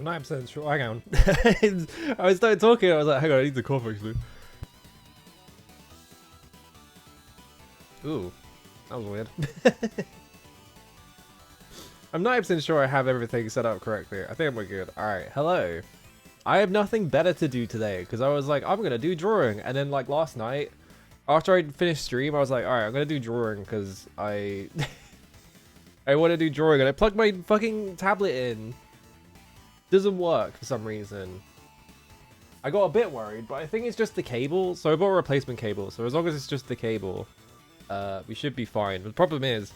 90% sure. Hang on. I started talking. I was like, hang on, I need the cough actually. Ooh, that was weird. I'm 90% sure I have everything set up correctly. I think we're good. Alright, hello. I have nothing better to do today because I was like, I'm going to do drawing. And then like last night, after I finished stream, I was like, alright, I'm going to do drawing because I want to do drawing. And I plugged my fucking tablet in. Doesn't work for some reason. I got a bit worried, but I think it's just the cable. So I bought a replacement cable. So as long as it's just the cable, we should be fine. But the problem is,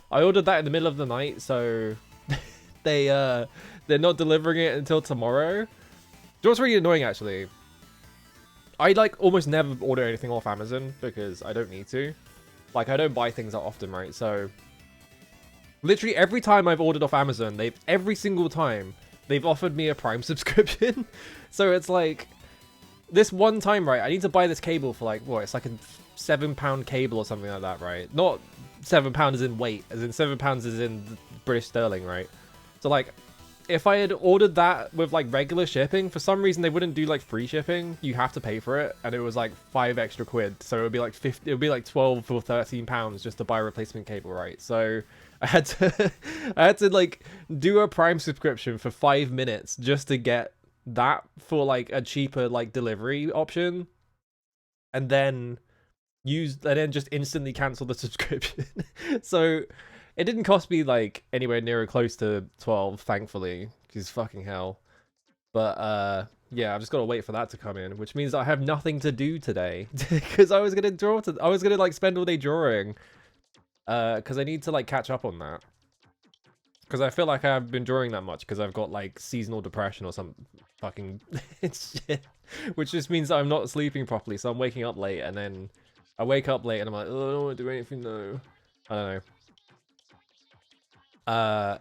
I ordered that in the middle of the night, so they're not delivering it until tomorrow. Do you know what's really annoying actually? I like almost never order anything off Amazon because I don't need to. Like I don't buy things that often, right? So literally every time I've ordered off Amazon, every single time they've offered me a Prime subscription. So it's like this one time, right? I need to buy this cable for like what? It's like a £7 cable or something like that, right? Not £7 as in weight, as in £7 as in British sterling, right? So like, if I had ordered that with like regular shipping, for some reason they wouldn't do like free shipping. You have to pay for it, and it was like £5 extra. So it would be like 50. It would be like 12 or 13 pounds just to buy a replacement cable, right? So I had to like do a Prime subscription for 5 minutes just to get that for like a cheaper like delivery option, and then just instantly cancel the subscription. So it didn't cost me like anywhere near close to 12, thankfully, because fucking hell. But yeah, I've just got to wait for that to come in, which means I have nothing to do today because I was gonna like spend all day drawing, because I need to like catch up on that, because I feel like I haven't been drawing that much because I've got like seasonal depression or some fucking shit, which just means that I'm not sleeping properly, so I'm waking up late, and then I wake up late and I'm like, oh, I don't want to do anything though. I don't know.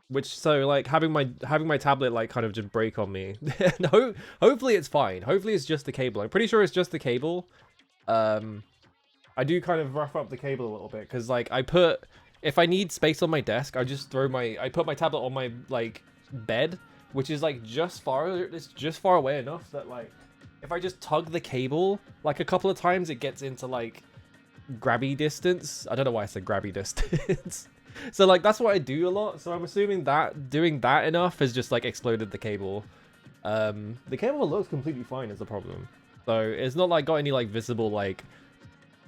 Which, so like having my tablet like kind of just break on me. No, hopefully it's fine. Hopefully it's just the cable. I'm pretty sure it's just the cable. I do kind of rough up the cable a little bit because like if I need space on my desk, I put my tablet on my like bed, which is like it's just far away enough that like if I just tug the cable like a couple of times, it gets into like grabby distance. I don't know why I said grabby distance. So like that's what I do a lot. So I'm assuming that doing that enough has just like exploded the cable. The cable looks completely fine is the problem. So it's not like got any like visible like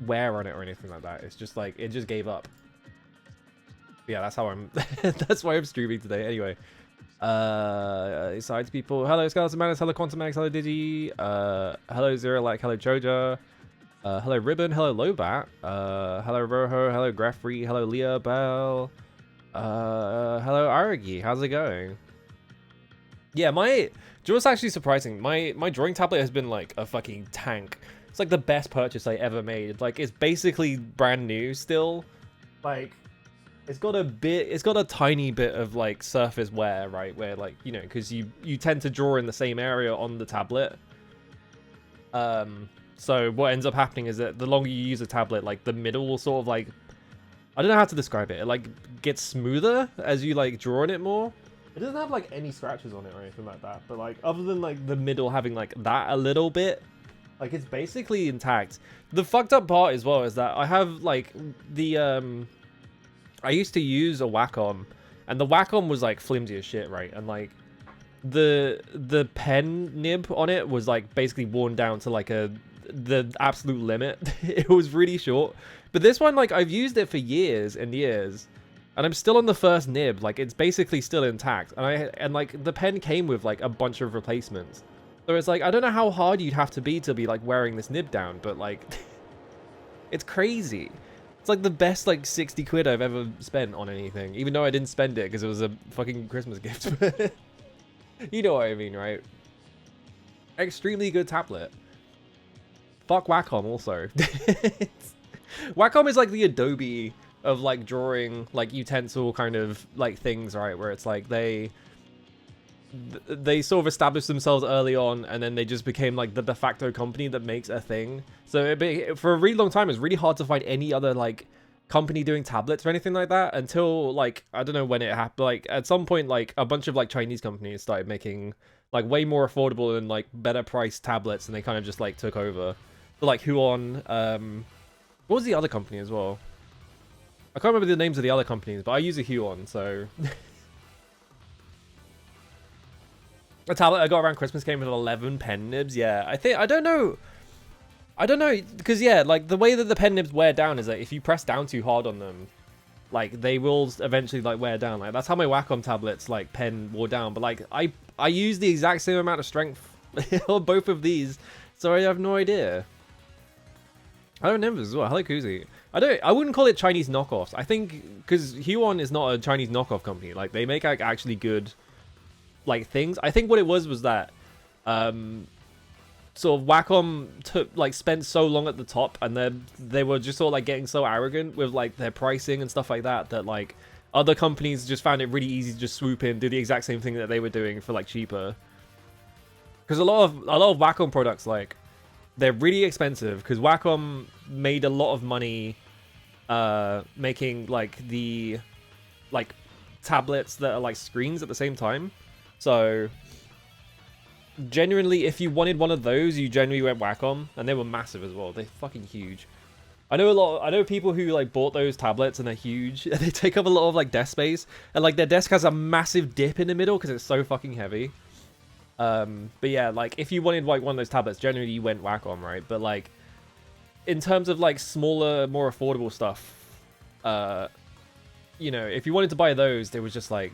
wear on it or anything like that. It's just like it just gave up. Yeah, that's how I'm that's why I'm streaming today. Anyway. Sides people. Hello Skeleton Manus, hello Quantum Max, hello Digi, hello Zero Like, hello Choja, hello Ribbon, hello Lobat, hello Roho, hello Greffrey, hello Leah Bell, hello Aragi, how's it going? Yeah, do you know what's actually surprising? My drawing tablet has been like a fucking tank. It's like the best purchase I ever made. Like it's basically brand new still. Like it's got a tiny bit of like surface wear, right? Where like, you know, because you tend to draw in the same area on the tablet. So what ends up happening is that the longer you use a tablet, like the middle will sort of like, I don't know how to describe it. It like gets smoother as you like draw on it more. It doesn't have like any scratches on it or anything like that. But like other than like the middle having like that a little bit, like it's basically intact. The fucked up part as well is that I have like the I used to use a Wacom, and the Wacom was like flimsy as shit, right? And like the pen nib on it was like basically worn down to like the absolute limit. It was really short. But this one, like I've used it for years and years, and I'm still on the first nib. Like it's basically still intact, and like the pen came with like a bunch of replacements. So it's like I don't know how hard you'd have to be like wearing this nib down, but like it's crazy. It's like the best like 60 quid I've ever spent on anything, even though I didn't spend it because it was a fucking Christmas gift. You know what I mean, right? Extremely good tablet. Fuck Wacom also. Wacom is like the Adobe of like drawing like utensil kind of like things, right? Where it's like they sort of established themselves early on, and then they just became like the de facto company that makes a thing. So for a really long time, it's really hard to find any other like company doing tablets or anything like that until like I don't know when it happened. Like at some point, like a bunch of like Chinese companies started making like way more affordable and like better priced tablets, and they kind of just like took over. So, like Huon, what was the other company as well? I can't remember the names of the other companies, but I use a Huon, so a tablet I got around Christmas came with 11 pen nibs. Yeah, I don't know, because yeah, like the way that the pen nibs wear down is that if you press down too hard on them, like they will eventually like wear down. Like that's how my Wacom tablets like pen wore down. But like I use the exact same amount of strength on both of these, so I have no idea. I don't remember as well. Hello Kuzi. I wouldn't call it Chinese knockoffs. I think because Huon is not a Chinese knockoff company. Like they make like actually good like things. I think what it was that sort of Wacom spent so long at the top, and then they were just sort of like getting so arrogant with like their pricing and stuff like that like other companies just found it really easy to just swoop in, do the exact same thing that they were doing for like cheaper. Because a lot of Wacom products, like they're really expensive because Wacom made a lot of money making like the like tablets that are like screens at the same time. So genuinely, if you wanted one of those, you genuinely went Wacom, and they were massive as well. They're fucking huge. I know people who like bought those tablets and they're huge. They take up a lot of like desk space, and like their desk has a massive dip in the middle because it's so fucking heavy. But yeah, like if you wanted like one of those tablets, generally you went Wacom, right? But like in terms of like smaller, more affordable stuff, you know, if you wanted to buy those, they was just like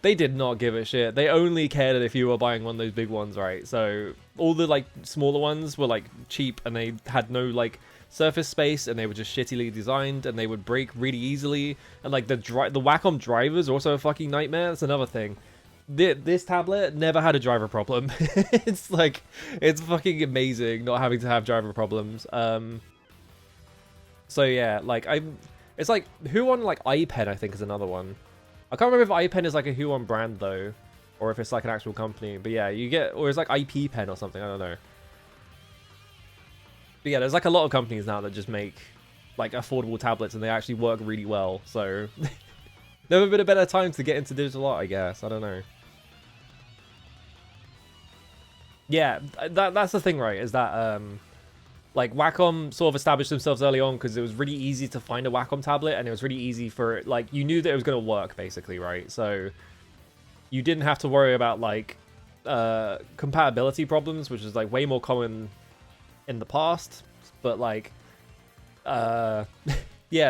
they did not give a shit. They only cared if you were buying one of those big ones, right? So all the like smaller ones were like cheap, and they had no like surface space, and they were just shittily designed, and they would break really easily. And like the Wacom drivers are also a fucking nightmare. That's another thing. This tablet never had a driver problem. It's like, it's fucking amazing not having to have driver problems. So yeah, like it's like Huon, like iPen I think is another one. I can't remember if iPen is like a Huon brand though, or if it's like an actual company. But yeah, you get, or it's like IP Pen or something. I don't know. But yeah, there's like a lot of companies now that just make like affordable tablets, and they actually work really well. So never been a better time to get into digital art, I guess. I don't know. Yeah, that's the thing, right? Is that like Wacom sort of established themselves early on because it was really easy to find a Wacom tablet, and it was really easy for it, like you knew that it was going to work basically, right? So you didn't have to worry about like compatibility problems, which is like way more common in the past. But like yeah,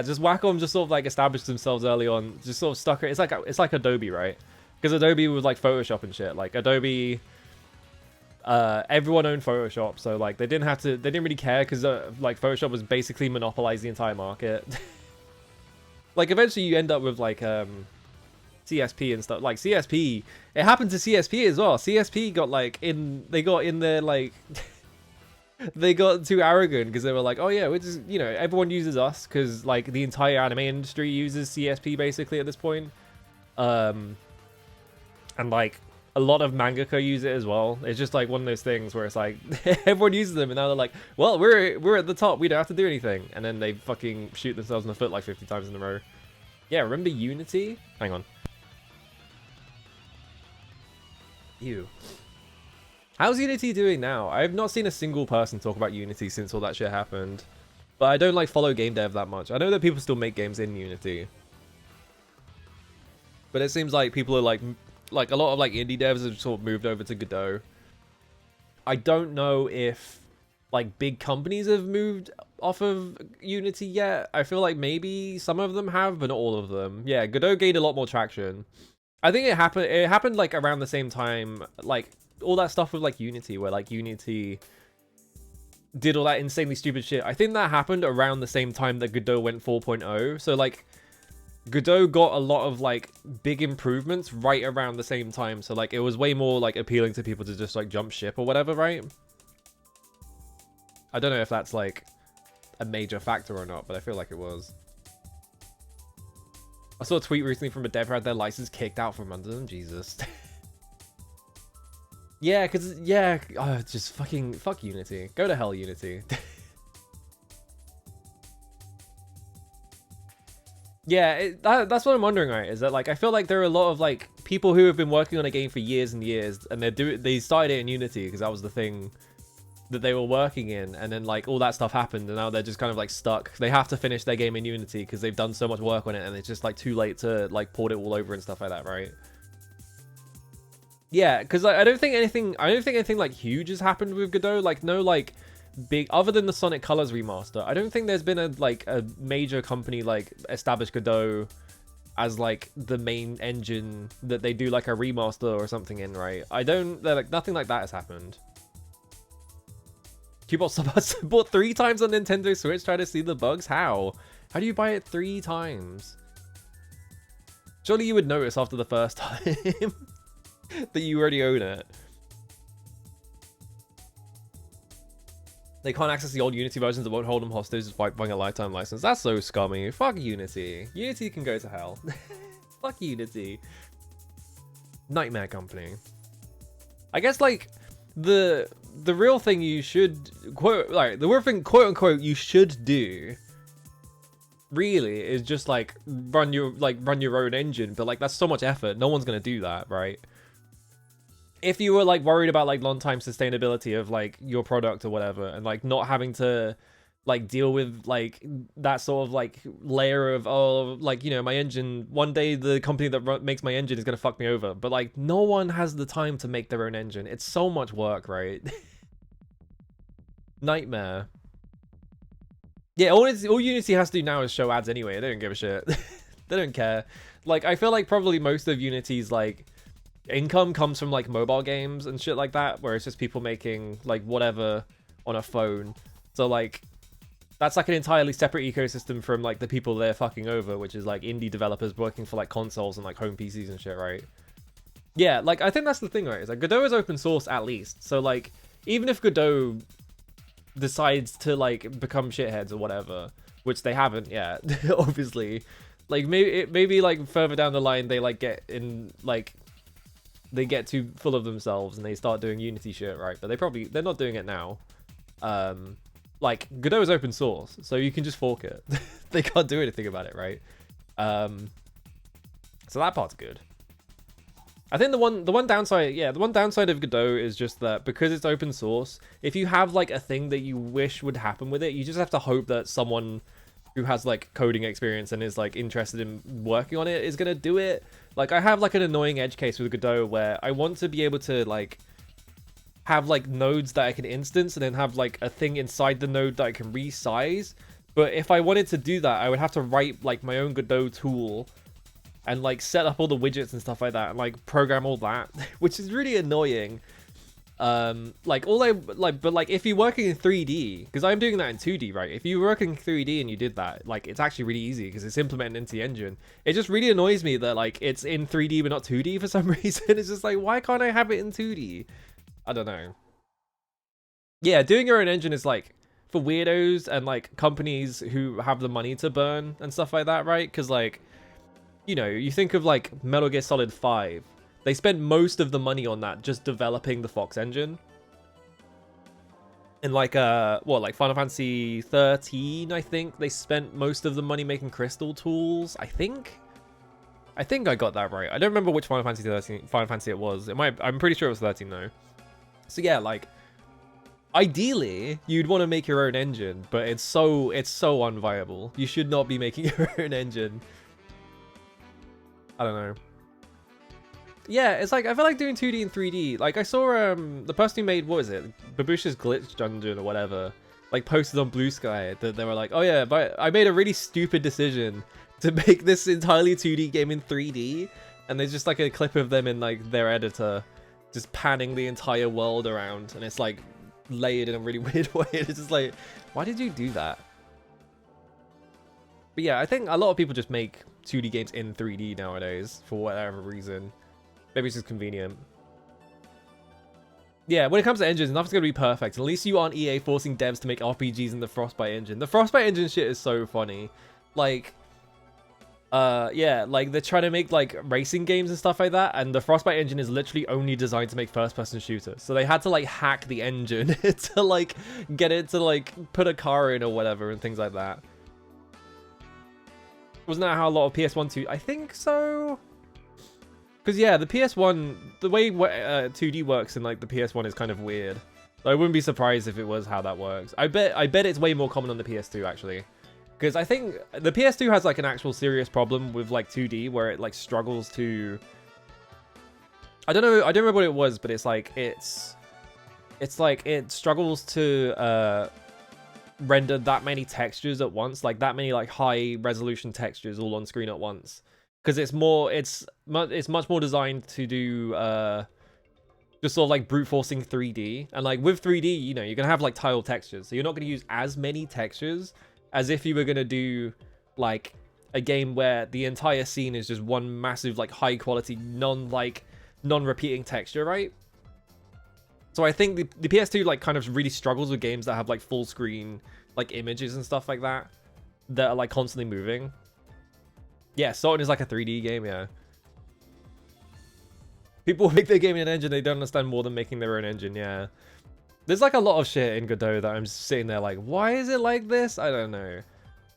just Wacom just sort of like established themselves early on, just sort of stuck. It's like Adobe, right? Because Adobe was like Photoshop and shit. Like Adobe, everyone owned Photoshop, so like they didn't really care because like Photoshop was basically monopolized the entire market. Like eventually you end up with like CSP and stuff. Like CSP, it happened to CSP as well. CSP got like they got in there like they got too arrogant because they were like, oh yeah, we're just, you know, everyone uses us because like the entire anime industry uses CSP basically at this point. And like a lot of mangaka use it as well. It's just like one of those things where it's like everyone uses them, and now they're like, well, we're at the top, we don't have to do anything, and then they fucking shoot themselves in the foot like 50 times in a row. Yeah, remember Unity? Hang on. Ew. How's Unity doing now? I have not seen a single person talk about Unity since all that shit happened. But I don't like follow game dev that much. I know that people still make games in Unity, but it seems like people are like a lot of like indie devs have sort of moved over to Godot. I don't know if like big companies have moved off of Unity yet. I feel like maybe some of them have, but not all of them. Yeah, Godot gained a lot more traction. I think it happened like around the same time, like all that stuff with like Unity, where like Unity did all that insanely stupid shit. I think that happened around the same time that Godot went 4.0. So like Godot got a lot of like big improvements right around the same time. So like it was way more like appealing to people to just like jump ship or whatever, right? I don't know if that's like a major factor or not, but I feel like it was. I saw a tweet recently from a dev who had their license kicked out from under them. Jesus. Yeah, because, yeah, just fuck Unity. Go to hell, Unity. Yeah, that's what I'm wondering, right? Is that like I feel like there are a lot of like people who have been working on a game for years and years, and they started it in Unity because that was the thing that they were working in, and then like all that stuff happened, and now they're just kind of like stuck. They have to finish their game in Unity because they've done so much work on it, and it's just like too late to like port it all over and stuff like that, right? Yeah, because like, I don't think anything like huge has happened with Godot. Like no like big, other than the Sonic Colors remaster, I don't think there's been a major company like established Godot as like the main engine that they do like a remaster or something in, right? Like nothing like that has happened. Cubot bought 3 times on Nintendo Switch trying to see the bugs. How do you buy it 3 times? Surely you would notice after the first time that you already own it. They can't access the old Unity versions that won't hold them hostage despite buying a lifetime license. That's so scummy. Fuck Unity. Unity can go to hell. Fuck Unity. Nightmare company. I guess like the real thing you should the real thing quote unquote you should do really is just like run your own engine, but like that's so much effort. No one's gonna do that, right? If you were like worried about like long time sustainability of like your product or whatever, and like not having to like deal with like that sort of like layer of, oh, like, you know, my engine, one day the company that makes my engine is gonna fuck me over, but like no one has the time to make their own engine. It's so much work, right? Nightmare. Yeah, all Unity has to do now is show ads anyway. They don't give a shit. They don't care. Like I feel like probably most of Unity's like income comes from like mobile games and shit like that, where it's just people making like whatever on a phone. So like that's like an entirely separate ecosystem from like the people they're fucking over, which is like indie developers working for like consoles and like home PCs and shit, right? Yeah, like I think that's the thing, right? Is like Godot is open source at least. So like even if Godot decides to like become shitheads or whatever, which they haven't yet, obviously, like maybe like further down the line they like get in like they get too full of themselves and they start doing Unity shit, right? But they're not doing it now. Like Godot is open source, so you can just fork it. They can't do anything about it, right? So that part's good. I think the one downside of Godot is just that because it's open source, if you have like a thing that you wish would happen with it, you just have to hope that someone who has like coding experience and is like interested in working on it is gonna do it. Like I have like an annoying edge case with Godot where I want to be able to like have like nodes that I can instance and then have like a thing inside the node that I can resize. But if I wanted to do that, I would have to write like my own Godot tool and like set up all the widgets and stuff like that and like program all that, which is really annoying. Like but like if you're working in 3D, because I'm doing that in 2D, right? If you work in 3D and you did that, like it's actually really easy because it's implemented into the engine. It just really annoys me that like it's in 3D but not 2D for some reason. It's just like, why can't I have it in 2D? I don't know. Yeah, doing your own engine is like for weirdos and like companies who have the money to burn and stuff like that, right? Because like, you know, you think of like Metal Gear Solid 5. They spent most of the money on that just developing the Fox engine. And like like Final Fantasy 13, I think they spent most of the money making crystal tools. I think I got that right. I don't remember which Final Fantasy it was. I'm pretty sure it was 13 though. So yeah, like ideally you'd want to make your own engine, but it's so unviable. You should not be making your own engine. I don't know. Yeah, it's like I feel like doing 2D and 3D. Like I saw the person who made, what was it, Babusha's Glitch Dungeon or whatever, like posted on Blue Sky that they were like, oh yeah, but I made a really stupid decision to make this entirely 2D game in 3D, and there's just like a clip of them in like their editor just panning the entire world around, and it's like layered in a really weird way. It's just like, why did you do that? But yeah, I think a lot of people just make 2D games in 3D nowadays for whatever reason. Maybe it's just convenient. Yeah, when it comes to engines, nothing's going to be perfect. At least you aren't EA forcing devs to make RPGs in the Frostbite engine. The Frostbite engine shit is so funny. Like, yeah, like they're trying to make like racing games and stuff like that, and the Frostbite engine is literally only designed to make first-person shooters. So they had to like hack the engine to like get it to like put a car in or whatever and things like that. Wasn't that how a lot of PS1 2? I think so. Because yeah, the PS1, the way 2D works in like the PS1 is kind of weird. So I wouldn't be surprised if it was how that works. I bet it's way more common on the PS2 actually. Because I think the PS2 has like an actual serious problem with like 2D where it like struggles to. I don't know. I don't remember what it was, but it's like it's like it struggles to render that many textures at once, like that many like high resolution textures all on screen at once. Because it's much more designed to do just sort of like brute forcing 3D, and like with 3D, you know, you're gonna have like tile textures, so you're not gonna use as many textures as if you were gonna do like a game where the entire scene is just one massive like high quality non-repeating texture, right? So I think the PS2 like kind of really struggles with games that have like full screen like images and stuff like that are like constantly moving. Yeah, Sultan is like a 3D game, yeah. People make their game in an engine they don't understand more than making their own engine, yeah. There's like a lot of shit in Godot that I'm just sitting there like, why is it like this? I don't know.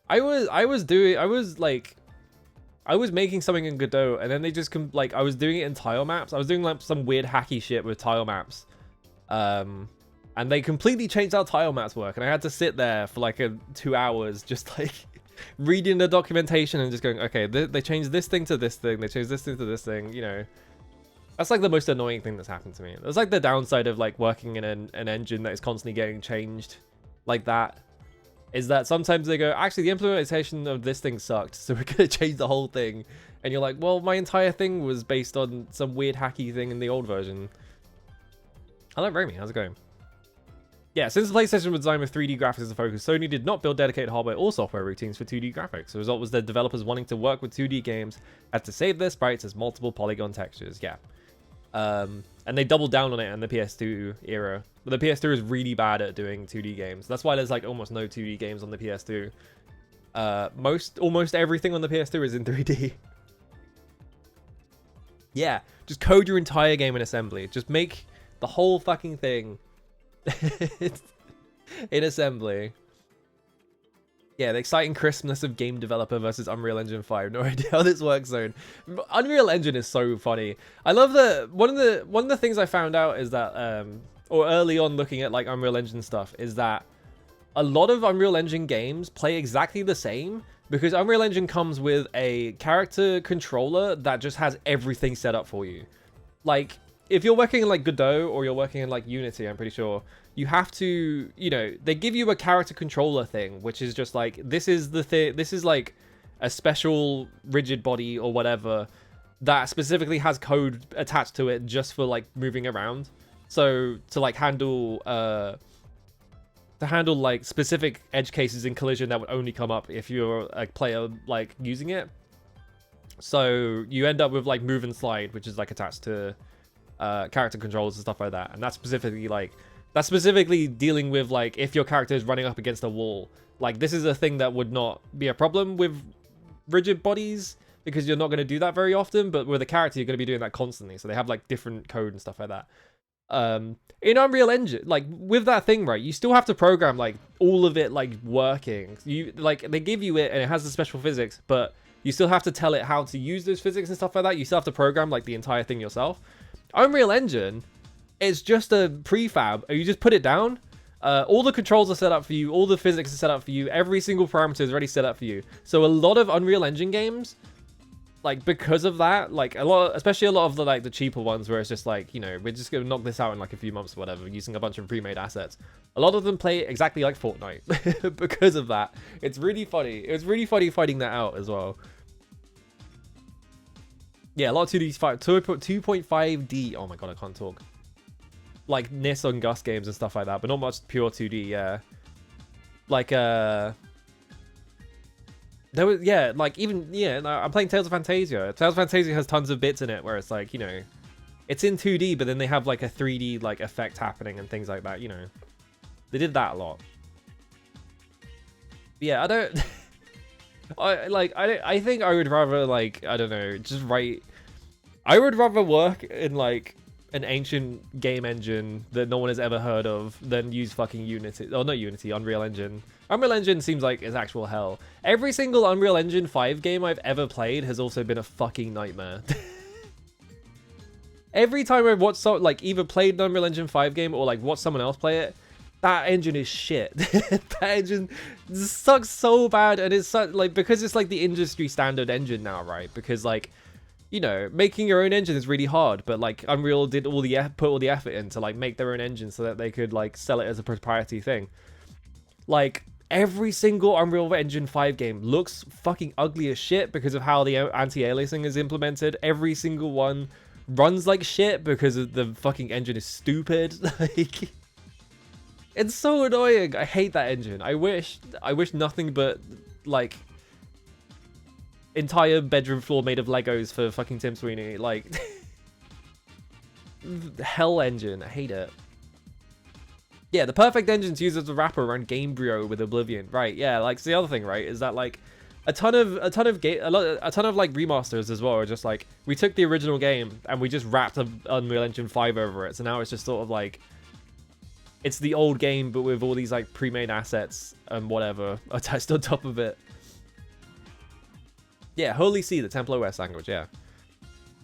I was making something in Godot, and then they just like, I was doing it in tile maps. I was doing like some weird hacky shit with tile maps. And they completely changed how tile maps work, and I had to sit there for like 2 hours just like reading the documentation and just going, okay, they changed this thing to this thing, they changed this thing to this thing, you know. That's like the most annoying thing that's happened to me. That's like the downside of like working in an engine that is constantly getting changed like that, is that sometimes they go, actually the implementation of this thing sucked, so we're gonna change the whole thing. And you're like, well, my entire thing was based on some weird hacky thing in the old version. Hello Romy, how's it going? Yeah, since the PlayStation was designed with 3D graphics as a focus, Sony did not build dedicated hardware or software routines for 2D graphics. The result was the developers wanting to work with 2D games had to save their sprites as multiple polygon textures. Yeah. And they doubled down on it in the PS2 era. But the PS2 is really bad at doing 2D games. That's why there's like almost no 2D games on the PS2. Almost everything on the PS2 is in 3D. Yeah, just code your entire game in assembly. Just make the whole fucking thing in assembly. Yeah, the exciting crispness of game developer versus Unreal Engine 5. No idea how this works, Zone. Unreal Engine is so funny. I love one of the things I found out is that or early on looking at like Unreal Engine stuff, is that a lot of Unreal Engine games play exactly the same because Unreal Engine comes with a character controller that just has everything set up for you. Like, if you're working in like Godot or you're working in like Unity, I'm pretty sure, you have to, you know, they give you a character controller thing, which is just like, this is the thing, this is like a special rigid body or whatever that specifically has code attached to it just for like moving around. So to like handle like specific edge cases in collision that would only come up if you're a player like using it. So you end up with like move and slide, which is like attached to character controls and stuff like that. And that's specifically dealing with like if your character is running up against a wall. Like, this is a thing that would not be a problem with rigid bodies because you're not going to do that very often, but with a character you're going to be doing that constantly. So they have like different code and stuff like that. In Unreal Engine, like with that thing, right, you still have to program like all of it like working. You like, they give you it and it has the special physics, but you still have to tell it how to use those physics and stuff like that. You still have to program like the entire thing yourself. Unreal Engine is just a prefab. You just put it down. All the controls are set up for you. All the physics are set up for you. Every single parameter is already set up for you. So a lot of Unreal Engine games, like because of that, like especially a lot of the cheaper ones where it's just like, you know, we're just gonna knock this out in like a few months or whatever, using a bunch of pre-made assets. A lot of them play exactly like Fortnite because of that. It's really funny. It was really funny finding that out as well. Yeah, a lot of 2.5D. Oh my god, I can't talk. Like NIS on Gus games and stuff like that, but not much pure 2D. Yeah, like there was, yeah, like even, yeah, I'm playing Tales of Fantasia. Tales of Fantasia has tons of bits in it where it's like, you know, it's in 2D, but then they have like a 3D like effect happening and things like that. You know, they did that a lot. But yeah, I don't. I think I would rather like, I don't know, just write. I would rather work in like an ancient game engine that no one has ever heard of than use fucking Unity. Oh, not Unity, Unreal Engine. Unreal Engine seems like it's actual hell. Every single Unreal Engine 5 game I've ever played has also been a fucking nightmare. Every time I've watched like either played an Unreal Engine 5 game or like watched someone else play it, that engine is shit. That engine sucks so bad, and it's like because it's like the industry standard engine now, right? Because like, you know, making your own engine is really hard, but like Unreal did all the put all the effort in to like make their own engine so that they could like sell it as a proprietary thing. Like every single Unreal Engine 5 game looks fucking ugly as shit because of how the anti-aliasing is implemented. Every single one runs like shit because of the fucking engine is stupid. Like, it's so annoying. I hate that engine. I wish nothing but like entire bedroom floor made of Legos for fucking Tim Sweeney. Like hell engine. I hate it. Yeah, the perfect engine to use as a wrapper around Gamebryo with Oblivion. Right, yeah, like, so the other thing, right, is that, like, a ton of like, remasters as well are just, like, we took the original game and we just wrapped Unreal Engine 5 over it, so now it's just sort of, like, it's the old game, but with all these, like, pre-made assets and whatever attached on top of it. Yeah, Holy See, the Temple OS language, yeah.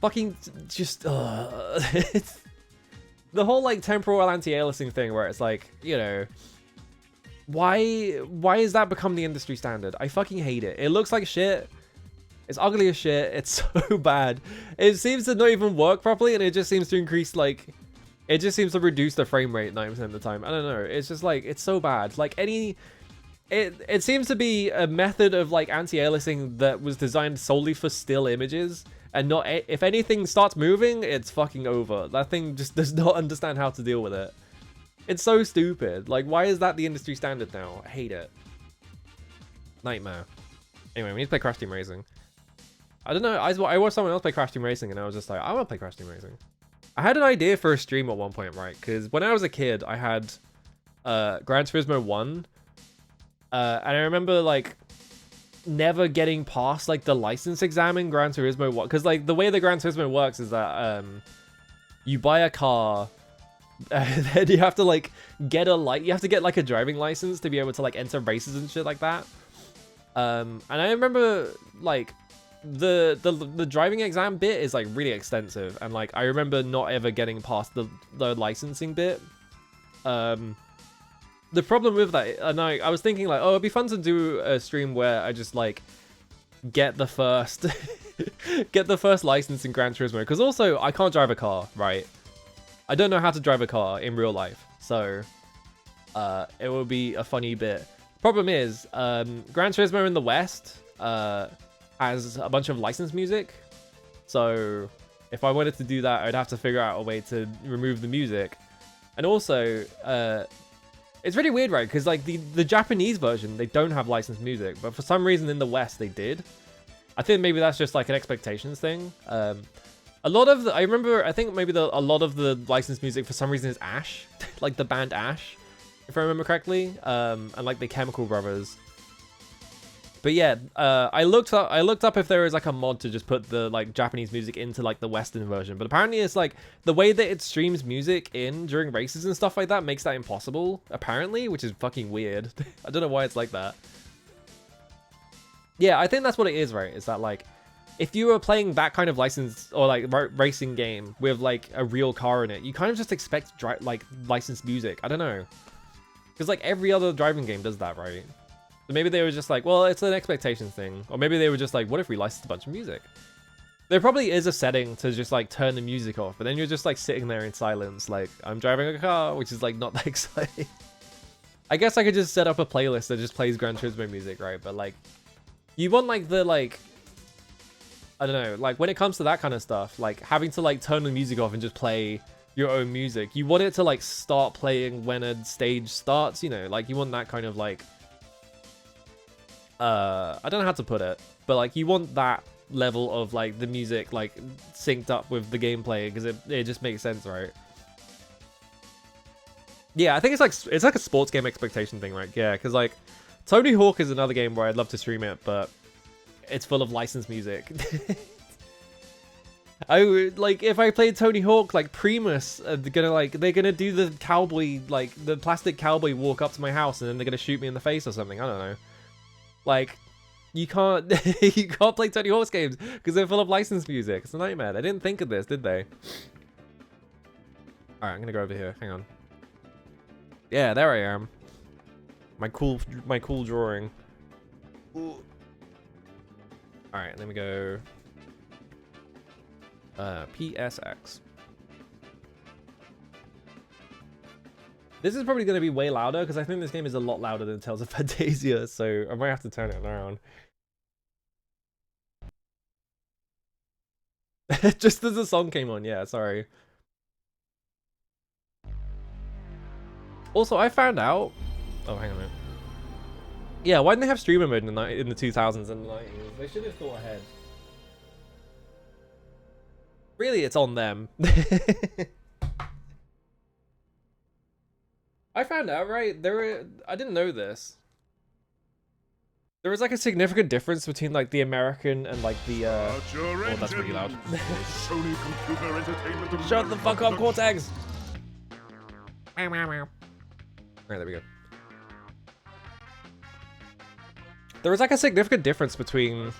Fucking, just, it's... The whole, like, temporal anti-aliasing thing where it's like, you know, why has that become the industry standard? I fucking hate it. It looks like shit. It's ugly as shit. It's so bad. It seems to not even work properly, and it just seems to increase, like, it just seems to reduce the frame rate 90% of the time. I don't know. It's just, like, it's so bad. Like, it seems to be a method of, like, anti-aliasing that was designed solely for still images. And not, if anything starts moving, it's fucking over. That thing just does not understand how to deal with it. It's so stupid. Like, why is that the industry standard now? I hate it. Nightmare. Anyway, we need to play Crash Team Racing. I don't know. I watched someone else play Crash Team Racing, and I was just like, I want to play Crash Team Racing. I had an idea for a stream at one point, right? Because when I was a kid, I had Gran Turismo 1. And I remember, like, never getting past like the license exam in Gran Turismo 1, because like the way the Gran Turismo works is that you buy a car and then you have to like get you have to get like a driving license to be able to like enter races and shit like that. And I remember like the driving exam bit is like really extensive, and like I remember not ever getting past the licensing bit. The problem with that, and I was thinking like, oh, it'd be fun to do a stream where I just like get the first license in Gran Turismo, because also I can't drive a car, right? I don't know how to drive a car in real life, so it will be a funny bit. Problem is, Gran Turismo in the West has a bunch of licensed music, so if I wanted to do that, I'd have to figure out a way to remove the music, and also it's really weird, right? Because like the Japanese version, they don't have licensed music, but for some reason in the West they did. I think maybe that's just like an expectations thing. A lot of I think maybe a lot of the licensed music for some reason is Ash, like the band Ash, if I remember correctly, and like the Chemical Brothers. But yeah, I looked up if there is like a mod to just put the like Japanese music into like the Western version, but apparently it's like the way that it streams music in during races and stuff like that makes that impossible, apparently, which is fucking weird. I don't know why it's like that. Yeah, I think that's what it is, right? Is that like if you were playing that kind of license or like racing game with like a real car in it, you kind of just expect like licensed music. I don't know, because like every other driving game does that, right? So maybe they were just like, well, it's an expectation thing. Or maybe they were just like, what if we licensed a bunch of music? There probably is a setting to just like turn the music off, but then you're just like sitting there in silence, like, I'm driving a car, which is like not that exciting. I guess I could just set up a playlist that just plays Gran Turismo music, right? But like, you want like the like, I don't know, like when it comes to that kind of stuff, like having to like turn the music off and just play your own music. You want it to like start playing when a stage starts, you know, like you want that kind of like, I don't know how to put it, but like you want that level of like the music like synced up with the gameplay, because it just makes sense, right? Yeah, I think it's like a sports game expectation thing, right? Yeah, because like Tony Hawk is another game where I'd love to stream it, but it's full of licensed music. Like if I played Tony Hawk, like Primus, they're gonna do the cowboy, like the plastic cowboy walk up to my house and then they're gonna shoot me in the face or something. I don't know. Like you can't you can't play Tony Hawk's games because they're full of licensed music. It's a nightmare. They didn't think of this, did they? All right, I'm gonna go over here. Hang on. Yeah, there I am. My cool drawing. Ooh. All right, let me go. PSX. This is probably going to be way louder because I think this game is a lot louder than Tales of Fantasia, so I might have to turn it around. Just as the song came on, yeah, sorry. Also, I found out... Oh, hang on a minute. Yeah, why didn't they have streamer mode in the 2000s and the 90s? They should have thought ahead. Really, it's on them. I found out, right? I didn't know this. There was like a significant difference between like the American and like the oh, that's pretty loud. Sony Computer Entertainment. Shut the fuck up, Cortex! Alright, there we go. There was like a significant difference between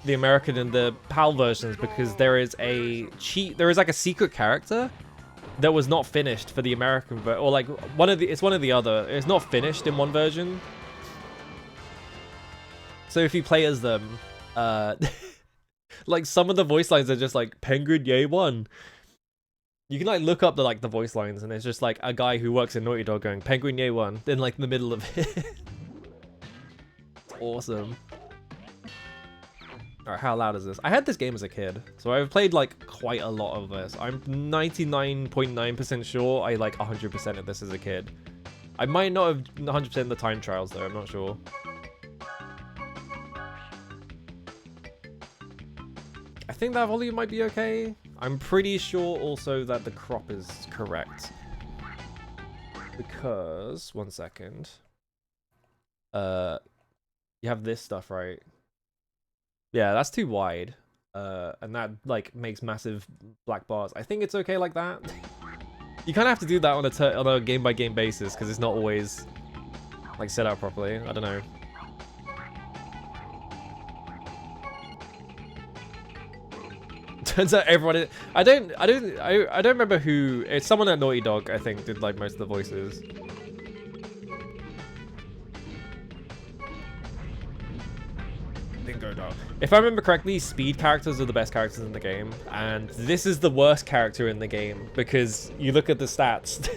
the American and the PAL versions because there is like a secret character that was not finished for the American or like it's one of the other. It's not finished in one version. So if you play as them, like some of the voice lines are just like Penguin Yay 1. You can like look up the voice lines and it's just like a guy who works in Naughty Dog going Penguin Yay 1 in like the middle of it. Awesome. Alright, how loud is this? I had this game as a kid, so I've played like quite a lot of this. I'm 99.9% sure I like 100% of this as a kid. I might not have 100% the time trials though, I'm not sure. I think that volume might be okay. I'm pretty sure also that the crop is correct. Because, one second. You have this stuff, right? Yeah, that's too wide. And that like makes massive black bars. I think it's okay like that. You kind of have to do that on a game by game basis because it's not always like set out properly. I don't know. Turns out everyone. I don't remember who. It's someone at Naughty Dog, I think, did like most of the voices. Dingo Dog. If I remember correctly, speed characters are the best characters in the game, and this is the worst character in the game because you look at the stats.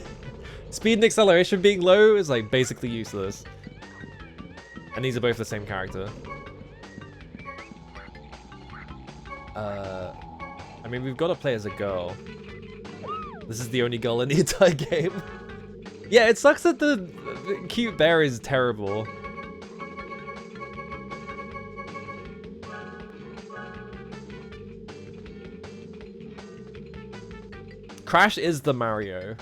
Speed and acceleration being low is like basically useless, and these are both the same character. I mean, we've got to play as a girl. This is the only girl in the entire game. Yeah, it sucks that the cute bear is terrible. Crash is the Mario.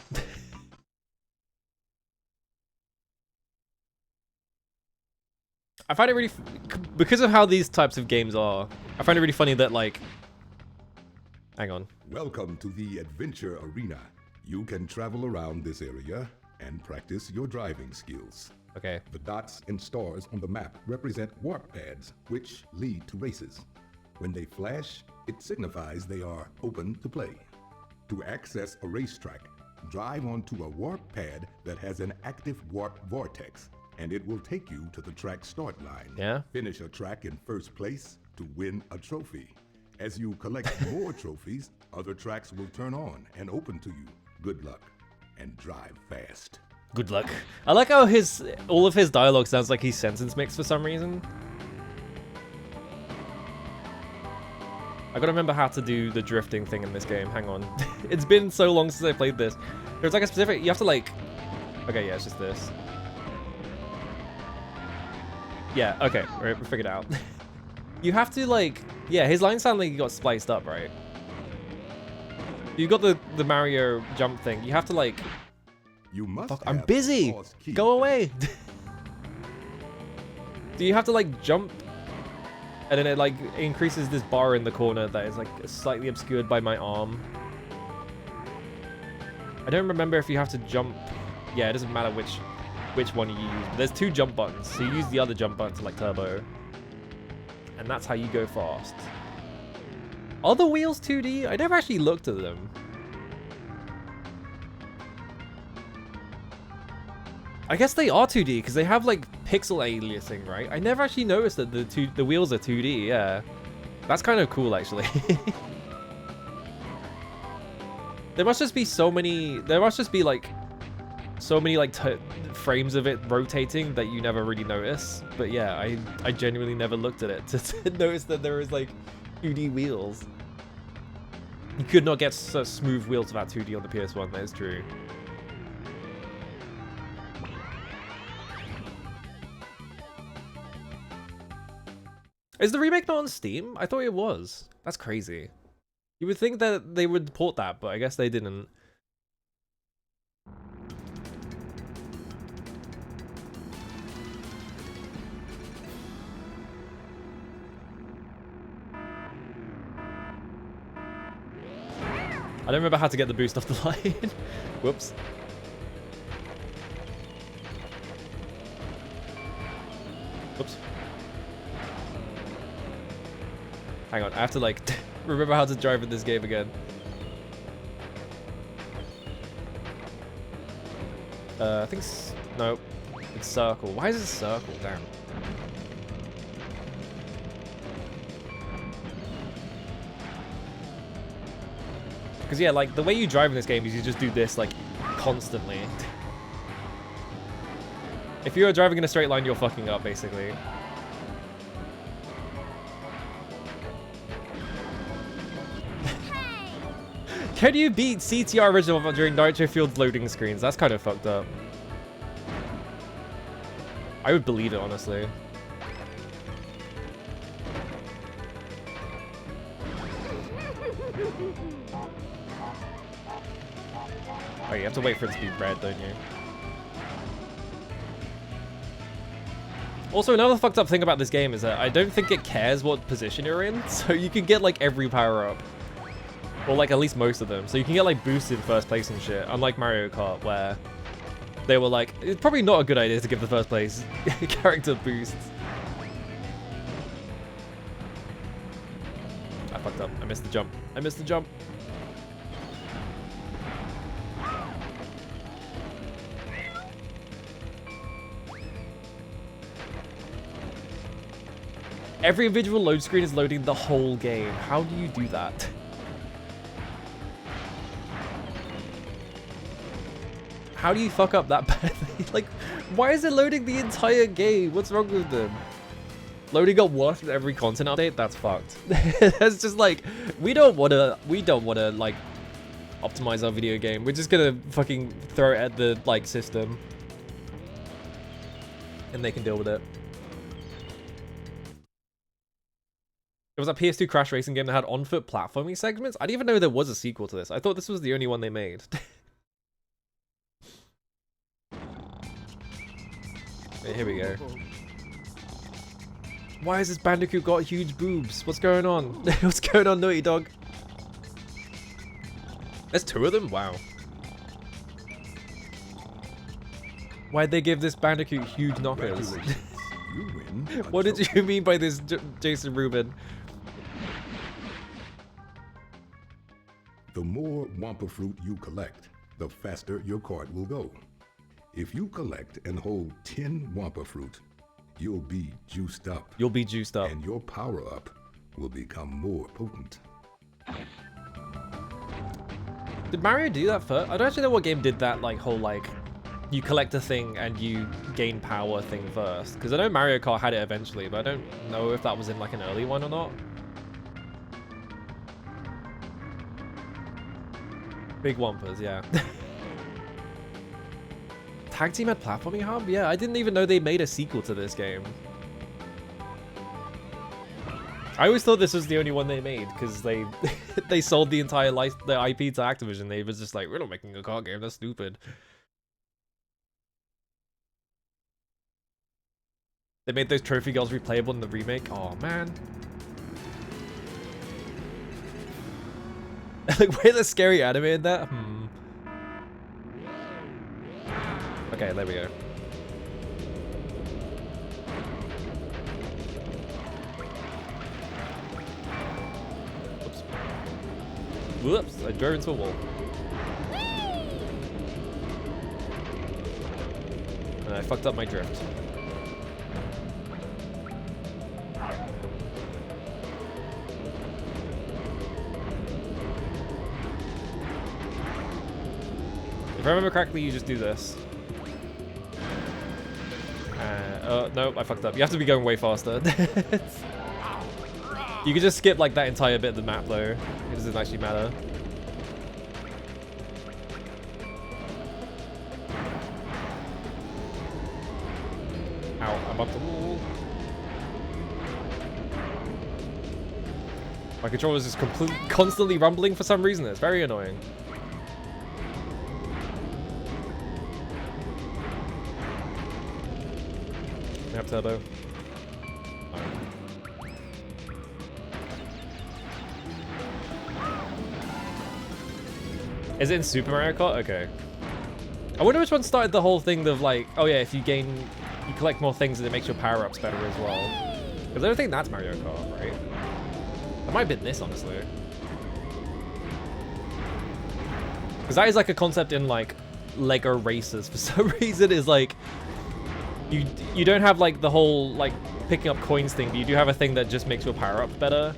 I find it really, because of how these types of games are, I find it really funny that like, hang on. Welcome to the Adventure Arena. You can travel around this area and practice your driving skills. Okay. The dots and stars on the map represent warp pads, which lead to races. When they flash, it signifies they are open to play. To access a racetrack, drive onto a warp pad that has an active warp vortex, and it will take you to the track start line. Yeah. Finish a track in first place to win a trophy. As you collect more trophies, other tracks will turn on and open to you. Good luck, and drive fast. Good luck. I like how all of his dialogue sounds like he's sentence mixed for some reason. I gotta remember how to do the drifting thing in this game. Hang on. It's been so long since I played this. There's like a specific... You have to like... Okay, yeah, it's just this. Yeah, okay. Right, we figured it out. You have to like... Yeah, his lines sound like he got spliced up, right? You've got the Mario jump thing. You have to like... You must Fuck, I'm busy! Go away! Do you have to like jump And then it like increases this bar in the corner that is like slightly obscured by my arm. I don't remember if you have to jump. Yeah, it doesn't matter which one you use. But there's 2 jump buttons, so you use the other jump button to like turbo. And that's how you go fast. Are the wheels 2D? I never actually looked at them. I guess they are 2D because they have like pixel aliasing, right? I never actually noticed that the wheels are 2D. Yeah, that's kind of cool actually. There must just be so many. There must just be like so many like frames of it rotating that you never really notice. But yeah, I genuinely never looked at it to notice that there is like 2D wheels. You could not get so smooth wheels without 2D on the PS1. That is true. Is the remake not on Steam? I thought it was. That's crazy. You would think that they would port that, but I guess they didn't. I don't remember how to get the boost off the line. Whoops. Whoops. Hang on, I have to like remember how to drive in this game again. I think no, it's circle. Why is it circle? Damn. Because yeah, like the way you drive in this game is you just do this like constantly. If you're driving in a straight line, you're fucking up basically. Can you beat CTR original during Nitro Field's loading screens? That's kind of fucked up. I would believe it, honestly. Oh, you have to wait for it to be red, don't you? Also, another fucked up thing about this game is that I don't think it cares what position you're in, so you can get like every power-up. Or like at least most of them. So you can get like boosted first place and shit. Unlike Mario Kart where they were like, it's probably not a good idea to give the first place character boosts. I fucked up. I missed the jump. I missed the jump. Every individual load screen is loading the whole game. How do you do that? How do you fuck up that badly? Like, why is it loading the entire game? What's wrong with them? Loading up what with every content update? That's fucked. That's just like, we don't wanna like optimize our video game. We're just gonna fucking throw it at the like system, and they can deal with it. There was a PS2 Crash Racing game that had on-foot platforming segments. I didn't even know there was a sequel to this. I thought this was the only one they made. Here we go. Why has this Bandicoot got huge boobs? What's going on? What's going on, Naughty Dog? There's 2 of them? Wow. Why'd they give this Bandicoot huge knockers? You win. What did you mean by this, Jason Rubin? The more Wumpa fruit you collect, the faster your cart will go. If you collect and hold 10 Wumpa fruit, you'll be juiced up. You'll be juiced up. And your power-up will become more potent. Did Mario do that first? I don't actually know what game did that, like, whole, like, you collect a thing and you gain power thing first. Because I know Mario Kart had it eventually, but I don't know if that was in, like, an early one or not. Big Wumpas, yeah. Tag Team had Platforming Hub? Yeah, I didn't even know they made a sequel to this game. I always thought this was the only one they made because they they sold the entire the IP to Activision. They was just like, we're not making a car game. That's stupid. They made those trophy girls replayable in the remake. Oh man. Like, where's the scary anime in that? Okay, there we go. Oops. Whoops, I drove into a wall. And I fucked up my drift. If I remember correctly, you just do this. No, I fucked up. You have to be going way faster. You could just skip like that entire bit of the map though. It doesn't actually matter. Ow, I'm up the wall. My controller is just constantly rumbling for some reason. It's very annoying. Yep, turbo. Oh. Is it in Super Mario Kart? Okay. I wonder which one started the whole thing of like, oh yeah, if you collect more things and it makes your power-ups better as well. Because I don't think that's Mario Kart, right? That might have been this, honestly. Because that is like a concept in like Lego races for some reason is like, you don't have like the whole like picking up coins thing, but you do have a thing that just makes your power up better.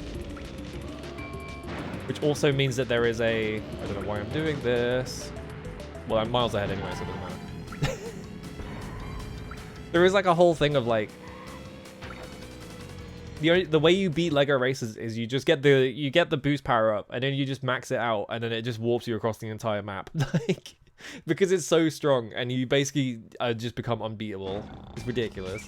Which also means that there is a, I don't know why I'm doing this. Well, I'm miles ahead anyway, so it doesn't matter. There is like a whole thing of like, the way you beat Lego races is you just get the boost power up and then you just max it out and then it just warps you across the entire map. Like, because it's so strong and you basically just become unbeatable. It's ridiculous.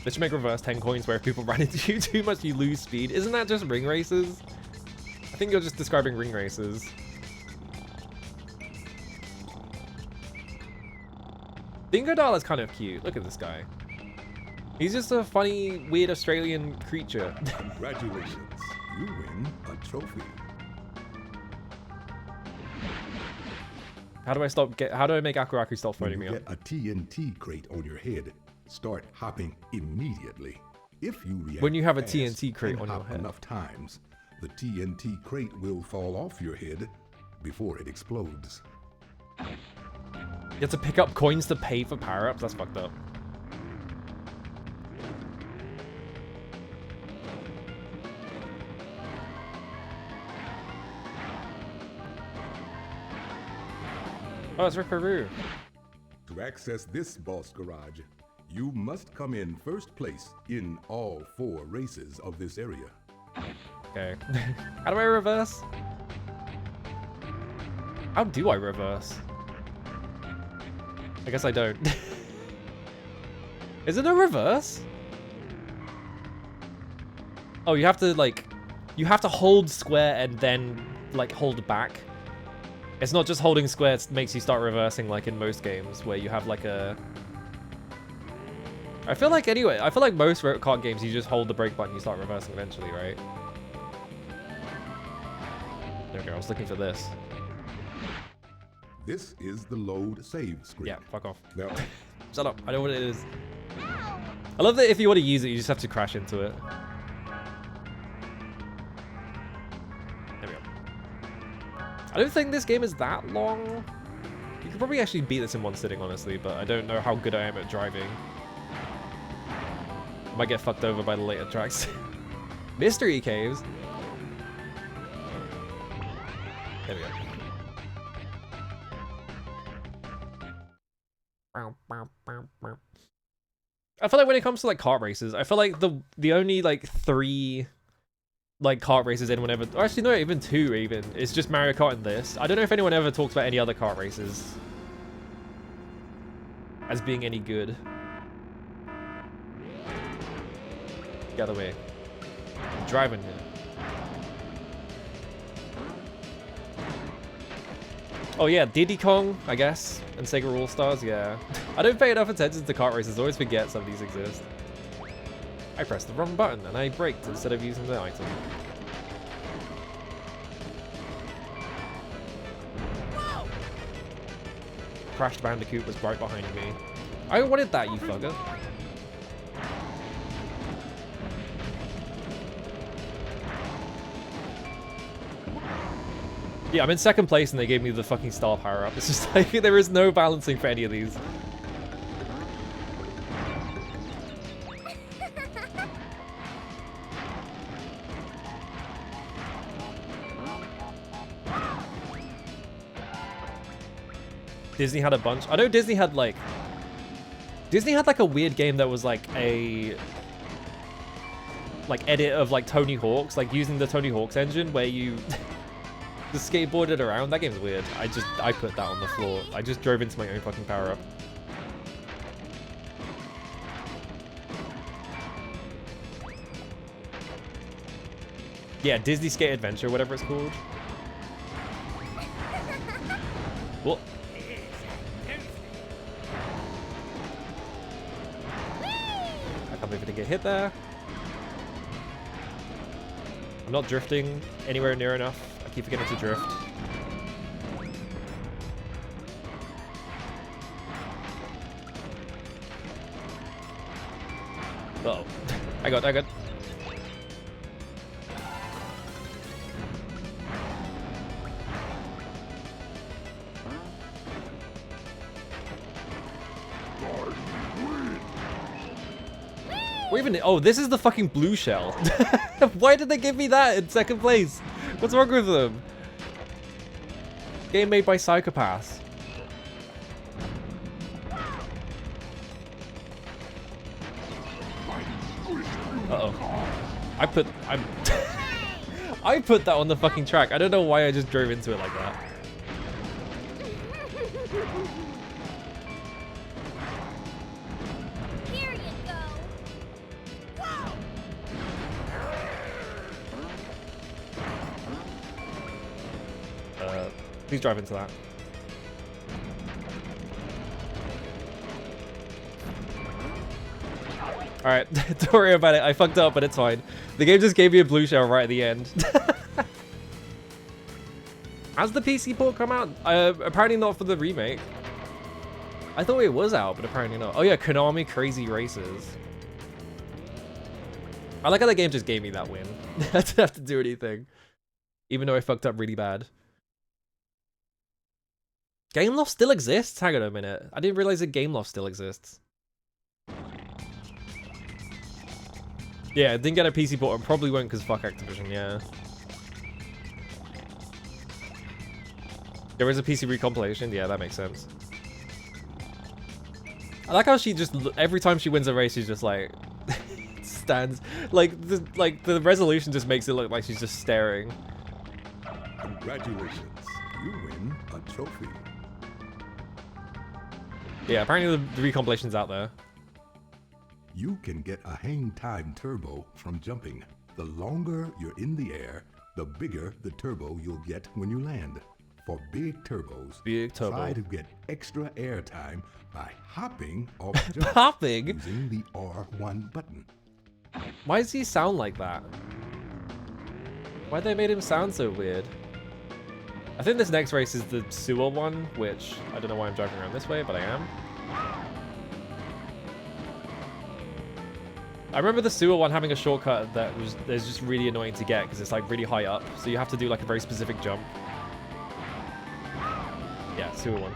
They should make reverse 10 coins where if people run into you too much, you lose speed. Isn't that just ring races? I think you're just describing ring races. Dingodile is kind of cute. Look at this guy. He's just a funny, weird Australian creature. Congratulations, you win a trophy. How do I make Aku Aku stop When phoning me you up? get a TNT crate on your head, start hopping immediately. If you react When you have a fast TNT crate and on your hop head. enough times, the TNT crate will fall off your head before it explodes. You have to pick up coins to pay for power-ups? That's fucked up. Oh, it's Rick Peru. To access this boss garage, you must come in first place in all 4 races of this area. Okay. How do I reverse? How do I reverse? I guess I don't. Is it a reverse? Oh, you have to like, you have to hold square and then like hold back. It's not just holding square, it makes you start reversing like in most games where you have like a... I feel like most kart games you just hold the brake button, you start reversing eventually, right? There we go, I was looking for this. This is the load save screen. Yeah, fuck off. Now, Shut up, I know what it is. I love that if you want to use it, you just have to crash into it. There we go. I don't think this game is that long. You could probably actually beat this in one sitting, honestly, but I don't know how good I am at driving. I might get fucked over by the later tracks. Mystery caves. There we go. I feel like when it comes to like kart races, I feel like the only like 3 like kart races anyone ever, or actually no, even 2 even, it's just Mario Kart and this. I don't know if anyone ever talks about any other kart races as being any good. The other way. I'm driving here. Oh yeah, Diddy Kong, I guess, and Sega All Stars. Yeah, I don't pay enough attention to kart races. I always forget some of these exist. I pressed the wrong button and I braked instead of using the item. Whoa. Crash Bandicoot was right behind me. I wanted that, you fucker. Yeah, I'm in second place and they gave me the fucking star power up. It's just like, there is no balancing for any of these. Disney had a bunch. I know Disney had like a weird game that was like a edit of like Tony Hawk's, like using the Tony Hawk's engine where you just skateboarded around. That game's weird. I put that on the floor. I just drove into my own fucking power up. Yeah, Disney Skate Adventure, whatever it's called. What? I can't believe I didn't get hit there. I'm not drifting anywhere near enough. I keep forgetting to drift. Uh-oh. I got. Or even, oh, this is the fucking blue shell. Why did they give me that in second place? What's wrong with them? Game made by psychopaths. Uh-oh. I put that on the fucking track. I don't know why I just drove into it like that. Please drive into that. Alright, don't worry about it. I fucked up, but it's fine. The game just gave me a blue shell right at the end. Has the PC port come out? Apparently not for the remake. I thought it was out, but apparently not. Oh yeah, Konami Crazy Races. I like how the game just gave me that win. I didn't have to do anything. Even though I fucked up really bad. Gameloft still exists? Hang on a minute. I didn't realize that Gameloft still exists. Yeah, it didn't get a PC port and probably won't because fuck Activision, yeah. There is a PC recompilation? Yeah, that makes sense. I like how she just, every time she wins a race, she's just like, stands. Like the resolution just makes it look like she's just staring. Congratulations, you win a trophy. Yeah, apparently the recompilation's out there. You can get a hang time turbo from jumping. The longer you're in the air, the bigger the turbo you'll get when you land. For big turbos, try to get extra air time by hopping off jumps Hopping? using the R1 button. Why does he sound like that? Why they made him sound so weird? I think this next race is the sewer one, which I don't know why I'm driving around this way, but I am. I remember the sewer one having a shortcut that was just really annoying to get because it's like really high up, so you have to do like a very specific jump. Yeah, sewer one.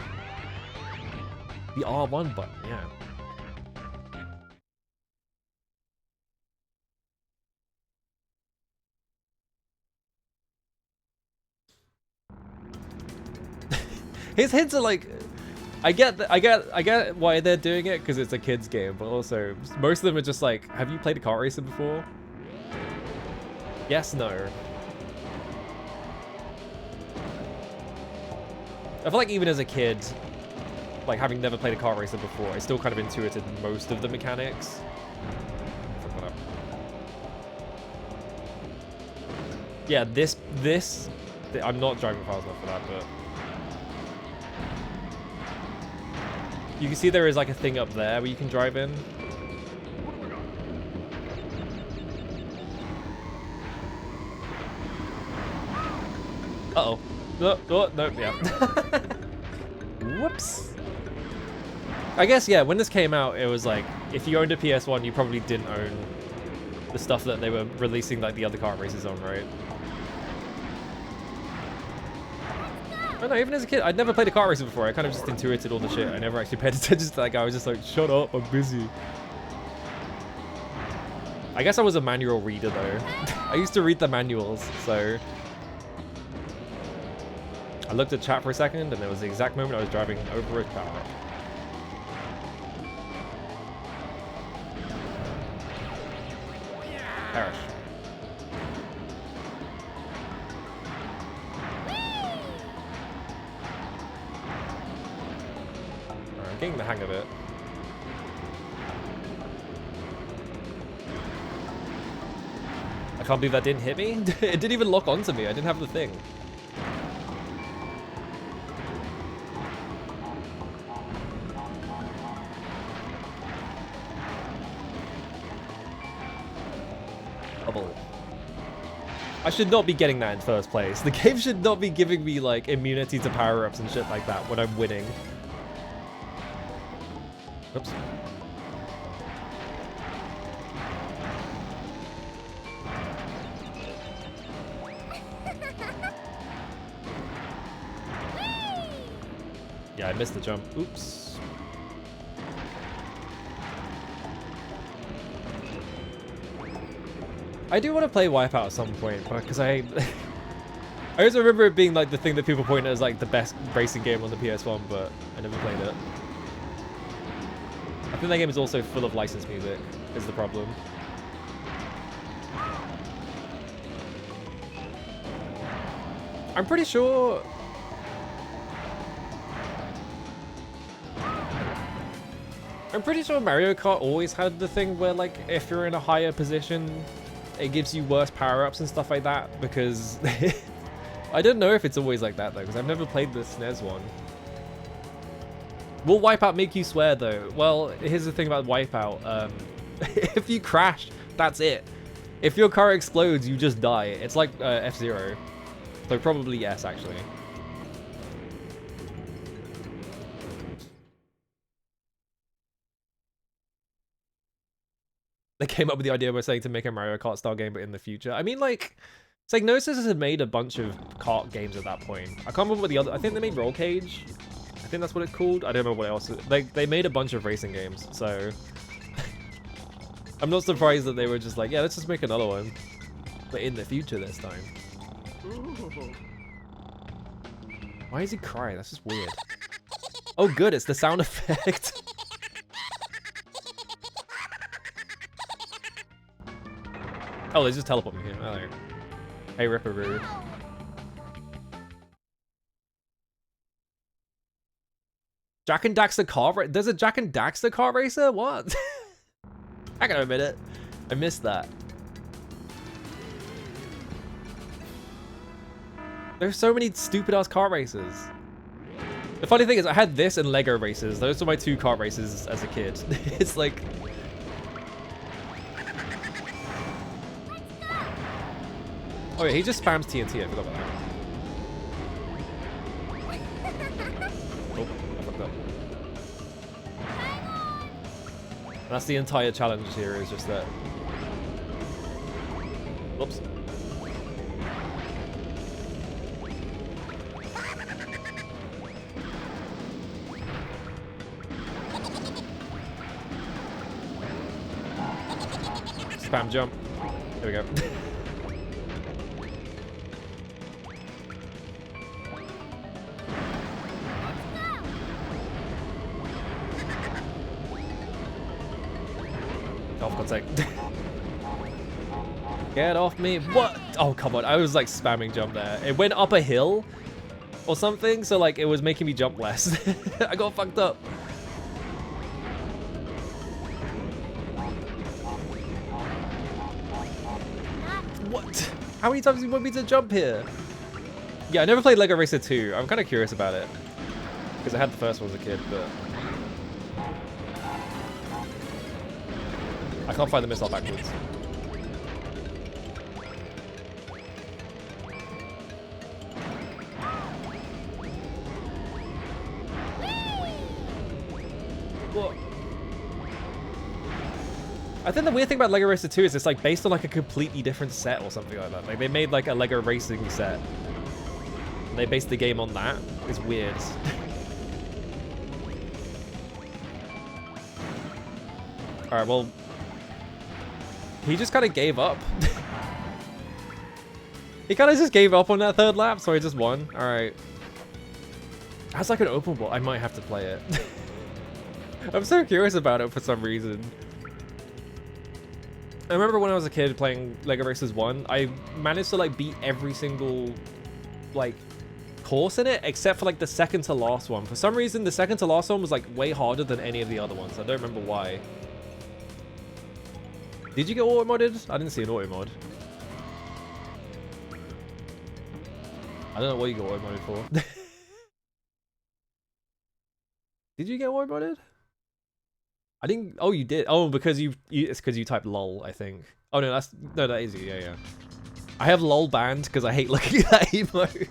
The R1 button, yeah. His hints are like, I get why they're doing it because it's a kid's game, but also most of them are just like, have you played a kart racer before? Yes, no. I feel like even as a kid, like having never played a kart racer before, I still kind of intuited most of the mechanics. Fuck that up. Yeah, this, I'm not driving fast enough for that, but You can see there is like a thing up there where you can drive in. Uh-oh. Oh, no, yeah. Whoops. I guess, yeah, when this came out, it was like, if you owned a PS1, you probably didn't own the stuff that they were releasing like the other kart races on, right? I don't know, even as a kid, I'd never played a kart racer before. I kind of just intuited all the shit. I never actually paid attention to that guy. I was just like, shut up, I'm busy. I guess I was a manual reader though. I used to read the manuals, so... I looked at chat for a second, and there was the exact moment I was driving over a car. Perish. Alright, I'm getting the hang of it. I can't believe that didn't hit me. It didn't even lock onto me. I didn't have the thing. Bubble. I should not be getting that in first place. The game should not be giving me like immunity to power-ups and shit like that when I'm winning. Oops. Yeah, I missed the jump. Oops. I do want to play Wipeout at some point, because I always remember it being like the thing that people point at as like the best racing game on the PS1, but I never played it. I think that game is also full of licensed music, is the problem. I'm pretty sure... Mario Kart always had the thing where like if you're in a higher position, it gives you worse power-ups and stuff like that, because I don't know if it's always like that though, because I've never played the SNES one. Will Wipeout make you swear though? Well, here's the thing about Wipeout. If you crash, that's it. If your car explodes, you just die. It's like F-Zero. So probably yes, actually. They came up with the idea by saying to make a Mario Kart style game, but in the future. I mean, like, Psygnosis has made a bunch of kart games at that point. I can't remember what the other... I think they made Roll Cage. I think that's what it's called. I don't know what else. They made a bunch of racing games, so... I'm not surprised that they were just like, yeah, let's just make another one. But in the future this time. Why is he crying? That's just weird. Oh, good. It's the sound effect. Oh, they just teleport me here. Oh, there. Hey, Ripperoo. Jak and Daxter car There's a Jak and Daxter car racer? What? I gotta admit it. I missed that. There's so many stupid ass car races. The funny thing is I had this and Lego races. Those were my two car races as a kid. It's like... Oh yeah, he just spams TNT. I forgot about that. Oh, I fucked up. That's the entire challenge here, is just that. Whoops. Spam jump. There we go. Oh, for God's sake. Get off me. What? Oh, come on. I was like spamming jump there. It went up a hill or something, so like it was making me jump less. I got fucked up. What? How many times do you want me to jump here? Yeah, I never played Lego Racer 2. I'm kind of curious about it. Because I had the first one as a kid, but... I can't find the missile backwards. What? I think the weird thing about Lego Racer 2 is it's like based on like a completely different set or something like that. Like they made like a Lego racing set. And they based the game on that. It's weird. Alright, well, he just kind of gave up. He kind of just gave up on that third lap, so he just won. Alright. That's like an open world. I might have to play it. I'm so curious about it for some reason. I remember when I was a kid playing Lego Racers 1, I managed to like beat every single like course in it, except for like the second to last one. For some reason, the second to last one was like way harder than any of the other ones. I don't remember why. Did you get auto modded? I didn't see an auto mod. I don't know what you got auto modded for. Did you get auto modded? I didn't. Oh, you did. Oh, because it's because you typed lol, I think. Oh no, that is you. Yeah. I have lol banned because I hate looking at that emote,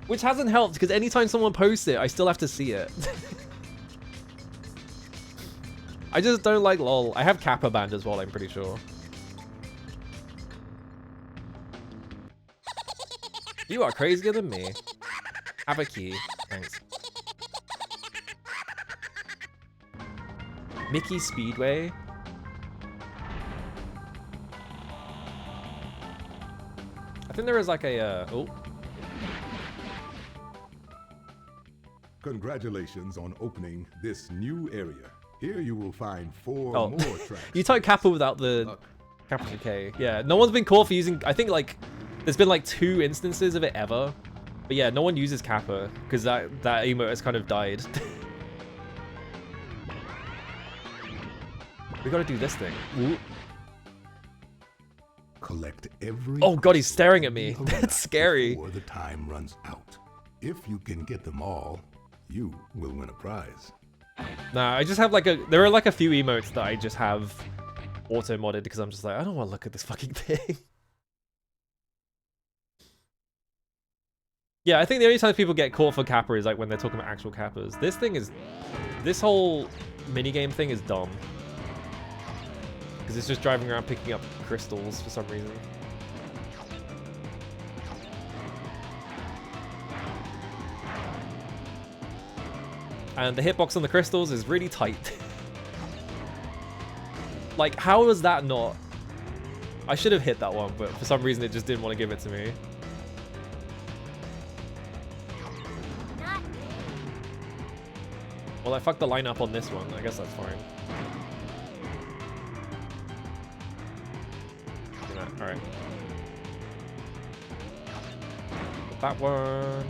which hasn't helped because anytime someone posts it, I still have to see it. I just don't like lol. I have Kappa banned as well, I'm pretty sure. You are crazier than me. Have a key. Thanks. Mickey Speedway. I think there is like a, oh. Congratulations on opening this new area. Here you will find 4 Oh. more tracks. You type Kappa without the capital K. Yeah, no one's been caught for using, I think like, there's been like 2 instances of it ever. But yeah, no one uses Kappa because that emote has kind of died. We gotta do this thing. Ooh. Collect every. Oh god, he's staring at me. crystal That's scary. before the time runs out. If you can get them all, you will win a prize. Nah, I just have like there are like a few emotes that I just have auto modded because I'm just like, I don't want to look at this fucking thing. Yeah, I think the only time people get caught for Kappa is like when they're talking about actual Kappas. This whole minigame thing is dumb. Because it's just driving around picking up crystals for some reason. And the hitbox on the crystals is really tight. Like, how was that not? I should have hit that one, but for some reason it just didn't want to give it to me. Well, I fucked the lineup on this one. I guess that's fine. Alright. That one.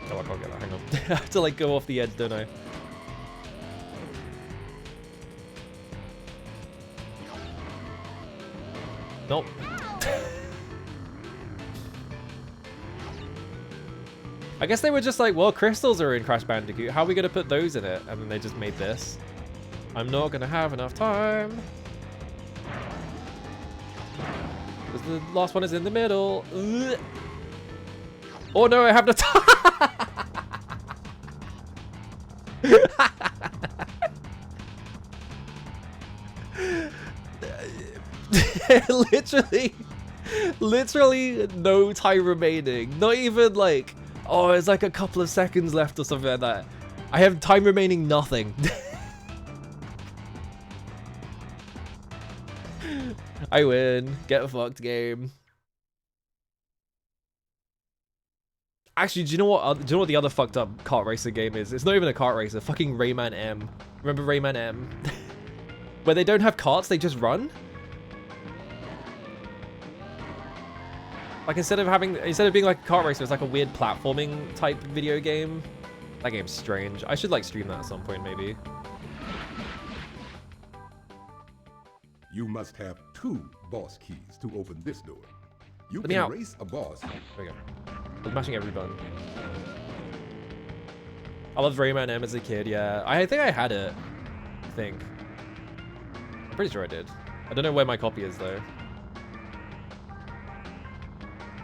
Oh, I can't get that. Hang on. I have to like go off the edge, don't I? Nope. I guess they were just like, well, crystals are in Crash Bandicoot. How are we going to put those in it? And then they just made this. I'm not going to have enough time. Because the last one is in the middle. Ugh. Oh no, I have no time. literally no time remaining. Not even like, oh, it's like a couple of seconds left or something like that. I have time remaining nothing. I win. Get fucked, game. Actually, do you know what the other fucked up kart racer game is? It's not even a kart racer. Fucking Rayman M. Remember Rayman M? Where they don't have carts, they just run? Like instead of being like a kart racer, it's like a weird platforming type video game. That game's strange. I should like stream that at some point maybe. You must have 2 boss keys to open this door. You Let me can out. race a boss. There we go. I was mashing every button. I loved Rayman M as a kid, yeah. I think I had it. I think. I'm pretty sure I did. I don't know where my copy is, though.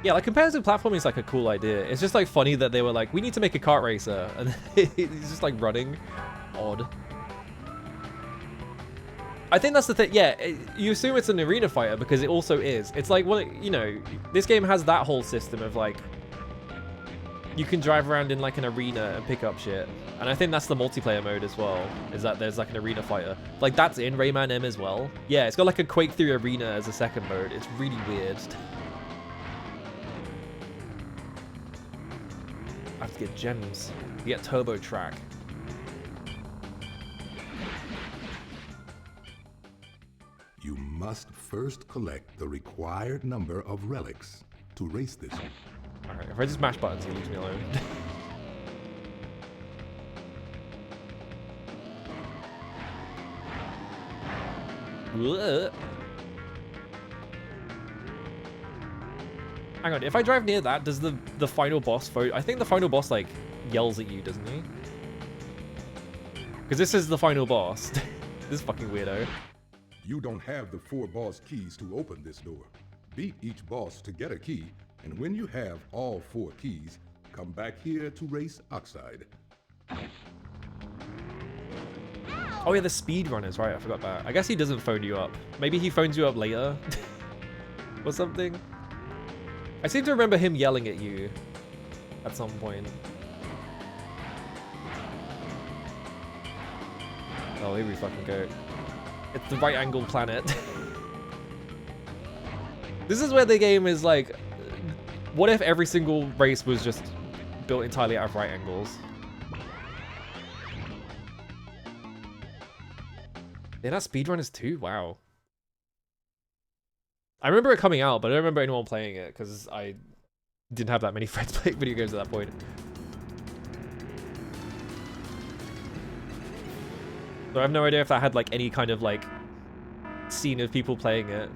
Yeah, like, competitive platforming is, like, a cool idea. It's just, like, funny that they were like, we need to make a kart racer. And he's just, like, running. Odd. I think that's the thing. Yeah, you assume it's an arena fighter because it also is. It's like, well, you know, this game has that whole system of like, you can drive around in like an arena and pick up shit. And I think that's the multiplayer mode as well, is that there's like an arena fighter. Like that's in Rayman M as well. Yeah, it's got like a Quake 3 arena as a second mode. It's really weird. I have to get gems. You get Turbo Track. You must first collect the required number of relics to race this. Alright, if I just mash buttons, he leaves me alone. Hang on, if I drive near that, does the final boss I think the final boss, like, yells at you, doesn't he? Because this is the final boss. This fucking weirdo. You don't have the 4 boss keys to open this door. Beat each boss to get a key, and when you have all 4 keys, come back here to race Oxide. Oh yeah, the speedrunners, right, I forgot that. I guess he doesn't phone you up. Maybe he phones you up later. Or something. I seem to remember him yelling at you at some point. Oh, here we fucking go. It's the right angle planet. This is where the game is like, what if every single race was just built entirely out of right angles? Yeah, that speedrunners too? Wow. I remember it coming out, but I don't remember anyone playing it because I didn't have that many friends playing video games at that point. So I have no idea if that had like any kind of like scene of people playing it.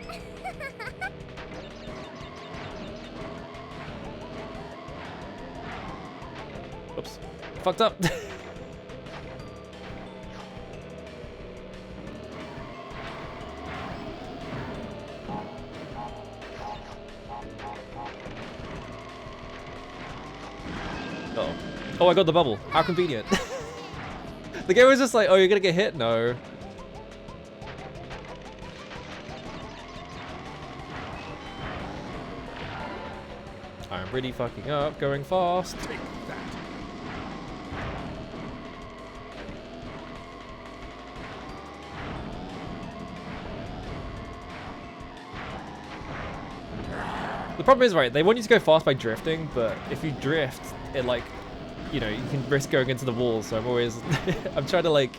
Hey! Oops. Fucked up. Uh-oh. Oh, I got the bubble. How convenient. The game was just like, oh, you're gonna get hit? No. I'm really fucking up, going fast. Take that. The problem is, right, they want you to go fast by drifting, but if you drift, it like, you know, you can risk going into the wall, so I'm always, I'm trying to like,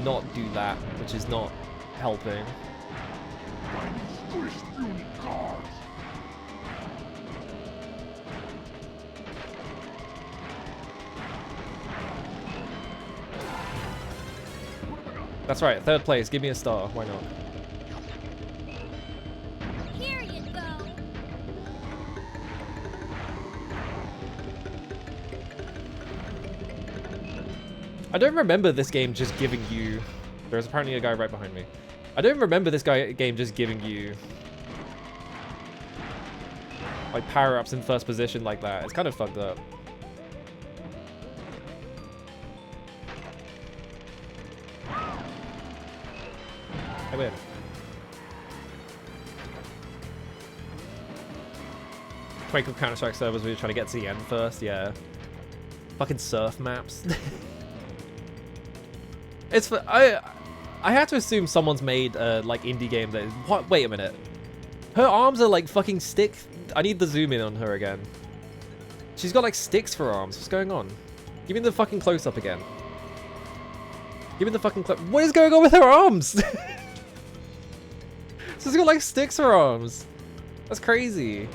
not do that, which is not helping. That's right, 3rd place, give me a star, why not? Here you go. I don't remember this game just giving you... There's apparently a guy right behind me. I don't remember this game just giving you... like power-ups in first position like that. It's kind of fucked up. I win. Quake of Counter-Strike servers where you're trying to get to the end first, yeah. Fucking surf maps. It's for, I had to assume someone's made a like indie game that is, what, wait a minute. Her arms are like fucking stick. I need the zoom in on her again. She's got like sticks for arms. What's going on? Give me the fucking close up again. Give me the fucking what is going on with her arms? She's got like sticks for arms. That's crazy.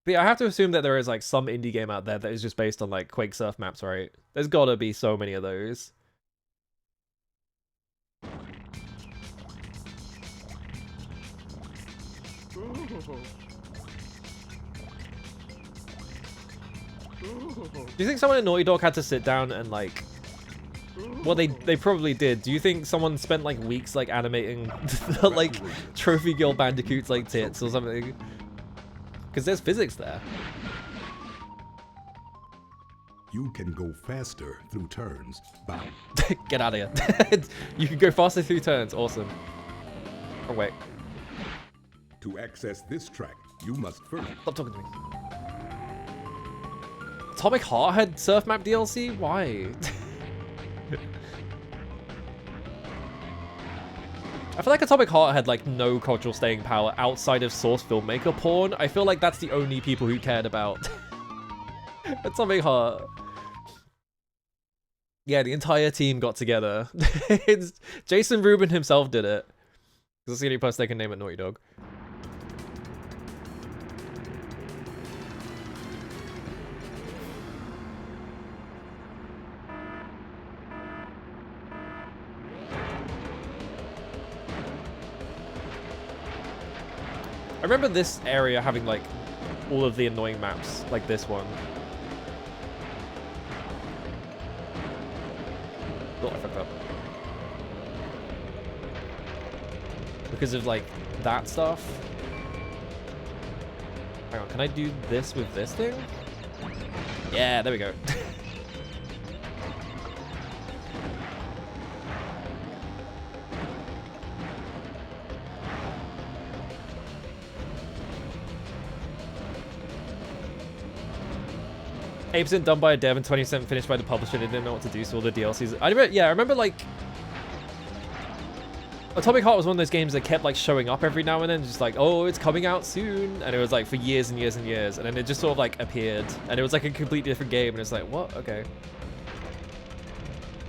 But But yeah, I have to assume that there is like some indie game out there that is just based on like Quake Surf maps, right? There's gotta be so many of those. Do you think someone at Naughty Dog had to sit down and like... Well, they probably did. Do you think someone spent like weeks like animating the, like Trophy Girl Bandicoot's like tits or something? Because there's physics there. You can go faster through turns by... Get out of here. You can go faster through turns. Awesome. Oh, wait. To access this track, you must first... Stop talking to me. Atomic Heart had Surf Map DLC? Why? I feel like Atomic Heart had like no cultural staying power outside of source filmmaker porn. I feel like that's the only people who cared about Atomic Heart. Yeah, the entire team got together. Jason Rubin himself did it. Because that's the only person they can name at Naughty Dog. I remember this area having like all of the annoying maps, like this one. Oh, I fucked up. Because of like that stuff. Hang on, can I do this with this thing? Yeah, there we go. %, done by a dev and 20% finished by the publisher. They didn't know what to do, so all the DLCs. I remember like Atomic Heart was one of those games that kept like showing up every now and then, just like, oh, it's coming out soon, and it was like for years and years and years, and then it just sort of like appeared, and it was like a completely different game, and it's like, what? Okay.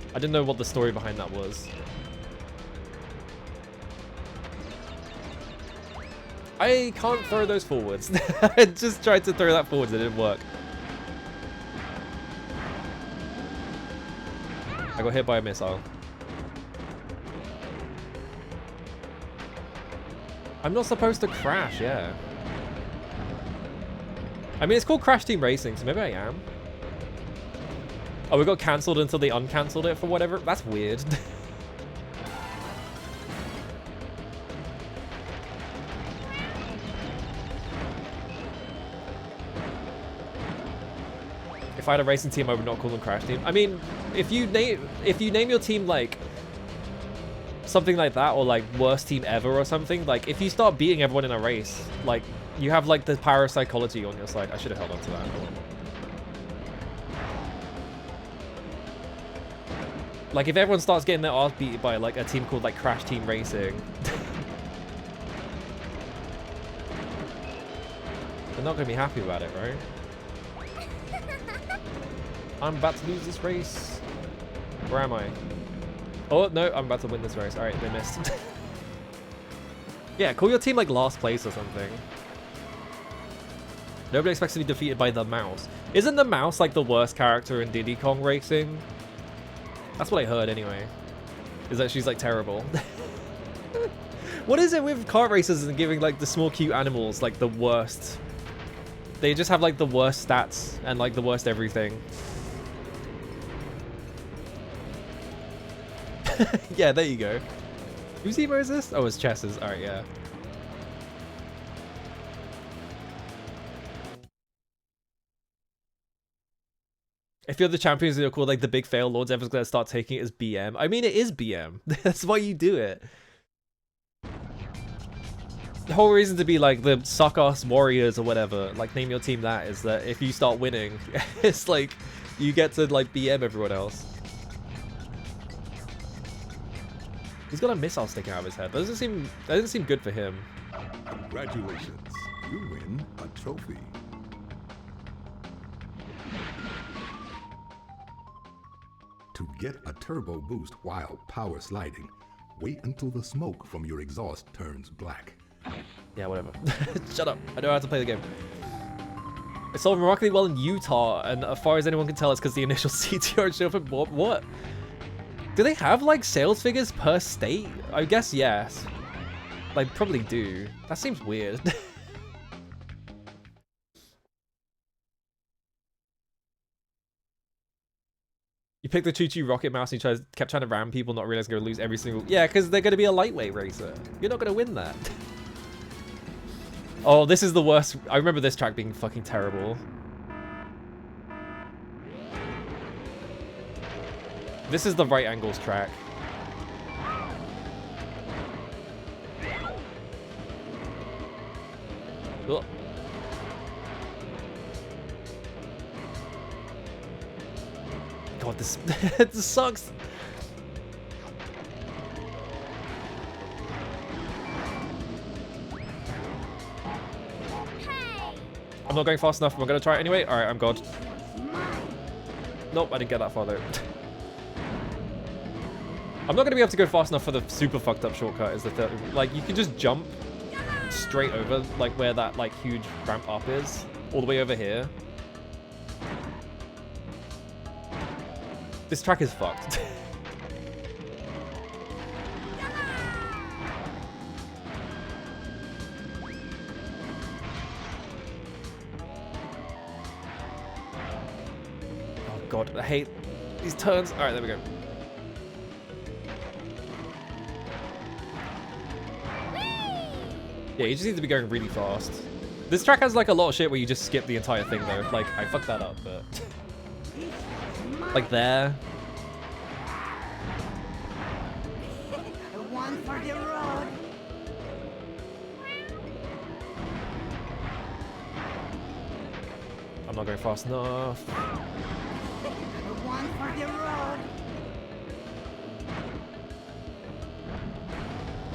I didn't know what the story behind that was. I can't throw those forwards. I just tried to throw that forwards, it didn't work. I got hit by a missile. I'm not supposed to crash, yeah. I mean, it's called Crash Team Racing, so maybe I am. Oh, we got cancelled until they uncancelled it for whatever. That's weird. If I had a racing team, I would not call them Crash Team. I mean, if you name your team like something like that, or like worst team ever or something, like if you start beating everyone in a race, like you have like the power of psychology on your side. I should have held on to that. Like if everyone starts getting their ass beat by like a team called like Crash Team Racing, they're not gonna be happy about it, right? I'm about to lose this race. Where am I? Oh, no, I'm about to win this race. All right, they missed. Yeah, call your team like last place or something. Nobody expects to be defeated by the mouse. Isn't the mouse like the worst character in Diddy Kong Racing? That's what I heard anyway. Is that she's like terrible. What is it with kart races and giving like the small cute animals like the worst? They just have like the worst stats and like the worst everything. Yeah, there you go. Whose emo is this? Oh, it's Chess's. Alright, yeah. If you're the champions, you're called like the big fail lords, everyone's gonna start taking it as BM. I mean, it is BM. That's why you do it. The whole reason to be like the suck-ass warriors or whatever, like name your team that, is that if you start winning, it's like you get to like BM everyone else. He's got a missile sticking out of his head. That doesn't seem good for him. Congratulations, you win a trophy. To get a turbo boost while power sliding, wait until the smoke from your exhaust turns black. Yeah, whatever. Shut up. I know how to play the game. It sold remarkably well in Utah, and as far as anyone can tell, it's because the initial CTR showed up. What? Do they have like sales figures per state? I guess yes. They probably do. That seems weird. You picked the Choo-Choo Rocket Mouse and you kept trying to ram people, not realizing you're going to lose every single... Yeah, because they're going to be a lightweight racer. You're not going to win that. Oh, this is the worst. I remember this track being fucking terrible. This is the right angles track. Ugh. God, this, this sucks. Hey! I'm not going fast enough. I'm going to try it anyway. All right, I'm God. Nope, I didn't get that far though. I'm not going to be able to go fast enough for the super fucked up shortcut. Is the third. Like, you can just jump straight over, like, where that, like, huge ramp up is. All the way over here. This track is fucked. Oh god, I hate these turns. Alright, there we go. Yeah, you just need to be going really fast. This track has like a lot of shit where you just skip the entire thing though. Like, I fucked that up, but... like there. One for the road. I'm not going fast enough. One for the road.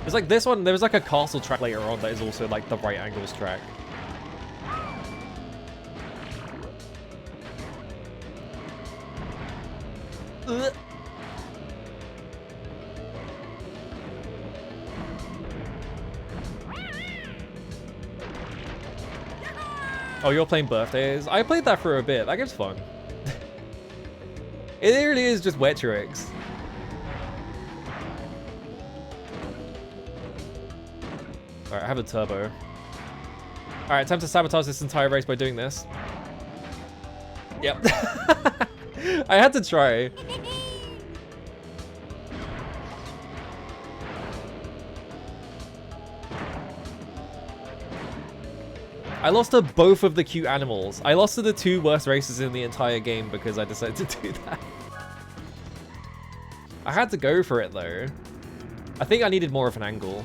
It's like this one, there was like a castle track later on that is also like the right angles track. Ugh. Oh, you're playing Birthdays? I played that for a bit. That game's fun. It really is just wet tricks. Alright, I have a turbo. Alright, time to sabotage this entire race by doing this. Yep. I had to try. I lost to both of the cute animals. I lost to the two worst races in the entire game because I decided to do that. I had to go for it though. I think I needed more of an angle.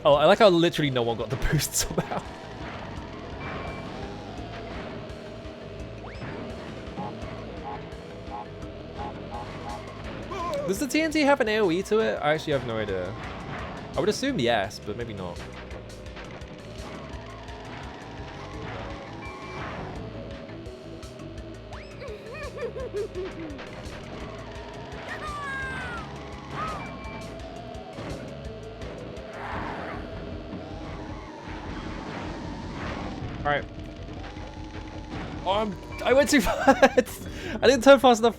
Oh, I like how literally no one got the boost somehow. Does the TNT have an AoE to it? I actually have no idea. I would assume yes, but maybe not. Alright. Oh, I went too fast! I didn't turn fast enough.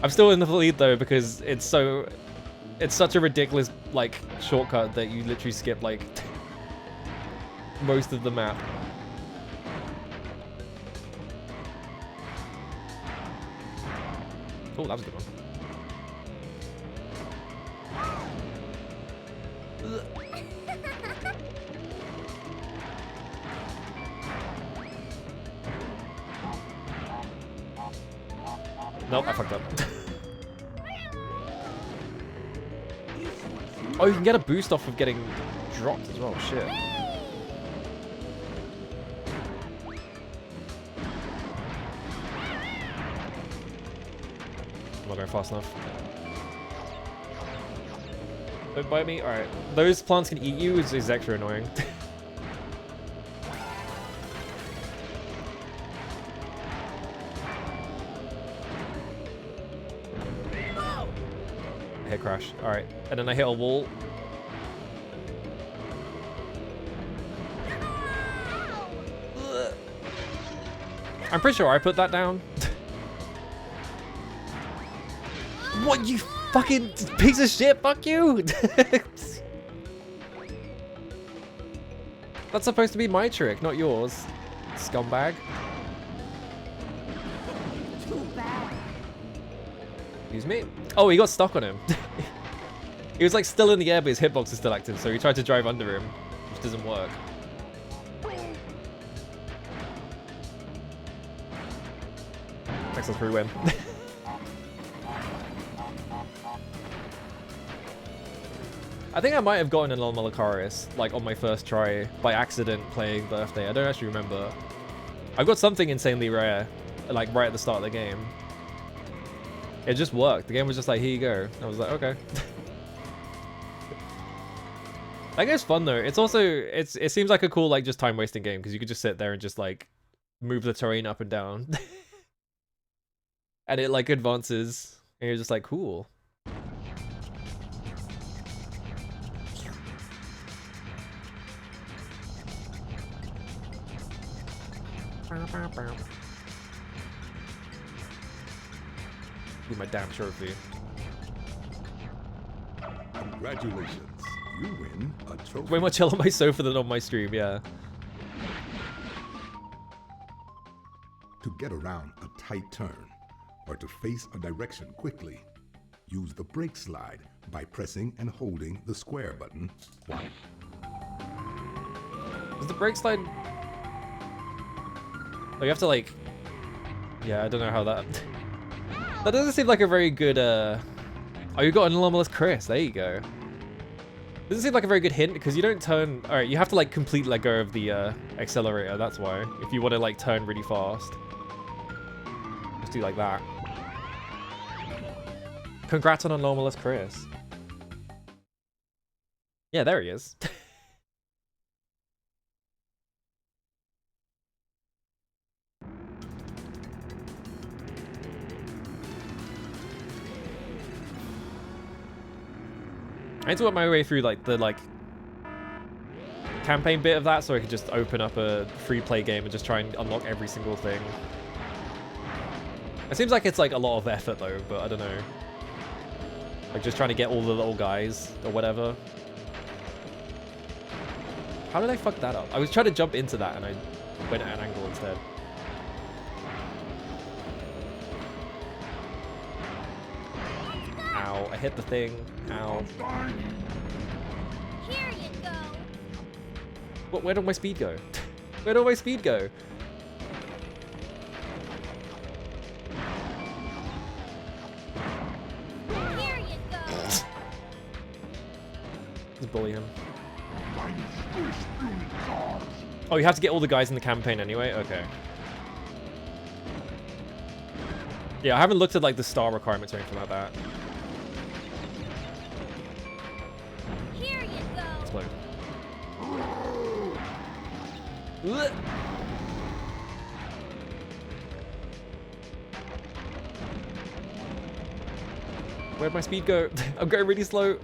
I'm still in the lead though because it's such a ridiculous like shortcut that you literally skip like most of the map. Oh, that was a good one. Nope, I fucked up. Oh, you can get a boost off of getting dropped as well. Shit. I'm not going fast enough. Don't bite me. All right, those plants can eat you. Is extra annoying. Heck. crash. All right, and then I hit a wall. I'm pretty sure I put that down. What, you fucking piece of shit? Fuck you! That's supposed to be my trick, not yours, scumbag. Too bad. Excuse me? Oh, he got stuck on him. He was like still in the air, but his hitbox is still active, so he tried to drive under him, which doesn't work. Texas free win. I think I might have gotten an Lucaris, like on my first try, by accident playing Birthday. I don't actually remember. I got something insanely rare, like right at the start of the game. It just worked. The game was just like, here you go. I was like, okay. That game's fun though. It's also, it seems like a cool, like just time wasting game because you could just sit there and just like move the terrain up and down. And it like advances and you're just like, cool. With my damn trophy. Congratulations. You win a trophy. Way more chill on my sofa than on my stream, yeah. To get around a tight turn or to face a direction quickly, use the brake slide by pressing and holding the square button. Does the brake slide... Oh, you have to like... Yeah, I don't know how that... That doesn't seem like a very good, Oh, you got an anomalous Chris. There you go. Doesn't seem like a very good hint, because you don't turn... Alright, you have to, like, completely let go of the, accelerator. That's why. If you want to, like, turn really fast. Just do like that. Congrats on anomalous Chris. Yeah, there he is. I need to work my way through like the campaign bit of that so I could just open up a free play game and just try and unlock every single thing. It seems like it's like a lot of effort though, but I don't know. Like just trying to get all the little guys or whatever. How did I fuck that up? I was trying to jump into that and I went at an angle instead. Ow, I hit the thing. Ow. Here you go. What, where did my speed go? Where did my speed go? Here you go. Just bully him. Oh, you have to get all the guys in the campaign anyway? Okay. Yeah, I haven't looked at like the star requirements or anything like that. Here you go. Explode. Ugh. Where'd my speed go? I'm going really slow.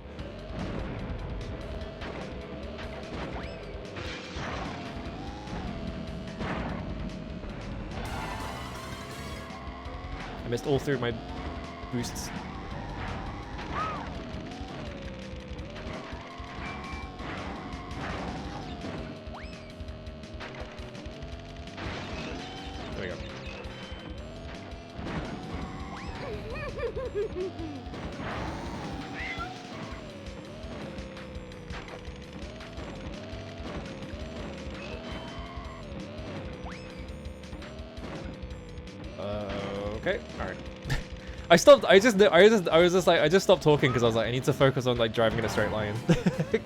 I missed all three of my boosts. There we go. Okay, all right. I stopped. I just stopped talking because I was like, I need to focus on like driving in a straight line.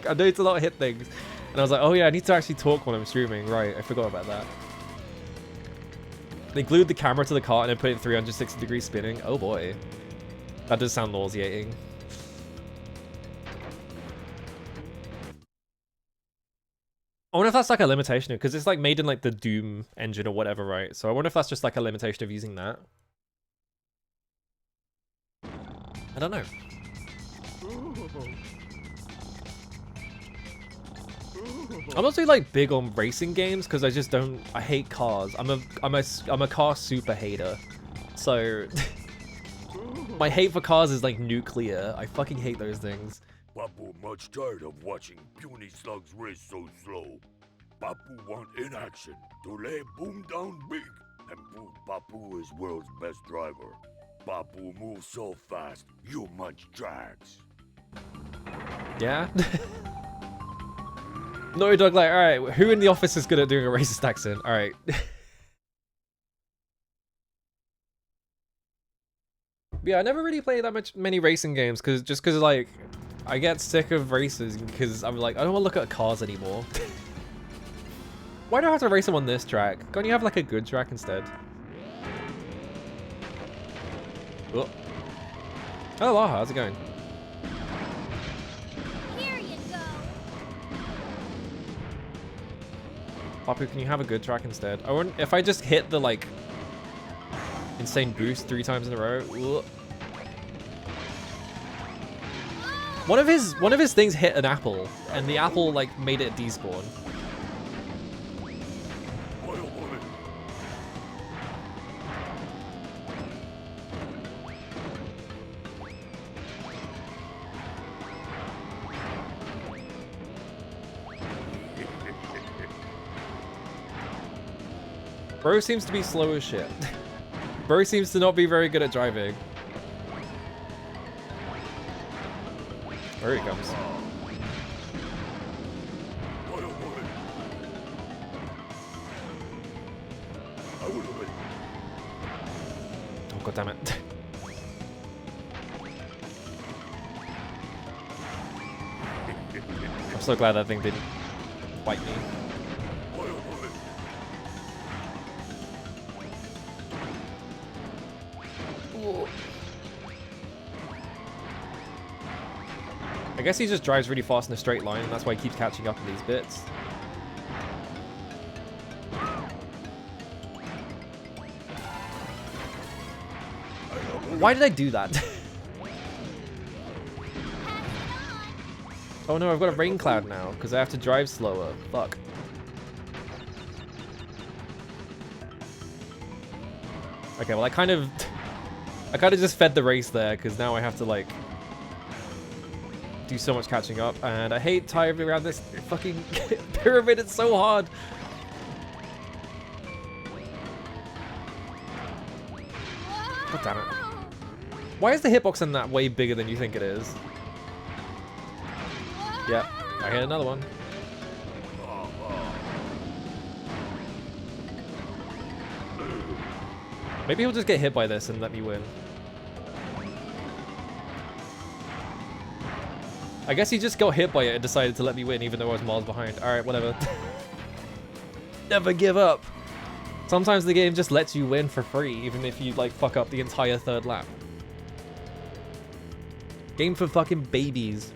I need to not hit things, and I was like, oh yeah, I need to actually talk when I'm streaming. Right, I forgot about that. They glued the camera to the cart and then put it 360 degrees spinning. Oh boy, that does sound nauseating. I wonder if that's like a limitation because it's like made in like the Doom engine or whatever, right? So I wonder if that's just like a limitation of using that. I don't know. I'm not really like big on racing games because I just don't. I hate cars. I'm a car super hater. So my hate for cars is like nuclear. I fucking hate those things. Papu much tired of watching puny slugs race so slow. Papu want in action to lay boom down big and prove Papu is world's best driver. Papu moves so fast, you munch drags. Yeah. Naughty Dog like, alright, who in the office is good at doing a racist accent? Alright. Yeah, I never really played that many racing games just cause like I get sick of races because I'm like, I don't want to look at cars anymore. Why do I have to race them on this track? Can't you have like a good track instead? Oh, Laha, how's it going? Here you go. Papu, can you have a good track instead? I wouldn't, if I just hit the like insane boost 3 times in a row. Ugh. One of his things hit an apple, and the apple like made it despawn. Bro seems to be slow as shit. Bro seems to not be very good at driving. There he comes. Oh, god damn it. I'm so glad that thing didn't bite me. I guess he just drives really fast in a straight line, and that's why he keeps catching up in these bits. Why did I do that? Oh no, I've got a rain cloud now, because I have to drive slower. Fuck. Okay, well I kind of just fed the race there, because now I have to like do so much catching up, and I hate timing around this fucking pyramid. It's so hard. God damn it. Why is the hitbox in that way bigger than you think it is? Yep, I hit another one. Maybe he'll just get hit by this and let me win. I guess he just got hit by it and decided to let me win even though I was miles behind. Alright, whatever. Never give up. Sometimes the game just lets you win for free even if you like fuck up the entire third lap. Game for fucking babies.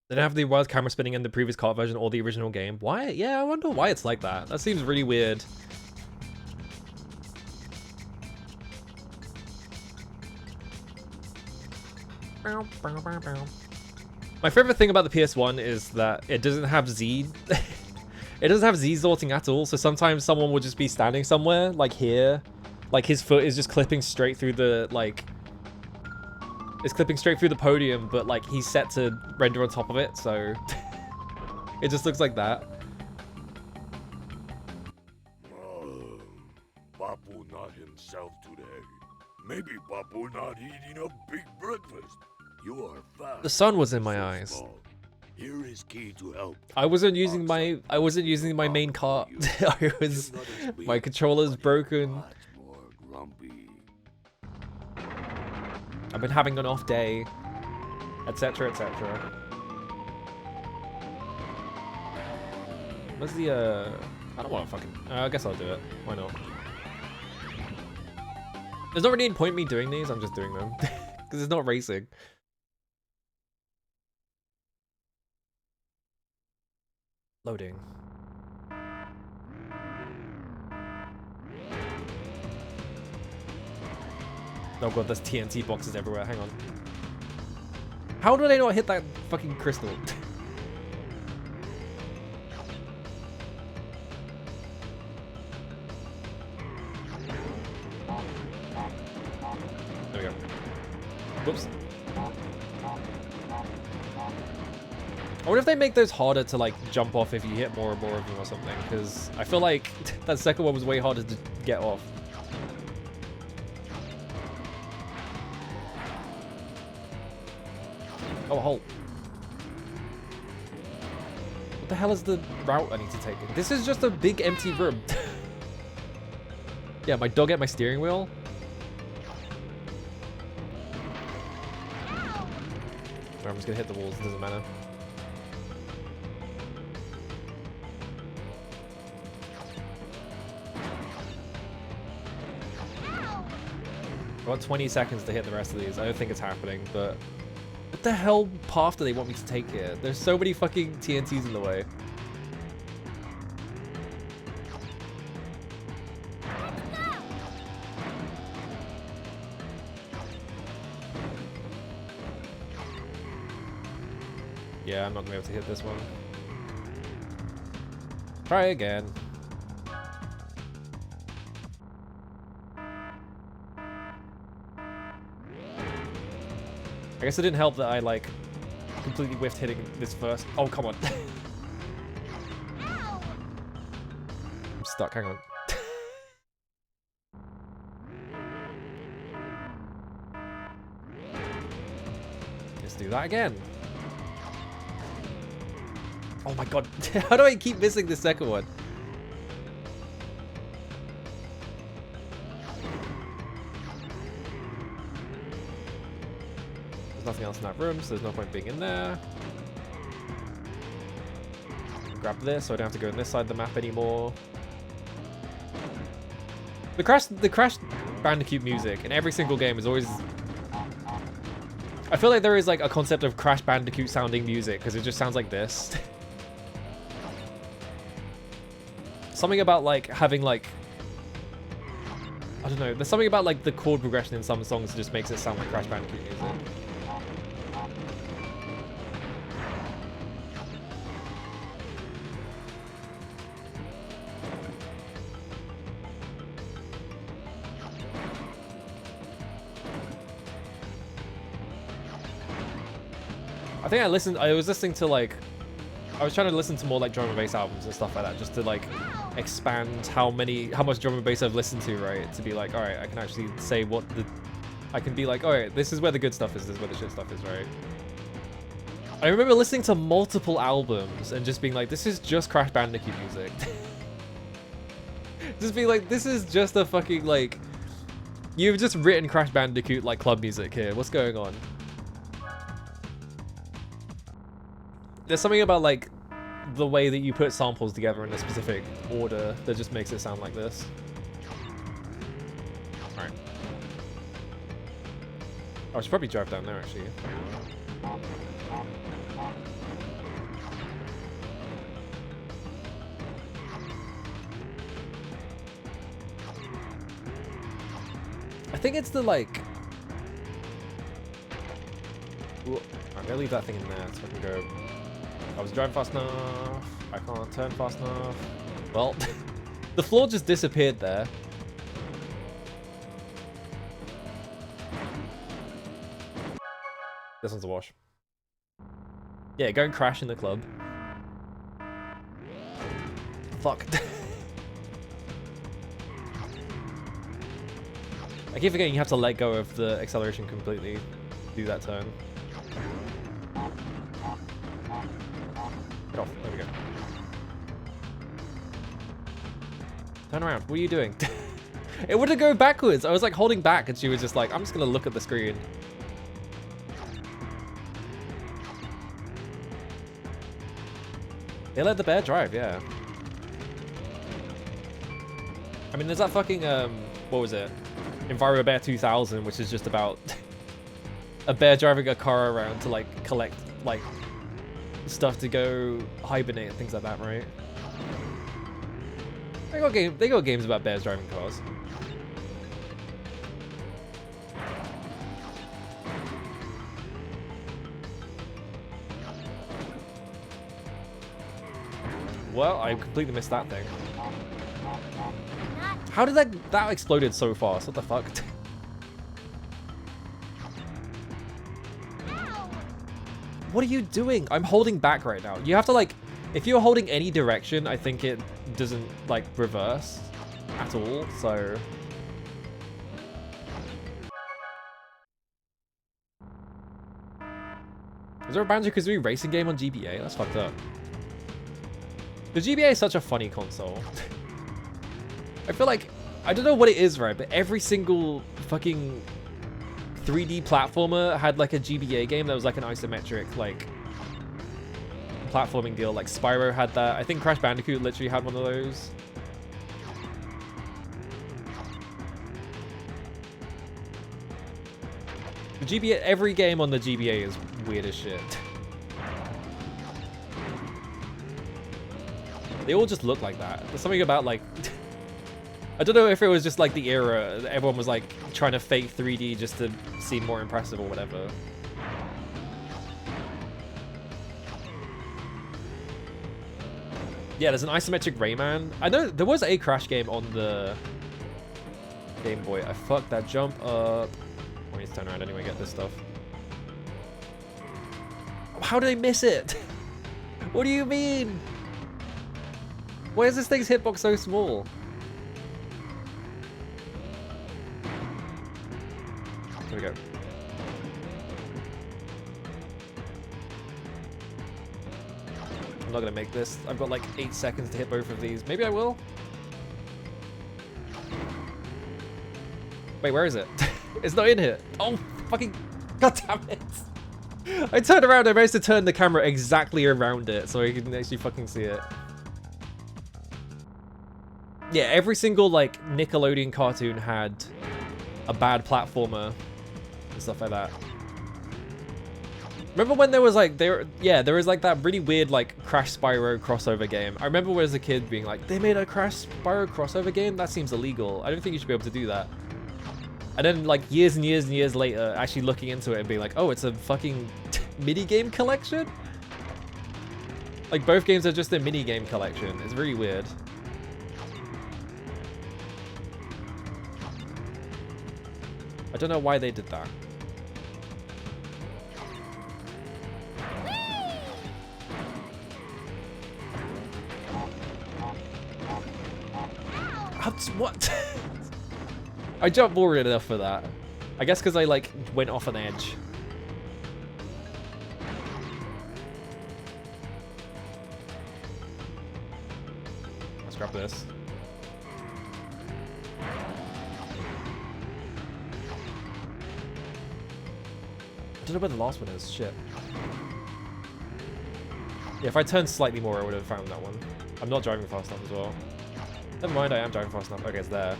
They don't have the wild camera spinning in the previous kart version or the original game. Why? Yeah, I wonder why it's like that. That seems really weird. My favorite thing about the PS1 is that it doesn't have Z. It doesn't have Z sorting at all. So sometimes someone will just be standing somewhere, like here, like his foot is just clipping straight through the like. It's clipping straight through the podium, but like he's set to render on top of it, so it just looks like that. Papu not himself today. Maybe Papu not eating a big breakfast. You are fast. The sun was in my eyes. Small. Here is key to help. I wasn't using my main cart. My controller's broken. Much more grumpy. I've been having an off day, etc, etc. What's the I don't want to fucking I guess I'll do it. Why not? There's not really any point in me doing these, I'm just doing them because it's not racing. Loading. Oh god, there's TNT boxes everywhere. Hang on. How do they not hit that fucking crystal? There we go. Whoops. I wonder if they make those harder to like jump off if you hit more and more of them or something, because I feel like that second one was way harder to get off. Oh, a hole. What the hell is the route I need to take? This is just a big empty room. Yeah, my dog ate my steering wheel. I'm just gonna hit the walls, it doesn't matter. I've got 20 seconds to hit the rest of these. I don't think it's happening, but what the hell path do they want me to take here? There's so many fucking TNTs in the way. Yeah, I'm not gonna be able to hit this one. Try again. I guess it didn't help that I like completely whiffed hitting this first. Oh, come on. I'm stuck, hang on. Let's do that again. Oh my god, how do I keep missing the second one? There's nothing else in that room, so there's no point being in there. Grab this so I don't have to go on this side of the map anymore. The Crash Bandicoot music in every single game is always... I feel like there is like a concept of Crash Bandicoot sounding music because it just sounds like this. Something about like having like, I don't know, there's something about like the chord progression in some songs that just makes it sound like Crash Bandicoot music. I think I was listening to like, I was trying to listen to more like drum and bass albums and stuff like that, just to like expand how much drum and bass I've listened to, right? To be like, all right, I can actually say what I can be like, all right, this is where the good stuff is, this is where the shit stuff is, right? I remember listening to multiple albums and just being like, this is just Crash Bandicoot music. Just being like, this is just a fucking like, you've just written Crash Bandicoot like club music here. What's going on? There's something about like the way that you put samples together in a specific order that just makes it sound like this. Alright. I should probably drive down there actually. I think it's the like... Ooh, I'm gonna leave that thing in there so I can go... I was driving fast enough. I can't turn fast enough. Well, the floor just disappeared there. This one's a wash. Yeah, go and crash in the club. Fuck. I keep forgetting you have to let go of the acceleration completely to do that turn. Get off. There we go. Turn around. What are you doing? It wouldn't go backwards. I was like holding back and she was just like, I'm just going to look at the screen. They let the bear drive, yeah. I mean, there's that fucking, what was it? EnviroBear 2000, which is just about a bear driving a car around to like collect like stuff to go hibernate and things like that, right? They got games about bears driving cars. Well, I completely missed that thing. How did that exploded so fast? What the fuck? What are you doing? I'm holding back right now. You have to like, if you're holding any direction, I think it doesn't like reverse at all, so. Is there a Banjo-Kazooie racing game on GBA? That's fucked up. The GBA is such a funny console. I feel like, I don't know what it is, right, but every single fucking 3D platformer had like a GBA game that was like an isometric like platforming deal. Like Spyro had that. I think Crash Bandicoot literally had one of those. The GBA, every game on the GBA is weird as shit. They all just look like that. There's something about like I don't know if it was just like the era. Everyone was like trying to fake 3D just to seem more impressive or whatever. Yeah, there's an isometric Rayman. I know there was a Crash game on the Game Boy. I fucked that jump up. I need to turn around anyway, get this stuff. How did I miss it? What do you mean? Why is this thing's hitbox so small? There we go. I'm not gonna make this. I've got like 8 seconds to hit both of these. Maybe I will. Wait, where is it? It's not in here. Oh, fucking... God damn it. I turned around. I managed to turn the camera exactly around it so I can actually fucking see it. Yeah, every single like Nickelodeon cartoon had a bad platformer and stuff like that. Remember when there was like there was like that really weird like Crash Spyro crossover game. I remember when as a kid being like, they made a Crash Spyro crossover game? That seems illegal. I don't think you should be able to do that. And then like years and years and years later, actually looking into it and being like, oh, it's a fucking mini game collection? Like both games are just a mini game collection. It's really weird. I don't know why they did that. What? I jumped forward enough for that. I guess because I like went off an edge. Let's grab this. I don't know where the last one is. Shit. Yeah, if I turned slightly more, I would have found that one. I'm not driving fast enough as well. Never mind, I am driving fast enough. Okay, it's there.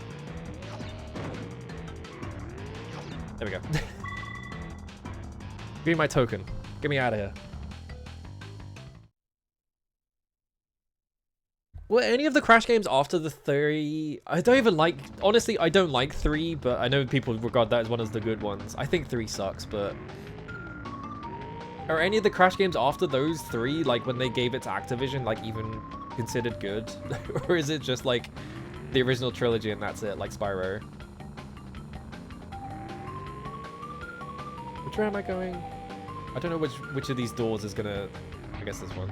There we go. Give me my token. Get me out of here. Were any of the Crash games after the 3? I don't even like... Honestly, I don't like 3, but I know people regard that as one of the good ones. I think 3 sucks, but... Are any of the Crash games after those 3, like when they gave it to Activision, like even considered good? Or is it just like the original trilogy and that's it, like Spyro? Which way am I going? I don't know which of these doors is gonna... I guess this one.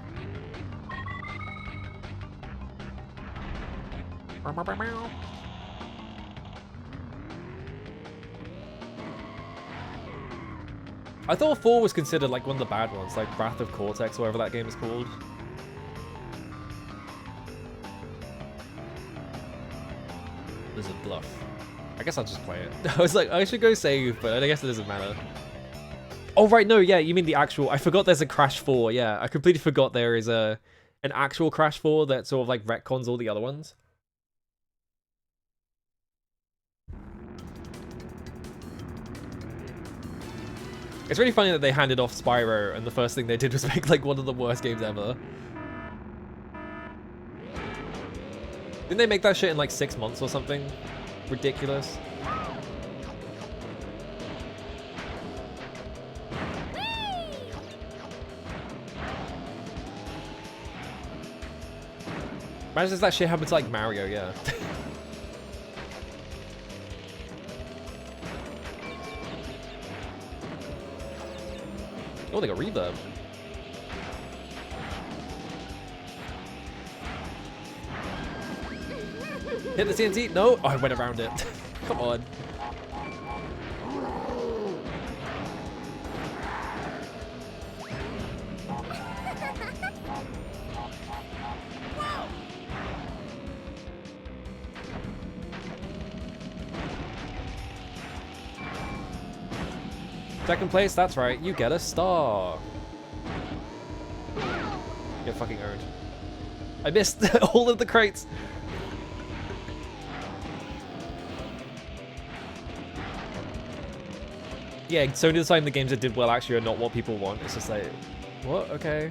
I thought 4 was considered like one of the bad ones, like Wrath of Cortex, or whatever that game is called. There's a bluff. I guess I'll just play it. I was like, I should go save, but I guess it doesn't matter. Oh, right, no, yeah, you mean the actual... I forgot there's a Crash 4, yeah. I completely forgot there is an actual Crash 4 that sort of like retcons all the other ones. It's really funny that they handed off Spyro and the first thing they did was make like one of the worst games ever. Didn't they make that shit in like 6 months or something? Ridiculous. Imagine if that shit happened to like Mario, yeah. Oh, they got reverb. Hit the TNT? No? Oh, I went around it. Come on. Second place, that's right. You get a star. Get fucking owned. I missed all of the crates. Yeah, Sony deciding the games that did well actually are not what people want. It's just like, what? Okay.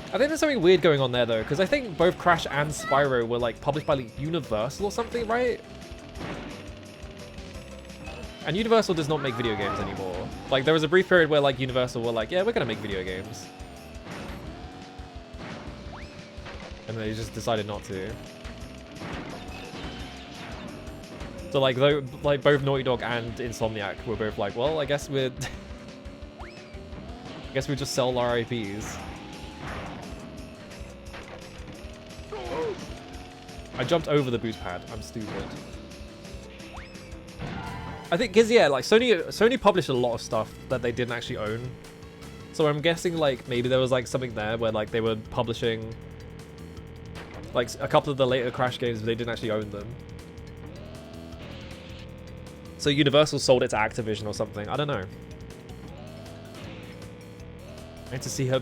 I think there's something weird going on there though, because I think both Crash and Spyro were like published by like Universal or something, right? And Universal does not make video games anymore. Like there was a brief period where like Universal were like, yeah, we're gonna make video games. And they just decided not to. So like though, like both Naughty Dog and Insomniac were both like, well, I guess we're I guess we just sell our IPs. I jumped over the boost pad. I'm stupid. I think, cause yeah, like Sony published a lot of stuff that they didn't actually own. So I'm guessing like maybe there was like something there where like they were publishing like a couple of the later Crash games, but they didn't actually own them. So Universal sold it to Activision or something. I don't know. I need to see her.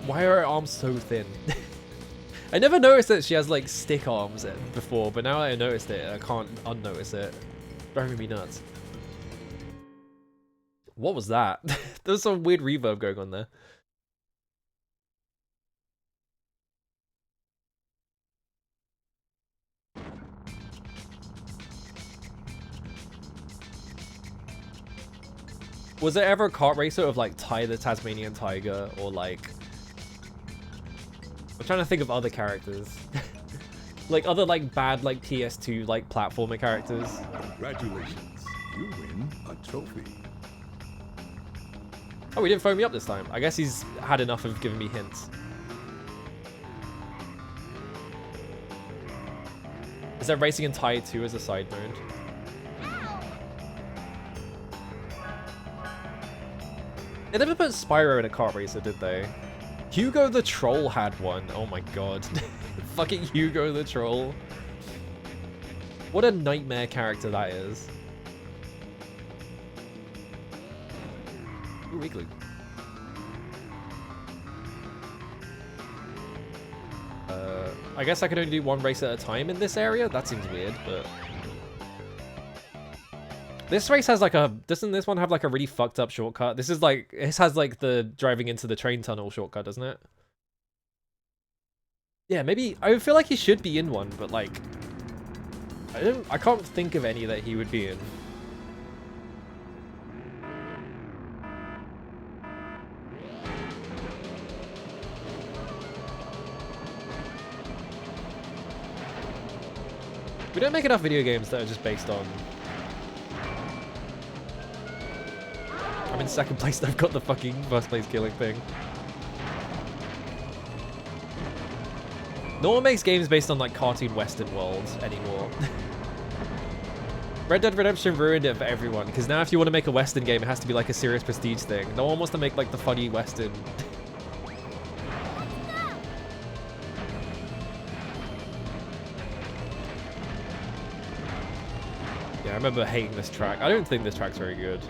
Why are her arms so thin? I never noticed that she has like stick arms before, but now I noticed it, I can't unnotice it. Driving me nuts. What was that? There's some weird reverb going on there. Was there ever a kart racer of like Ty the Tasmanian Tiger or like... I'm trying to think of other characters. Like other like bad like PS2 like platformer characters. Congratulations, you win a trophy. Oh, he didn't phone me up this time. I guess he's had enough of giving me hints. Is there Racing in Ty 2 as a side mode? They never put Spyro in a kart racer, did they? Hugo the Troll had one. Oh my god. Fucking Hugo the Troll. What a nightmare character that is. Ooh, weekly. I guess I can only do one race at a time in this area? That seems weird, but... This race has like a... Doesn't this one have like a really fucked up shortcut? This is like... This has like the driving into the train tunnel shortcut, doesn't it? Yeah, maybe... I feel like he should be in one, but like... I can't think of any that he would be in. We don't make enough video games that are just based on... I'm in second place and I've got the fucking first place killing thing. No one makes games based on like cartoon western worlds anymore. Red Dead Redemption ruined it for everyone, because now if you want to make a western game it has to be like a serious prestige thing. No one wants to make like the funny western. Yeah, I remember hating this track. I don't think this track's very good.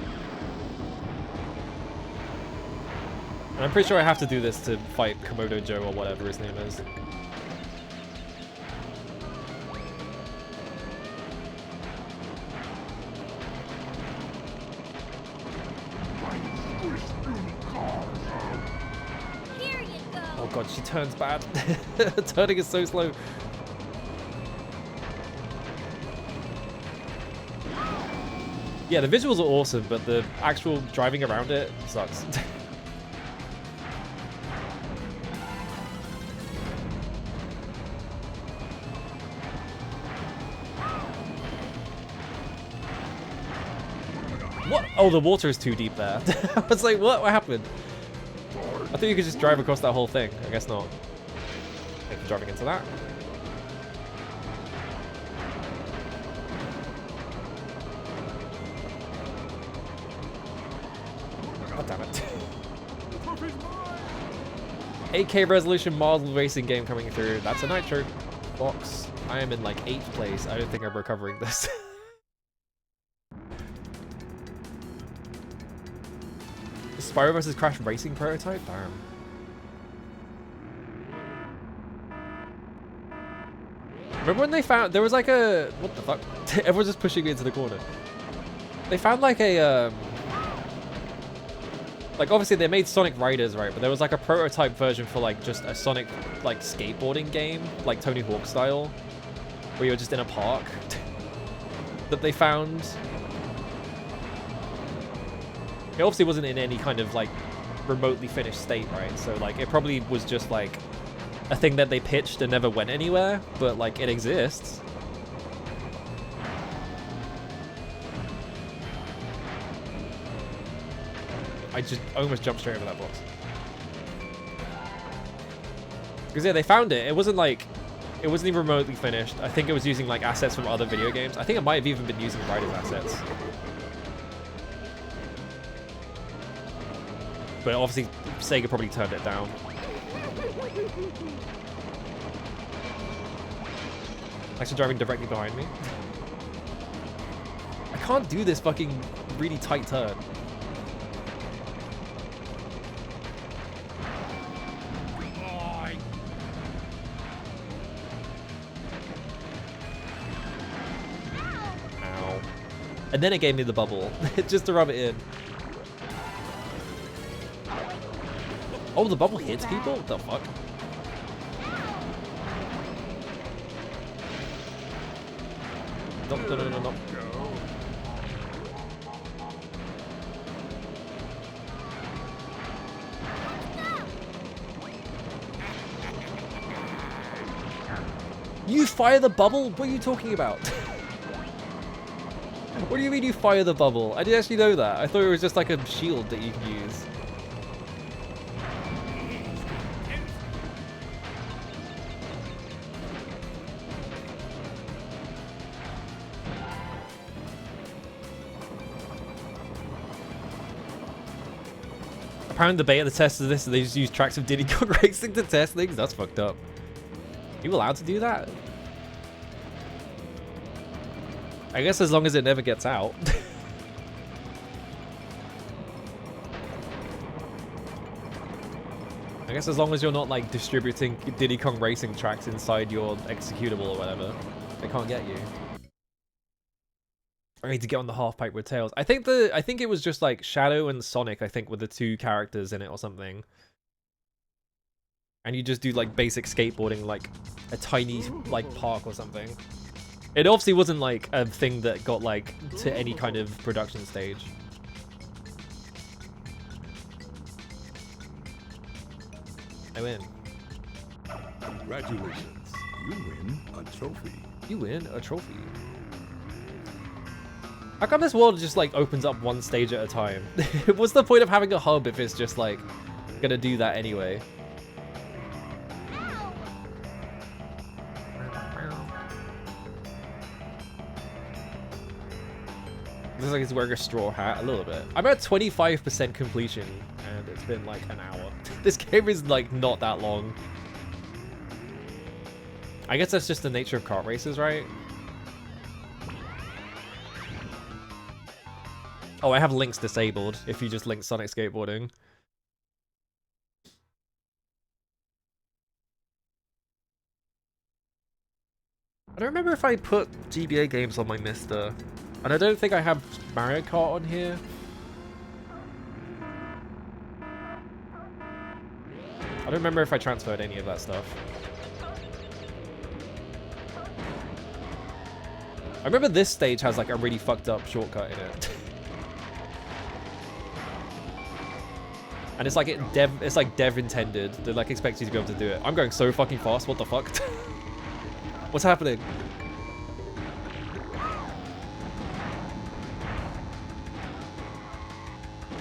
And I'm pretty sure I have to do this to fight Komodo Joe or whatever his name is. god, she turns bad. Turning is so slow. Yeah, the visuals are awesome, but the actual driving around it sucks. What? Oh, the water is too deep there. I was like, what happened? I thought you could just drive across that whole thing. I guess not. Thank you for driving into that. God damn it. 8K resolution model racing game coming through. That's a Nitro box. I am in like 8th place. I don't think I'm recovering this. Spyro vs. Crash Racing prototype? Damn. Remember when they found there was like a what the fuck? Everyone's just pushing me into the corner. They found like a like obviously they made Sonic Riders, right? But there was like a prototype version for like just a Sonic like skateboarding game, like Tony Hawk style, where you're just in a park that they found. It obviously wasn't in any kind of like remotely finished state, right? So like it probably was just like a thing that they pitched and never went anywhere, but like it exists. I just almost jumped straight over that box. Because yeah, they found it. It wasn't even remotely finished. I think it was using like assets from other video games. I think it might have even been using Riders assets. But obviously, Sega probably turned it down. Actually driving directly behind me. I can't do this fucking really tight turn. Ow. And then it gave me the bubble, just to rub it in. Oh, the bubble hits people? What the fuck? No. You fire the bubble? What are you talking about? What do you mean you fire the bubble? I didn't actually know that. I thought it was just like a shield that you could use. Apparently the beta test of this, they just use tracks of Diddy Kong Racing to test things. That's fucked up. Are you allowed to do that? I guess as long as it never gets out. I guess as long as you're not like distributing Diddy Kong Racing tracks inside your executable or whatever, they can't get you. I need to get on the half pipe with Tails. I think it was just like Shadow and Sonic, I think, were the two characters in it or something. And you just do like basic skateboarding, like a tiny like park or something. It obviously wasn't like a thing that got like to any kind of production stage. I win. Congratulations. You win a trophy. You win a trophy. How come this world just like opens up one stage at a time? What's the point of having a hub if it's just like gonna do that anyway? Looks like he's wearing a straw hat a little bit. I'm at 25% completion and it's been like an hour. This game is like not that long. I guess that's just the nature of kart races, right? Oh, I have links disabled if you just link Sonic Skateboarding. I don't remember if I put GBA games on my Mister. And I don't think I have Mario Kart on here. I don't remember if I transferred any of that stuff. I remember this stage has like a really fucked up shortcut in it. And it's like it's like dev intended. They like expect you to be able to do it. I'm going so fucking fast, what the fuck? What's happening?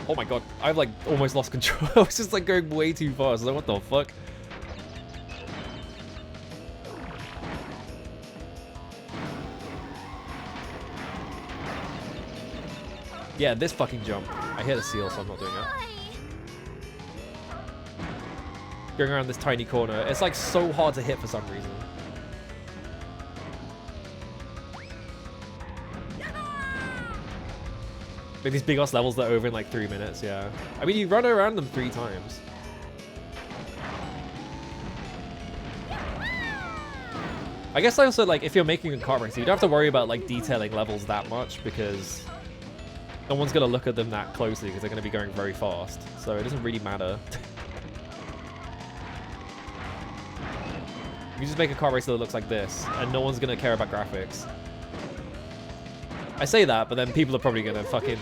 Oh my god, I've like almost lost control. I was just like going way too fast. I was like, what the fuck? Yeah, this fucking jump. I hit a seal, so I'm not doing it. Going around this tiny corner. It's like so hard to hit for some reason. Like these big ass levels that are over in like 3 minutes, yeah. I mean, you run around them 3 times. I guess I also like, if you're making a kart race, you don't have to worry about like detailing levels that much because no one's gonna look at them that closely because they're gonna be going very fast. So it doesn't really matter. You just make a kart race that looks like this, and no one's gonna care about graphics. I say that, but then people are probably gonna fucking...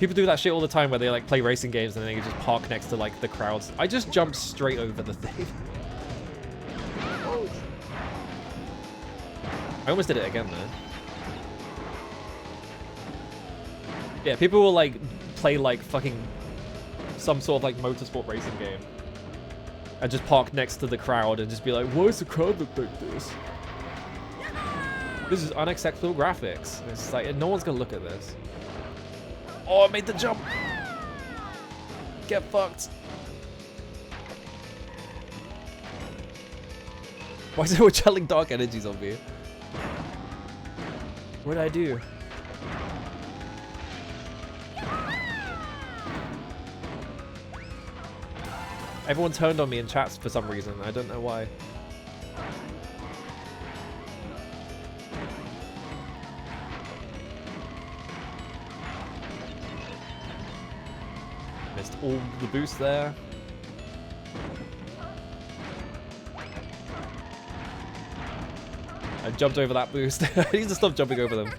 People do that shit all the time where they like play racing games and then they just park next to like the crowds. I just jumped straight over the thing. I almost did it again though. Yeah, people will like play like fucking some sort of like motorsport racing game and just park next to the crowd and just be like, why does the crowd look like this? This is unacceptable graphics. And it's like, no one's gonna look at this. Oh, I made the jump. Get fucked. Why is everyone channeling dark energies on me? What did I do? Everyone turned on me in chats for some reason. I don't know why. Missed all the boost there. I jumped over that boost. I need to stop jumping over them.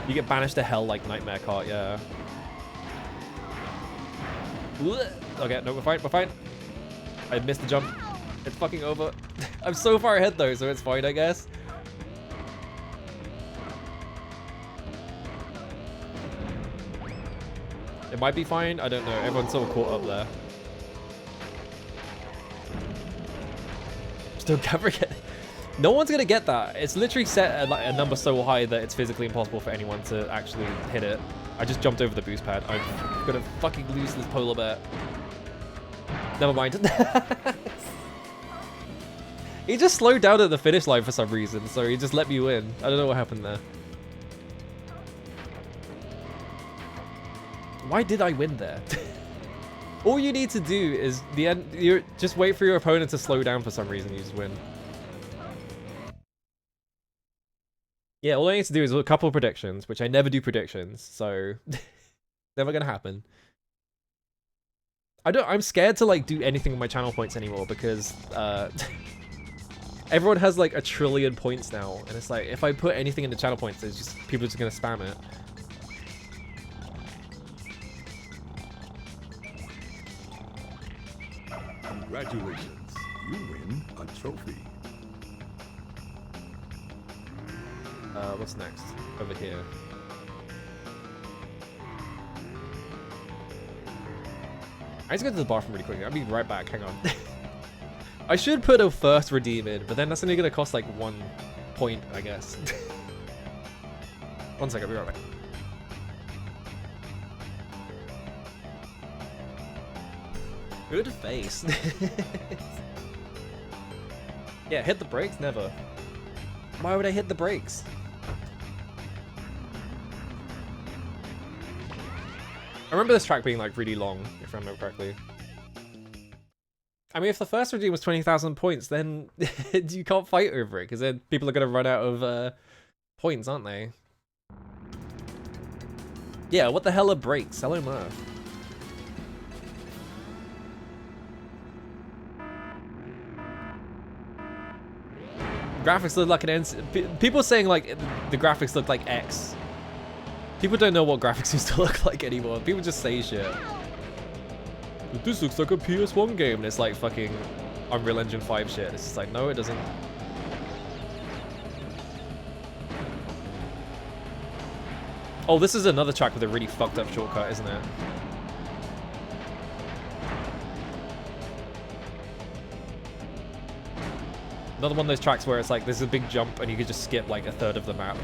You get banished to hell like Nightmare Kart, yeah. Okay, no, we're fine, we're fine. I missed the jump. It's fucking over. I'm so far ahead though, so it's fine, I guess. It might be fine, I don't know. Everyone's sort of caught up there. Still covering it. No one's gonna get that. It's literally set at like a number so high that it's physically impossible for anyone to actually hit it. I just jumped over the boost pad. I'm gonna fucking lose this polar bear. Never mind. He just slowed down at the finish line for some reason, so he just let me win. I don't know what happened there. Why did I win there? All you need to do is the end. You just wait for your opponent to slow down for some reason. You just win. Yeah, all I need to do is a couple of predictions, which I never do predictions, so never gonna happen. I'm scared to like do anything with my channel points anymore because everyone has like 1 trillion points now, and it's like if I put anything in the channel points, it's just people are just gonna spam it. Congratulations, you win a trophy. What's next? Over here. I need to go to the bathroom really quickly. I'll be right back. Hang on. I should put a first redeem in, but then that's only going to cost like 1 point, I guess. 1 second, I'll be right back. Good face. Yeah, hit the brakes? Never. Why would I hit the brakes? I remember this track being like really long, if I remember correctly. I mean, if the first redeem was 20,000 points, then you can't fight over it, because then people are going to run out of points, aren't they? Yeah, what the hell are brakes? Hello, Murph. Graphics look like an people saying like the graphics look like X. People don't know what graphics used to look like anymore. People just say shit. This looks like a PS1 game, and it's like fucking Unreal Engine 5 shit. It's just like, no, it doesn't. Oh, this is another track with a really fucked up shortcut, isn't it? Another one of those tracks where it's like there's a big jump and you could just skip like a third of the map.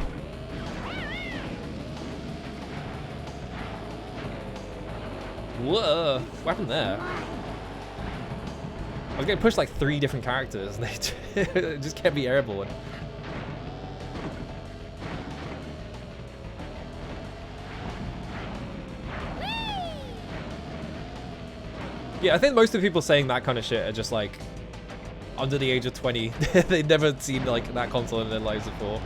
Whoa, what happened there? I was getting pushed like 3 different characters and they just kept me airborne. Yeah, I think most of the people saying that kind of shit are just like under the age of 20. They've never seen like that console in their lives before.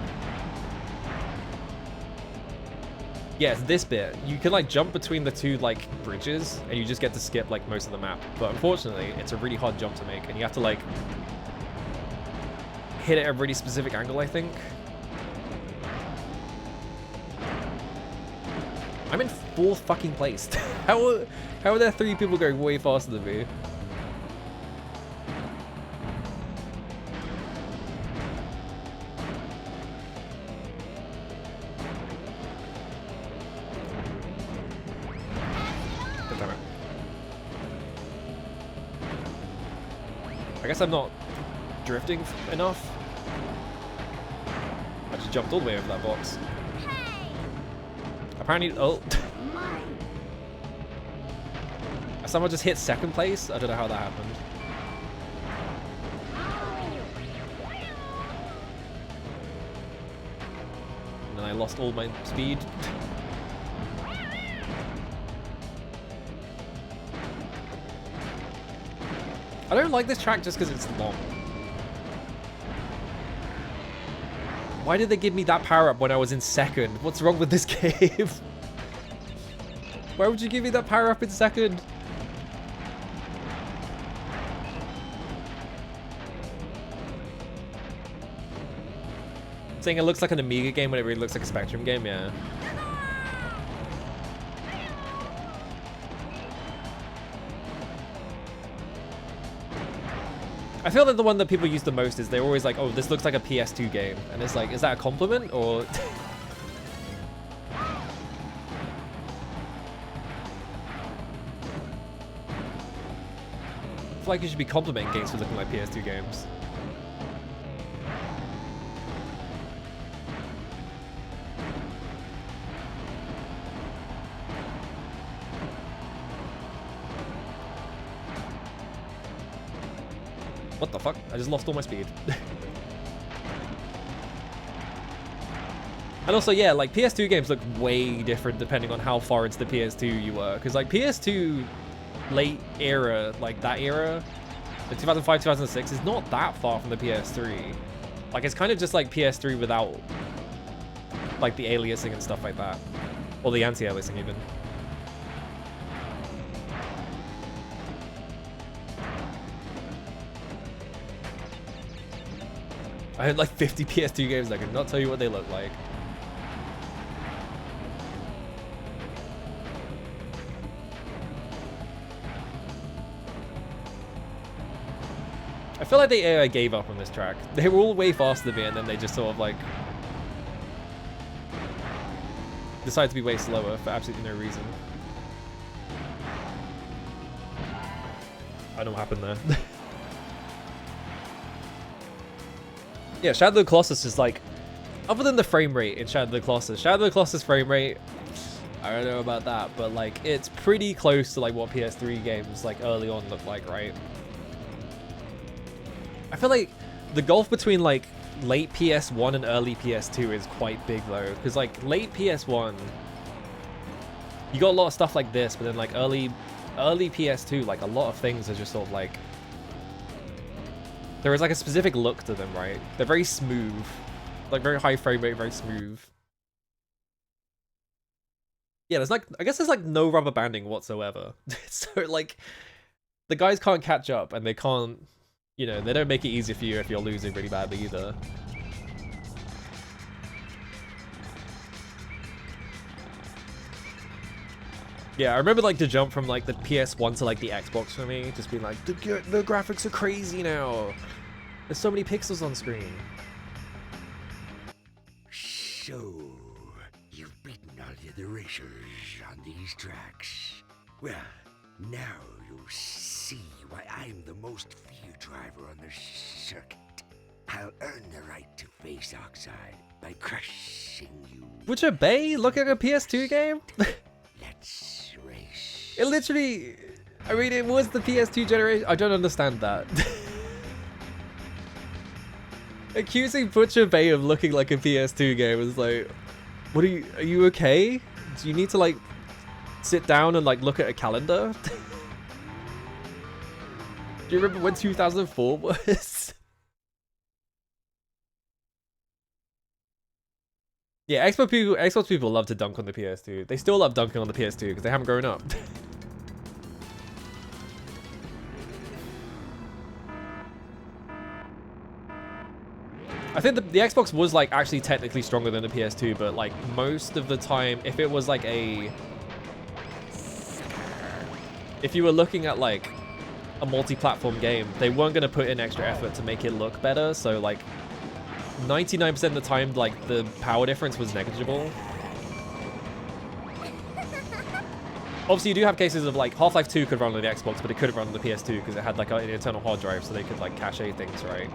Yeah, it's this bit. You can like jump between the 2 like bridges and you just get to skip like most of the map. But unfortunately, it's a really hard jump to make and you have to like hit it at a really specific angle, I think. I'm in 4th fucking place. How are there 3 people going way faster than me? I guess I'm not drifting enough. I just jumped all the way over that box. Apparently, oh. Someone just hit 2nd place? I don't know how that happened. And then I lost all my speed. I don't like this track just because it's long. Why did they give me that power up when I was in 2nd? What's wrong with this game? Why would you give me that power up in 2nd? Saying it looks like an Amiga game when it really looks like a Spectrum game, yeah. I feel that the one that people use the most is they're always like, oh, this looks like a PS2 game. And it's like, is that a compliment or... I feel like you should be complimenting games for looking like PS2 games. What the fuck? I just lost all my speed. And also, yeah, like PS2 games look way different depending on how far into the PS2 you were. Because like PS2 late era, like that era, like 2005, 2006 is not that far from the PS3. Like it's kind of just like PS3 without like the aliasing and stuff like that. Or the anti-aliasing even. I had like 50 PS2 games, I could not tell you what they look like. I feel like the AI gave up on this track. They were all way faster than me and then they just sort of like decided to be way slower for absolutely no reason. I don't know what happened there. Yeah, Shadow of the Colossus is like, other than the frame rate in Shadow of the Colossus frame rate, I don't know about that, but like it's pretty close to like what PS3 games like early on looked like, right? I feel like the gulf between like late PS1 and early PS2 is quite big though, because like late PS1, you got a lot of stuff like this, but then like early PS2, like a lot of things are just sort of like There is like a specific look to them, right? They're very smooth. Like very high frame rate, very smooth. Yeah, there's like, I guess there's like no rubber banding whatsoever. So like, the guys can't catch up and they can't, you know, they don't make it easier for you if you're losing really badly either. Yeah, I remember like the jump from like the PS1 to like the Xbox for me, just being like, the graphics are crazy now. There's so many pixels on screen. So, you've beaten all the other racers on these tracks. Well, now you'll see why I'm the most feared driver on the circuit. I'll earn the right to face Oxide by crushing you. Butcher Bay? Look at a PS2 game? Let's race. It literally, I mean, it was the PS2 generation. I don't understand that. Accusing Butcher Bay of looking like a PS2 game is like, what are you okay? Do you need to like sit down and like look at a calendar? Do you remember when 2004 was? Yeah, Xbox people love to dunk on the PS2. They still love dunking on the PS2 because they haven't grown up. I think the Xbox was like actually technically stronger than the PS2, but like most of the time, if it was like if you were looking at like a multi-platform game, they weren't going to put in extra effort to make it look better. So like 99% of the time, like the power difference was negligible. Obviously, you do have cases of like Half-Life 2 could run on the Xbox, but it couldn't run on the PS2 because it had like an internal hard drive, so they could like cache things, right?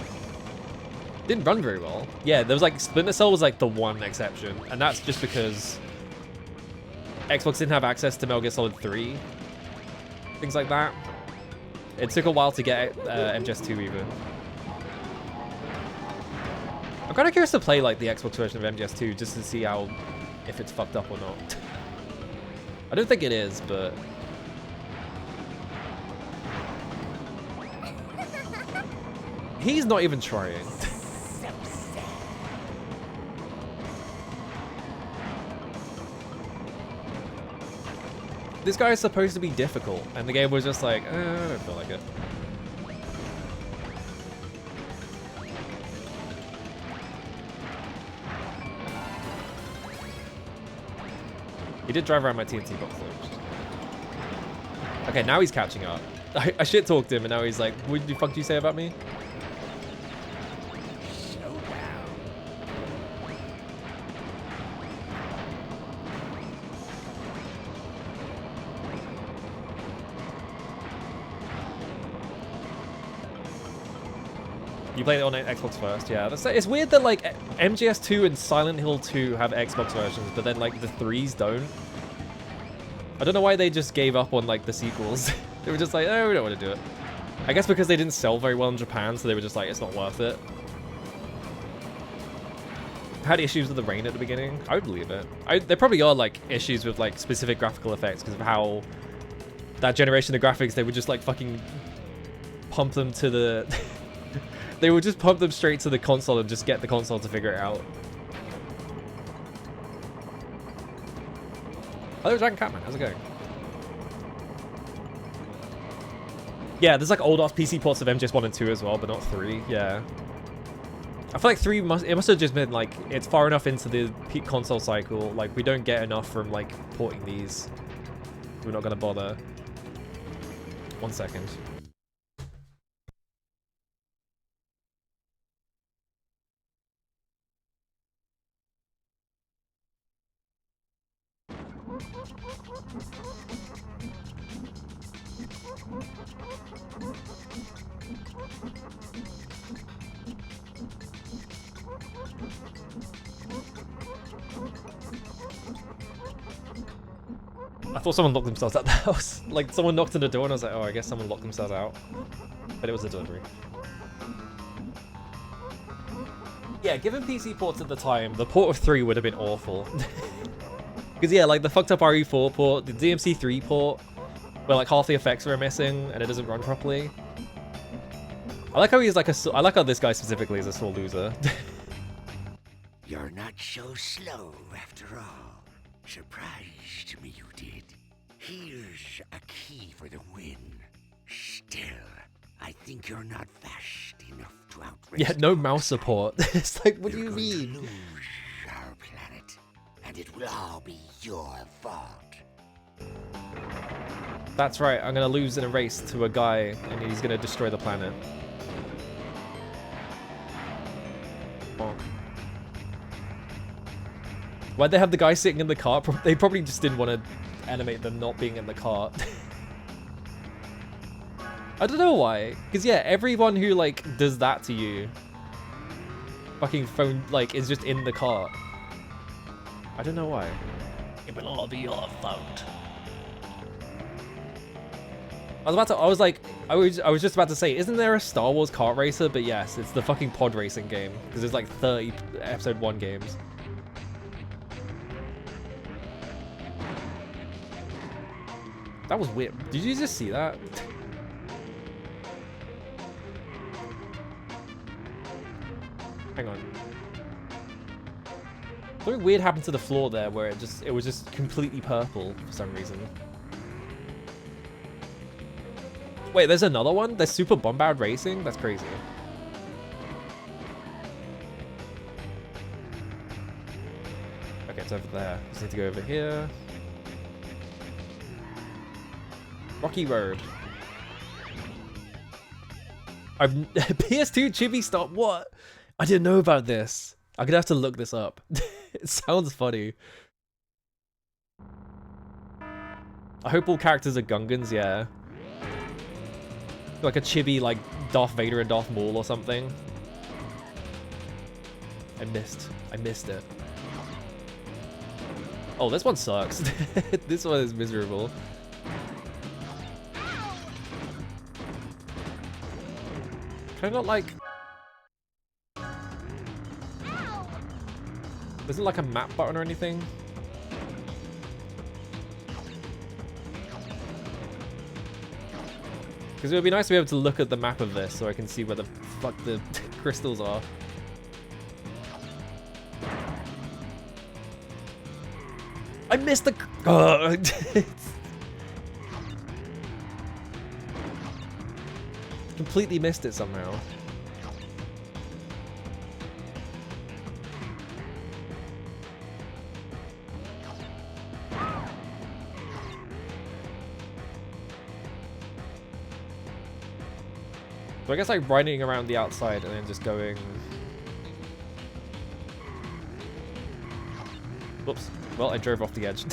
Didn't run very well. Yeah, there was like Splinter Cell was like the one exception, and that's just because Xbox didn't have access to Metal Gear Solid 3, things like that. It took a while to get MGS2 even. I'm kind of curious to play like the Xbox version of MGS2 just to see how, if it's fucked up or not. I don't think it is, but he's not even trying. This guy is supposed to be difficult, and the game was just like, I don't feel like it. He did drive around my TNT box though. Okay, now he's catching up. I shit talked him, and now he's like, what the fuck did you say about me? You played it on Xbox first, yeah. It's weird that like MGS2 and Silent Hill 2 have Xbox versions, but then like the 3s don't. I don't know why they just gave up on like the sequels. They were just like, oh, we don't want to do it. I guess because they didn't sell very well in Japan, so they were just like, it's not worth it. Had issues with the rain at the beginning. I would believe it. There probably are like issues with like specific graphical effects because of how that generation of graphics, they would just like fucking pump them to the... They would just pump them straight to the console and just get the console to figure it out. Hello, Dragon Catman. How's it going? Yeah, there's like old-ass PC ports of MGS 1 and 2 as well, but not 3. Yeah. I feel like 3 must have just been like, it's far enough into the peak console cycle. Like, we don't get enough from like porting these. We're not going to bother. 1 second. I thought someone locked themselves out the house. Like, someone knocked on the door and I was like, oh, I guess someone locked themselves out. But it was a delivery. Yeah, given PC ports at the time, the port of 3 would have been awful. Because, yeah, like, the fucked up RE4 port, the DMC3 port, where, like, half the effects are missing and it doesn't run properly. I like how he's like I like how this guy specifically is a sore loser. You're not so slow after all. Surprised me you did. Here's a key for the win. Still, I think you're not fast enough to outrace. Yeah, no mouse support. It's like, what do You're you going to mean? lose our planet, and it will all be your fault. That's right, I'm gonna lose in a race to a guy and he's gonna destroy the planet. Oh. Why'd they have the guy sitting in the cart? They probably just didn't want to animate them not being in the cart. I don't know why. Because yeah, everyone who like does that to you fucking phone like is just in the cart. I don't know why. It will all be your fault. I was just about to say, isn't there a Star Wars kart racer? But yes, it's the fucking pod racing game. Because there's like 30 episode 1 games. That was weird. Did you just see that? Hang on. Something weird happened to the floor there where it was just completely purple for some reason. Wait, there's another one? There's Super Bombard Racing? That's crazy. Okay, it's over there. Just need to go over here. Rocky Road. PS2 Chibi Stop. What? I didn't know about this. I'm gonna have to look this up. It sounds funny. I hope all characters are Gungans, yeah. Like a chibi, like Darth Vader and Darth Maul or something. I missed it. Oh, this one sucks. This one is miserable. Can I not like... Is it like a map button or anything? Because it would be nice to be able to look at the map of this so I can see where the fuck the crystals are. I missed the... Completely missed it somehow. So I guess like riding around the outside and then just going... Whoops. Well, I drove off the edge.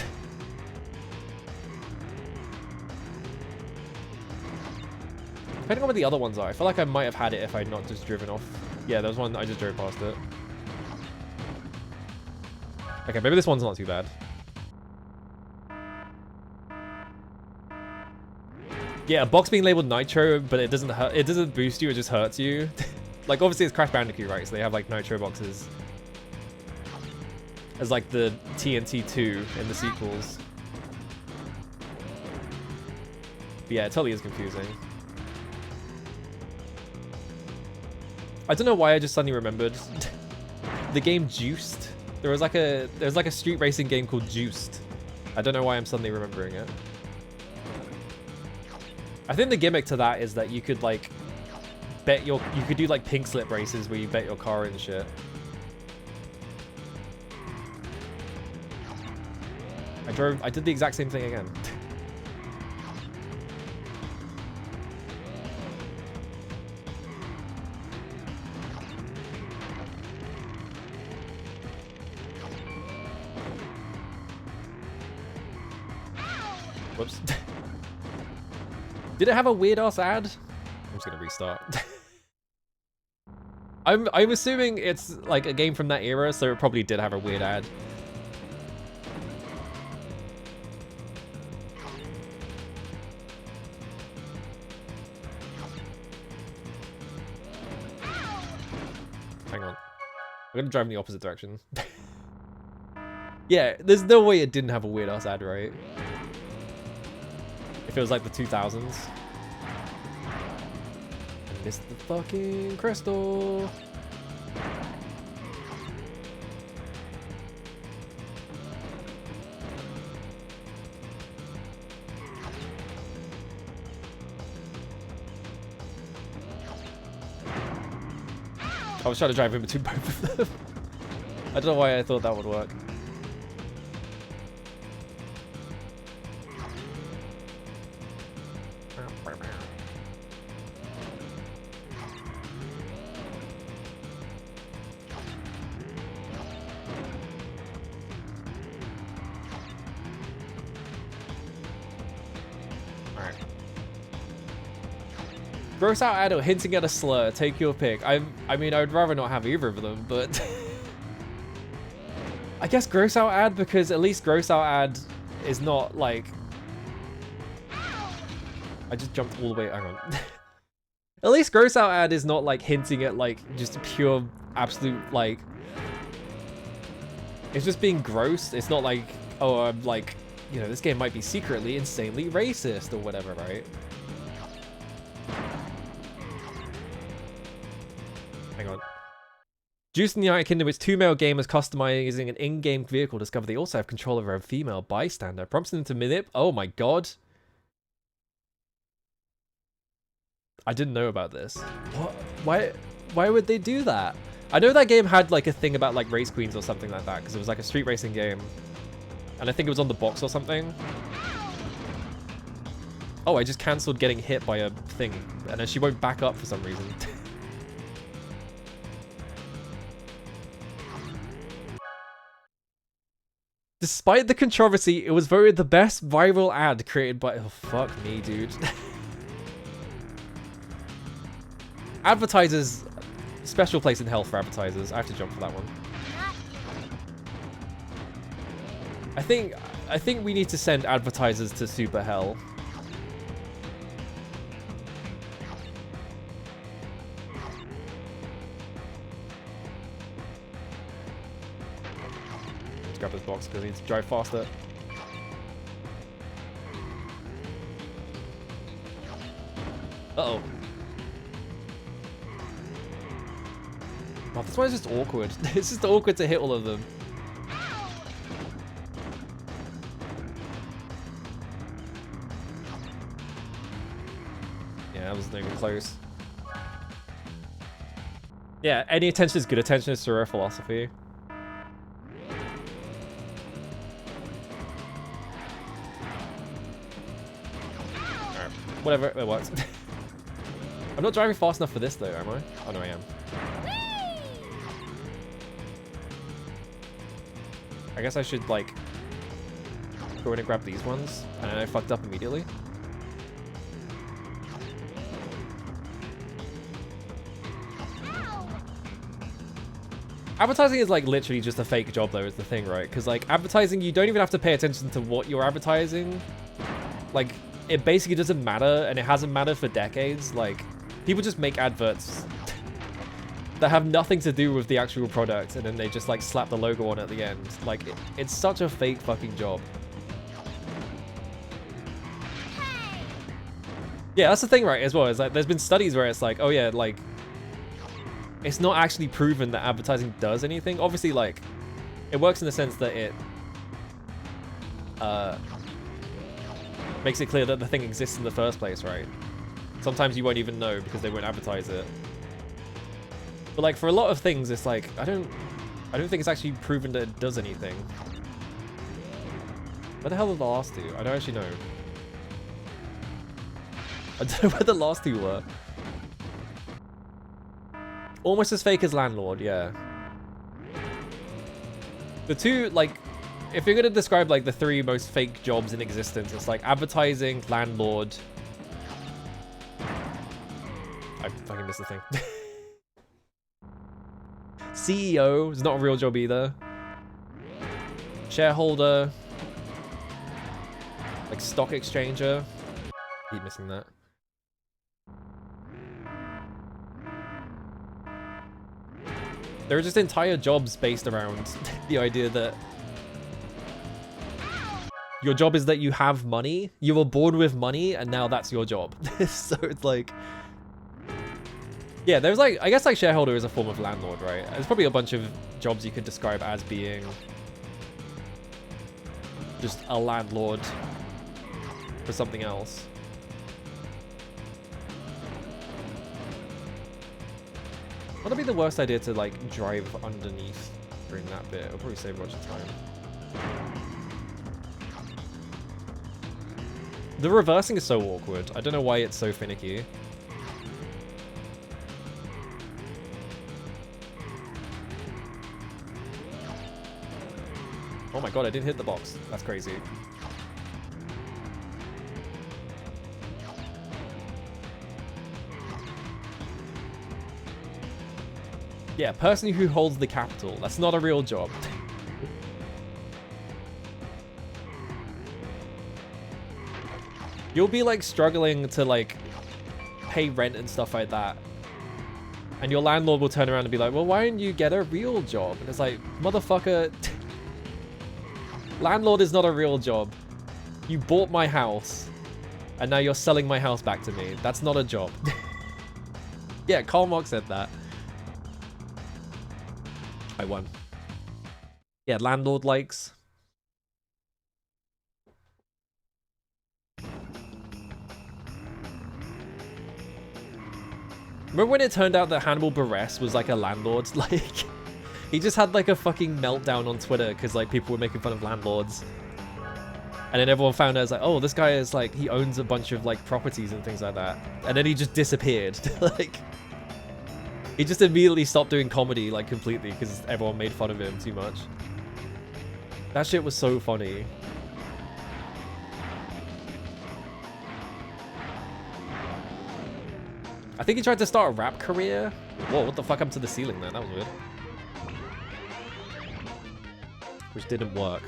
Depending on where the other ones are, I feel like I might have had it if I'd not just driven off. Yeah, there was one, I just drove past it. Okay, maybe this one's not too bad. Yeah, a box being labeled Nitro, but it doesn't hurt, it doesn't boost you, it just hurts you. Like, obviously it's Crash Bandicoot, right? So they have like Nitro boxes as like the TNT 2 in the sequels. But yeah, it totally is confusing. I don't know why I just suddenly remembered the game Juiced. There's like a street racing game called Juiced. I don't know why I'm suddenly remembering it. I think the gimmick to that is that you could like you could do like pink slip races where you bet your car and shit. I did the exact same thing again. Whoops. Did it have a weird ass ad? I'm just gonna restart. I'm assuming it's like a game from that era, so it probably did have a weird ad. Hang on. I'm gonna drive in the opposite direction. Yeah, there's no way it didn't have a weird ass ad, right? If it was like the 2000s. Missed the fucking crystal. I was trying to drive in between both of them. I don't know why I thought that would work. Alright. Gross out ad or hinting at a slur, take your pick. I mean, I would rather not have either of them, but... I guess gross out ad, because at least gross out ad is not like... I just jumped all the way, hang on. At least gross out ad is not like hinting at like just pure absolute like... It's just being gross. It's not like, oh, I'm like, you know, this game might be secretly insanely racist or whatever, right? Hang on. Juice in the United Kingdom, it's 2 male gamers customizing an in-game vehicle. Discover they also have control over a female bystander. Prompts them to manip. Oh my god. I didn't know about this. What? Why would they do that? I know that game had like a thing about like race queens or something like that, because it was like a street racing game. And I think it was on the box or something. Oh, I just cancelled getting hit by a thing. And then she won't back up for some reason. Despite the controversy, it was voted the best viral ad created by... Oh, fuck me, dude. Advertisers... Special place in hell for advertisers. I have to jump for that one. I think we need to send advertisers to super hell. Let's grab this box because I need to drive faster. Uh-oh. Oh, this one's just awkward. It's just awkward to hit all of them. Yeah, that wasn't even close. Yeah, any attention is good attention is Surreal philosophy. Alright, whatever, it works. I'm not driving fast enough for this though, am I? Oh no, I am. I guess I should like go in and grab these ones, and I fucked up immediately. Advertising is like literally just a fake job though, is the thing, right? Because like advertising, you don't even have to pay attention to what you're advertising. Like it basically doesn't matter, and it hasn't mattered for decades. Like people just make adverts that have nothing to do with the actual product, and then they just like slap the logo on at the end. Like it's such a fake fucking job. Yeah, that's the thing, right? As well, is like there's been studies where it's like, oh yeah, like it's not actually proven that advertising does anything. Obviously, like it works in the sense that it makes it clear that the thing exists in the first place, right? Sometimes you won't even know because they won't advertise it. But like for a lot of things, it's like I don't think it's actually proven that it does anything. Where the hell are the last two? I don't actually know. I don't know where the last two were. Almost as fake as Landlord, yeah. The two, like, if you're gonna describe like the 3 most fake jobs in existence, it's like advertising, Landlord. I fucking missed the thing. CEO is not a real job either. Shareholder. Like stock exchanger. Keep missing that. There are just entire jobs based around the idea that your job is that you have money, you were born with money, and now that's your job. So it's like, Yeah, there's like, I guess like shareholder is a form of landlord, right? There's probably a bunch of jobs you could describe as being just a landlord for something else. What'd be the worst idea to like drive underneath during that bit? It'll probably save a bunch of time. The reversing is so awkward. I don't know why it's so finicky. Oh my god, I didn't hit the box. That's crazy. Yeah, person who holds the capital. That's not a real job. You'll be like struggling to like pay rent and stuff like that. And your landlord will turn around and be like, well, why didn't you get a real job? And it's like, motherfucker, landlord is not a real job. You bought my house and now you're selling my house back to me. That's not a job. Yeah, Karl Marx said that. I won. Yeah, landlord likes. Remember when it turned out that Hannibal Buress was like a landlord? Like, he just had like a fucking meltdown on Twitter because like people were making fun of landlords. And then everyone found out, it's like, oh, this guy is like, he owns a bunch of like properties and things like that. And then he just disappeared. Like, he just immediately stopped doing comedy like completely because everyone made fun of him too much. That shit was so funny. I think he tried to start a rap career. Whoa, what the fuck happened to the ceiling there? That was weird. Which didn't work.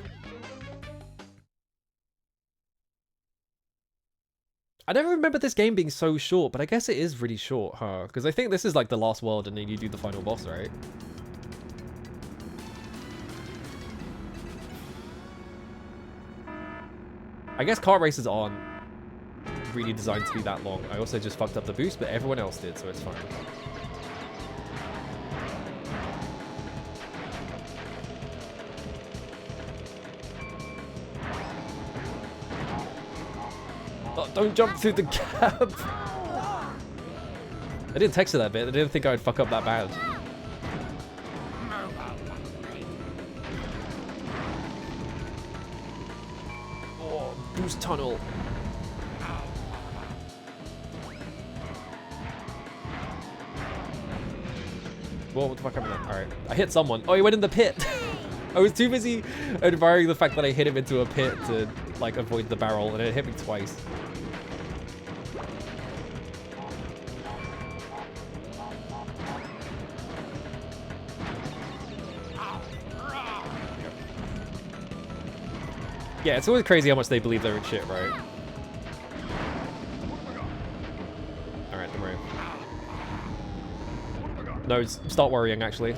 I never remember this game being so short, but I guess it is really short, huh? Because I think this is like the last world and then you do the final boss, right? I guess kart races aren't really designed to be that long. I also just fucked up the boost, but everyone else did, so it's fine. Oh, don't jump through the gap! I didn't text her that bit. I didn't think I would fuck up that bad. Oh, boost tunnel. Whoa, what the fuck happened there? Alright. I hit someone. Oh, he went in the pit! I was too busy admiring the fact that I hit him into a pit to, like, avoid the barrel, and it hit me twice. Yeah, it's always crazy how much they believe they're in shit, right? Alright, don't worry. No, start worrying, actually.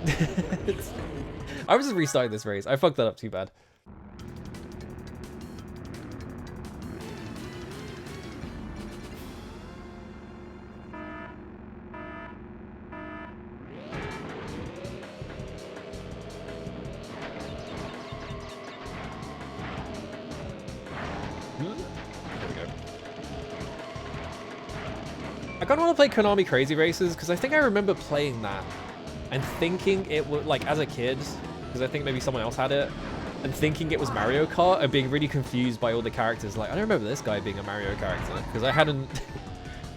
I was just restarting this race. I fucked that up too bad. I kind of want to play Konami Crazy Races because I think I remember playing that and thinking it was like as a kid, because I think maybe someone else had it, and thinking it was Mario Kart and being really confused by all the characters. Like, I don't remember this guy being a Mario character because I hadn't,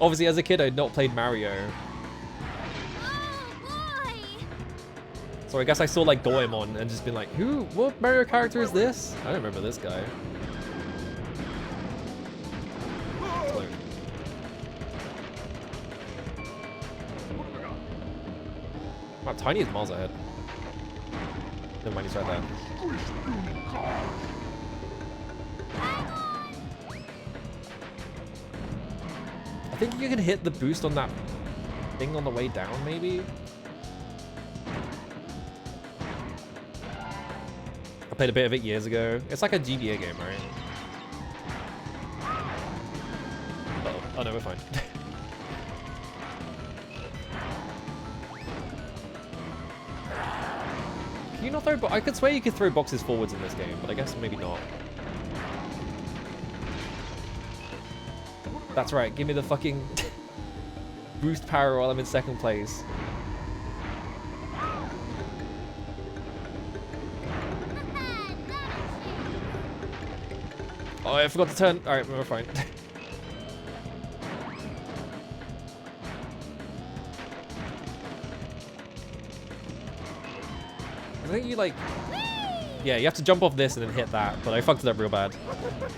obviously as a kid, I'd not played Mario. Oh boy! So I guess I saw like Doraemon and just been like, what Mario character is this? I don't remember this guy. Wow, Tiny is miles ahead. Never mind, he's right there. I think you can hit the boost on that thing on the way down, maybe? I played a bit of it years ago. It's like a GBA game, right? Uh-oh. Oh no, we're fine. you not throw? I could swear you could throw boxes forwards in this game, but I guess maybe not. That's right. Give me the fucking boost power while I'm in second place. Oh, I forgot to turn. All right, we're fine. I think you like, yeah, you have to jump off this and then hit that, but I fucked it up real bad.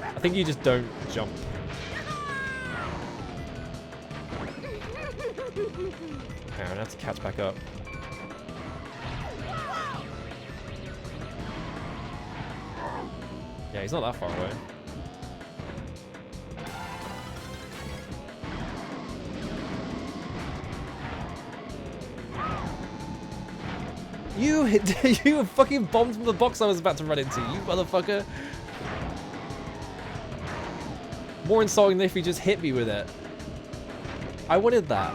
I think you just don't jump. Hang on, I have to catch back up. Yeah, he's not that far away. You hit, you fucking bombed the box I was about to run into, you motherfucker. More insulting than if you just hit me with it. I wanted that.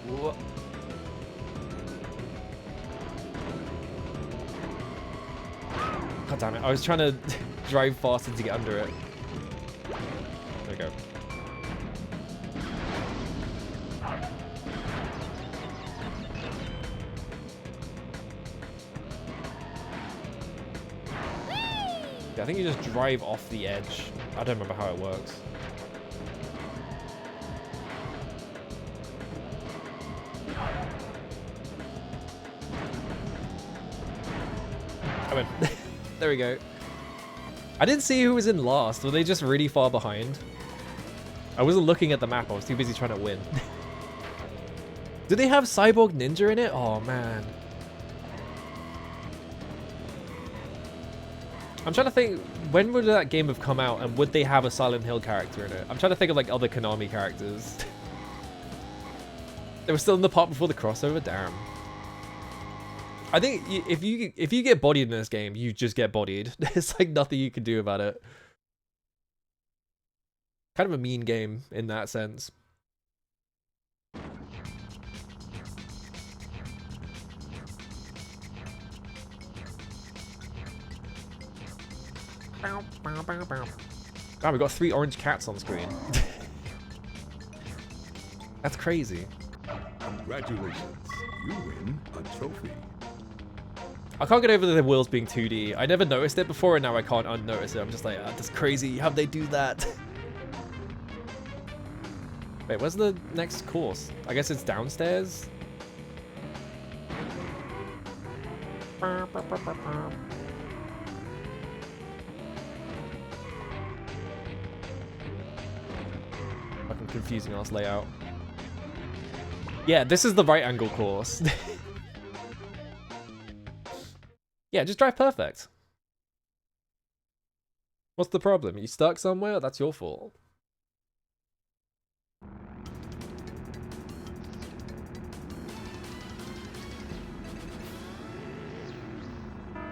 Wha- God damn it, I was trying to drive faster to get under it. There we go. Yeah, I think you just drive off the edge. I don't remember how it works. Come in. There we go. I didn't see who was in last. Were they just really far behind? I wasn't looking at the map. I was too busy trying to win. Do they have Cyborg Ninja in it? Oh, man. I'm trying to think, when would that game have come out and would they have a Silent Hill character in it? I'm trying to think of like other Konami characters. They were still in the part before the crossover? Damn. I think if you get bodied in this game, you just get bodied. There's like nothing you can do about it. Kind of a mean game in that sense. God, we got 3 orange cats on screen. That's crazy. Congratulations, you win a trophy. I can't get over the wheels being 2D. I never noticed it before, and now I can't unnotice it. I'm just like, that's crazy. How'd they do that? Wait, where's the next course? I guess it's downstairs? Fucking confusing ass layout. Yeah, this is the right angle course. Yeah, just drive perfect. What's the problem? You stuck somewhere? That's your fault.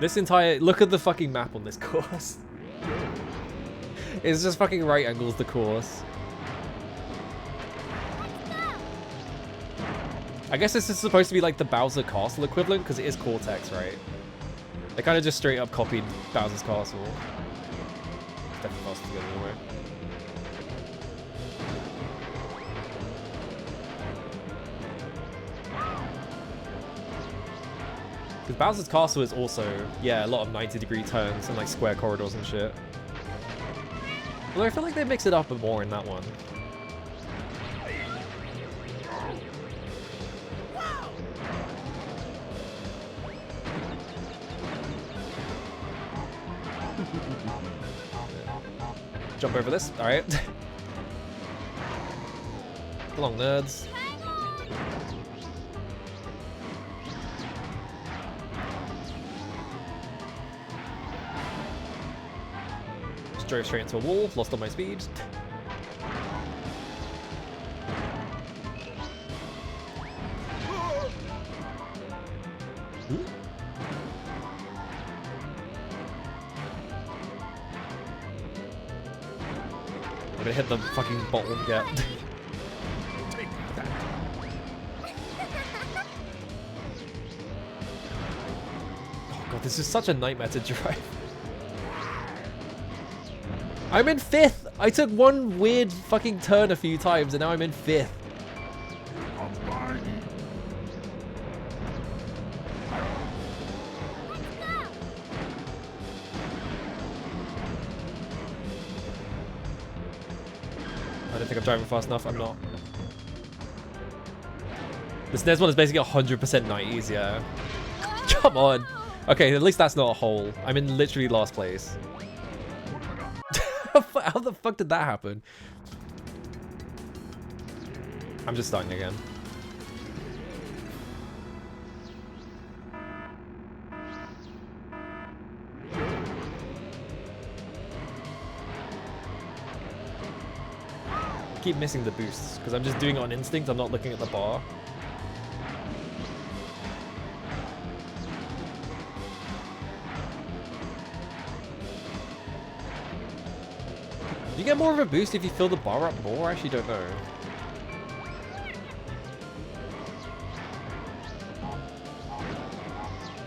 This entire... Look at the fucking map on this course. It's just fucking right angles the course. I guess this is supposed to be like the Bowser Castle equivalent, because it is Cortex, right? They kind of just straight up copied Bowser's Castle. It's definitely faster to go anyway. Because Bowser's Castle is also, yeah, a lot of 90-degree turns and like square corridors and shit. Although I feel like they mix it up a bit more in that one. Jump over this. All right. Come on, nerds. Just drove straight into a wall. Lost all my speed. I'm gonna hit the fucking bottle. Yeah. Take that. Oh god, this is such a nightmare to drive. I'm in 5th! I took one weird fucking turn a few times and now I'm in 5th. I don't think I'm driving fast enough. I'm not. This next one is basically 100% night easier. Come on. Okay, at least that's not a hole. I'm in literally last place. How the fuck did that happen? I'm just starting again. I keep missing the boosts because I'm just doing it on instinct. I'm not looking at the bar. Do you get more of a boost if you fill the bar up more? I actually don't know.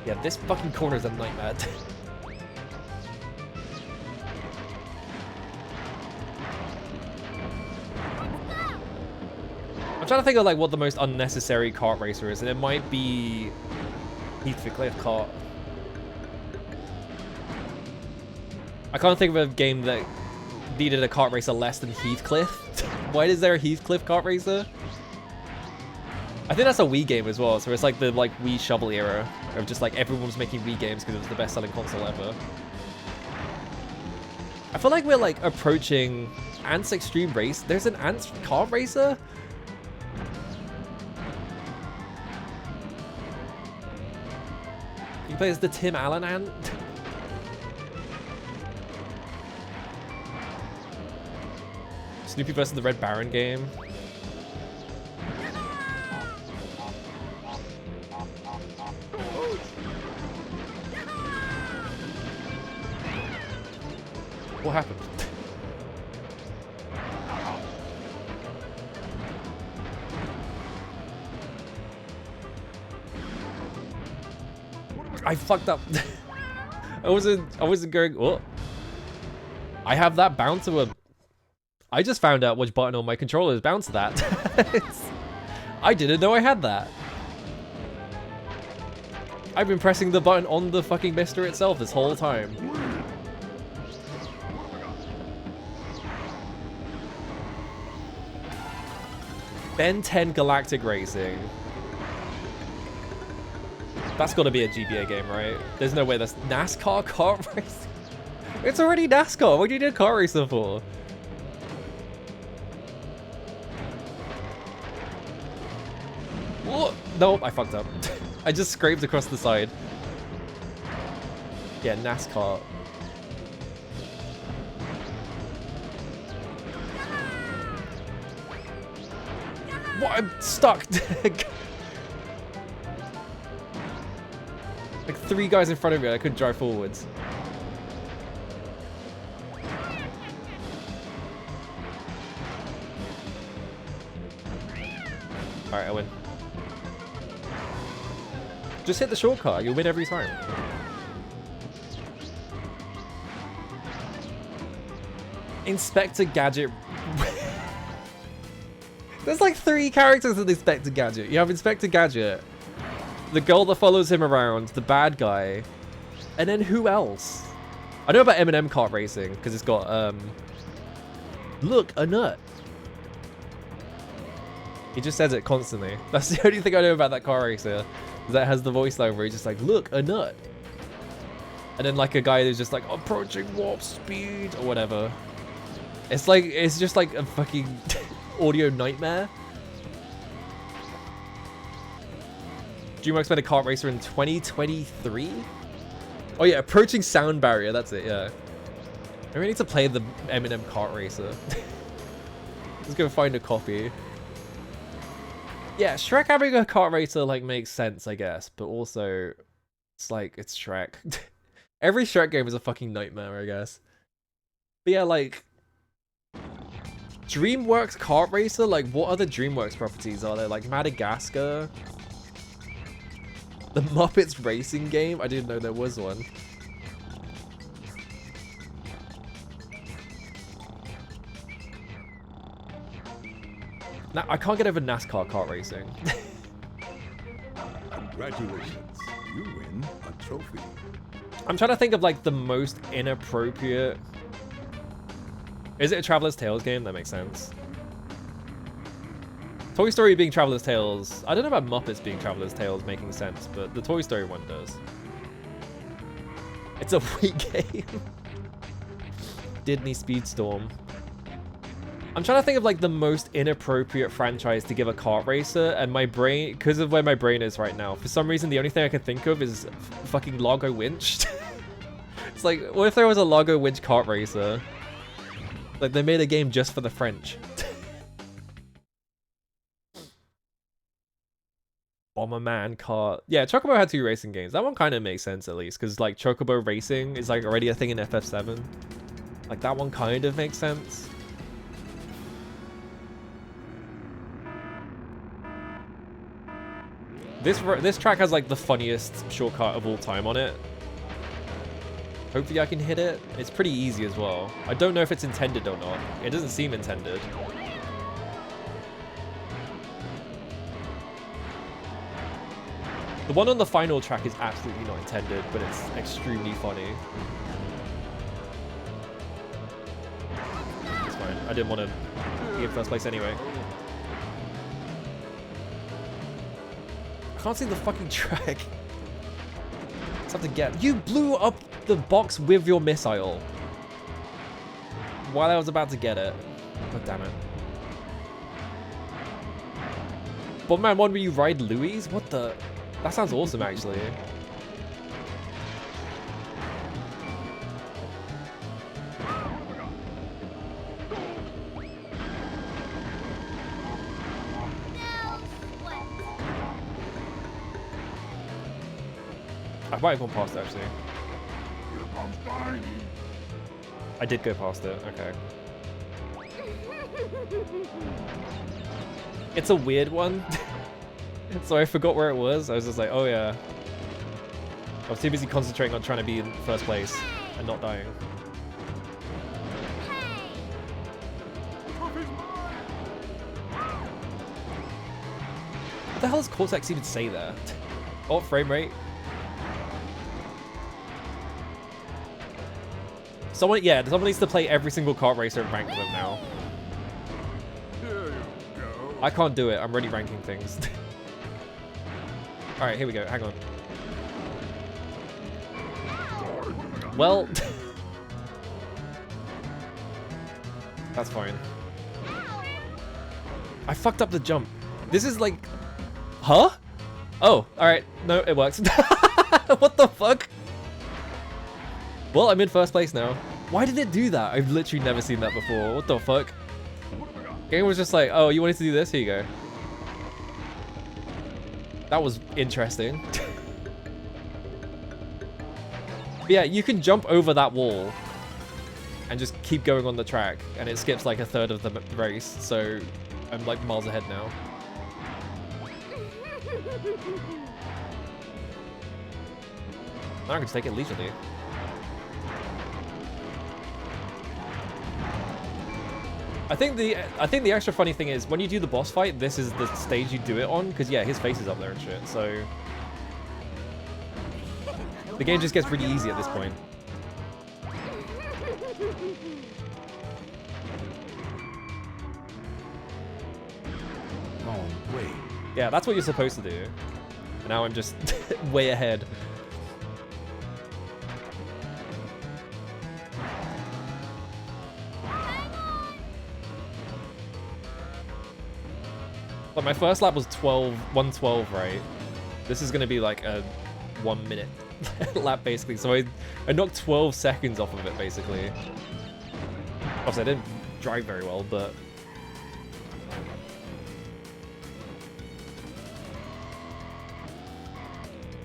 Yeah, this fucking corner is a nightmare. I'm trying to think of like what the most unnecessary kart racer is, and it might be Heathcliff kart. I can't think of a game that needed a kart racer less than Heathcliff. Why is there a Heathcliff kart racer? I think that's a Wii game as well, so it's like the Wii Shovel era of just like everyone was making Wii games because it was the best selling console ever. I feel like we're like approaching Ants Extreme Race. There's an Ants kart racer? You play as the Tim Allen Ant? Snoopy versus the Red Baron game. What happened? I fucked up. I wasn't going. Oh. I have that bound to a. I just found out which button on my controller is bound to that. I didn't know I had that. I've been pressing the button on the fucking mister itself this whole time. Ben 10 Galactic Racing. That's got to be a GBA game, right? There's no way that's NASCAR kart racing. It's already NASCAR. What do you need a kart racer for? Whoa. Nope, I fucked up. I just scraped across the side. Yeah, NASCAR. What? I'm stuck. Like 3 guys in front of me and I couldn't drive forwards. Alright, I win. Just hit the shortcut, you'll win every time. Inspector Gadget. There's like 3 characters in Inspector Gadget. You have Inspector Gadget, the girl that follows him around, the bad guy, and then who else? I know about M&M kart racing because it's got look, a nut. He just says it constantly. That's the only thing I know about that car racer. Is that it has the voice line where he's just like, look, a nut. And then like a guy who's just like approaching warp speed or whatever. It's like, it's just like a fucking audio nightmare. DreamWorks made a kart racer in 2023? Oh yeah, approaching sound barrier, that's it, yeah. I really need to play the M&M kart racer. Let's go find a copy. Yeah, Shrek having a kart racer like makes sense, I guess, but also it's like it's Shrek. Every Shrek game is a fucking nightmare, I guess. But yeah, like DreamWorks kart racer? Like, what other DreamWorks properties are there? Like Madagascar? The Muppets racing game? I didn't know there was one. Now, I can't get over NASCAR kart racing. Congratulations, you win a trophy. I'm trying to think of like the most inappropriate. Is it a Traveler's Tales game? That makes sense. Toy Story being Traveler's Tales. I don't know about Muppets being Traveler's Tales making sense, but the Toy Story one does. It's a Wii game. Disney Speedstorm. I'm trying to think of like the most inappropriate franchise to give a kart racer, and my brain, because of where my brain is right now, for some reason the only thing I can think of is fucking Largo Winch. It's like, what if there was a Largo Winch kart racer? Like they made a game just for the French. Bomberman kart. Yeah, Chocobo had 2 racing games. That one kind of makes sense at least, because like Chocobo racing is like already a thing in FF7. Like that one kind of makes sense. This track has like the funniest shortcut of all time on it. Hopefully I can hit it. It's pretty easy as well. I don't know if it's intended or not. It doesn't seem intended. The one on the final track is absolutely not intended, but it's extremely funny. It's fine. I didn't want to be in first place anyway. I can't see the fucking track. It's have to get. You blew up the box with your missile while I was about to get it. God damn it. Bomberman 1 where you ride Louis? What the? That sounds awesome, actually. I might have gone past it, actually. I did go past it, okay. It's a weird one. So I forgot where it was. I was just like, oh yeah. I was too busy concentrating on trying to be in first place and not dying. What the hell does Cortex even say there? Oh, frame rate. Someone needs to play every single kart racer and rank them now. I can't do it. I'm already ranking things. Alright, here we go. Hang on. Well... That's fine. I fucked up the jump. This is like... Huh? Oh, alright. No, it works. What the fuck? Well, I'm in first place now. Why did it do that? I've literally never seen that before. What the fuck? Game was just like, oh, you wanted to do this? Here you go. That was interesting. But yeah, you can jump over that wall and just keep going on the track, and it skips like a third of the race, so I'm like miles ahead now. Now I can just take it leisurely. I think the extra funny thing is when you do the boss fight, this is the stage you do it on, because yeah, his face is up there and shit, so the game just gets pretty easy at this point. Oh, wait. Yeah, that's what you're supposed to do. And now I'm just way ahead. But my first lap was 112, right? This is gonna be like a 1 minute lap basically. So I knocked 12 seconds off of it basically. Obviously I didn't drive very well, but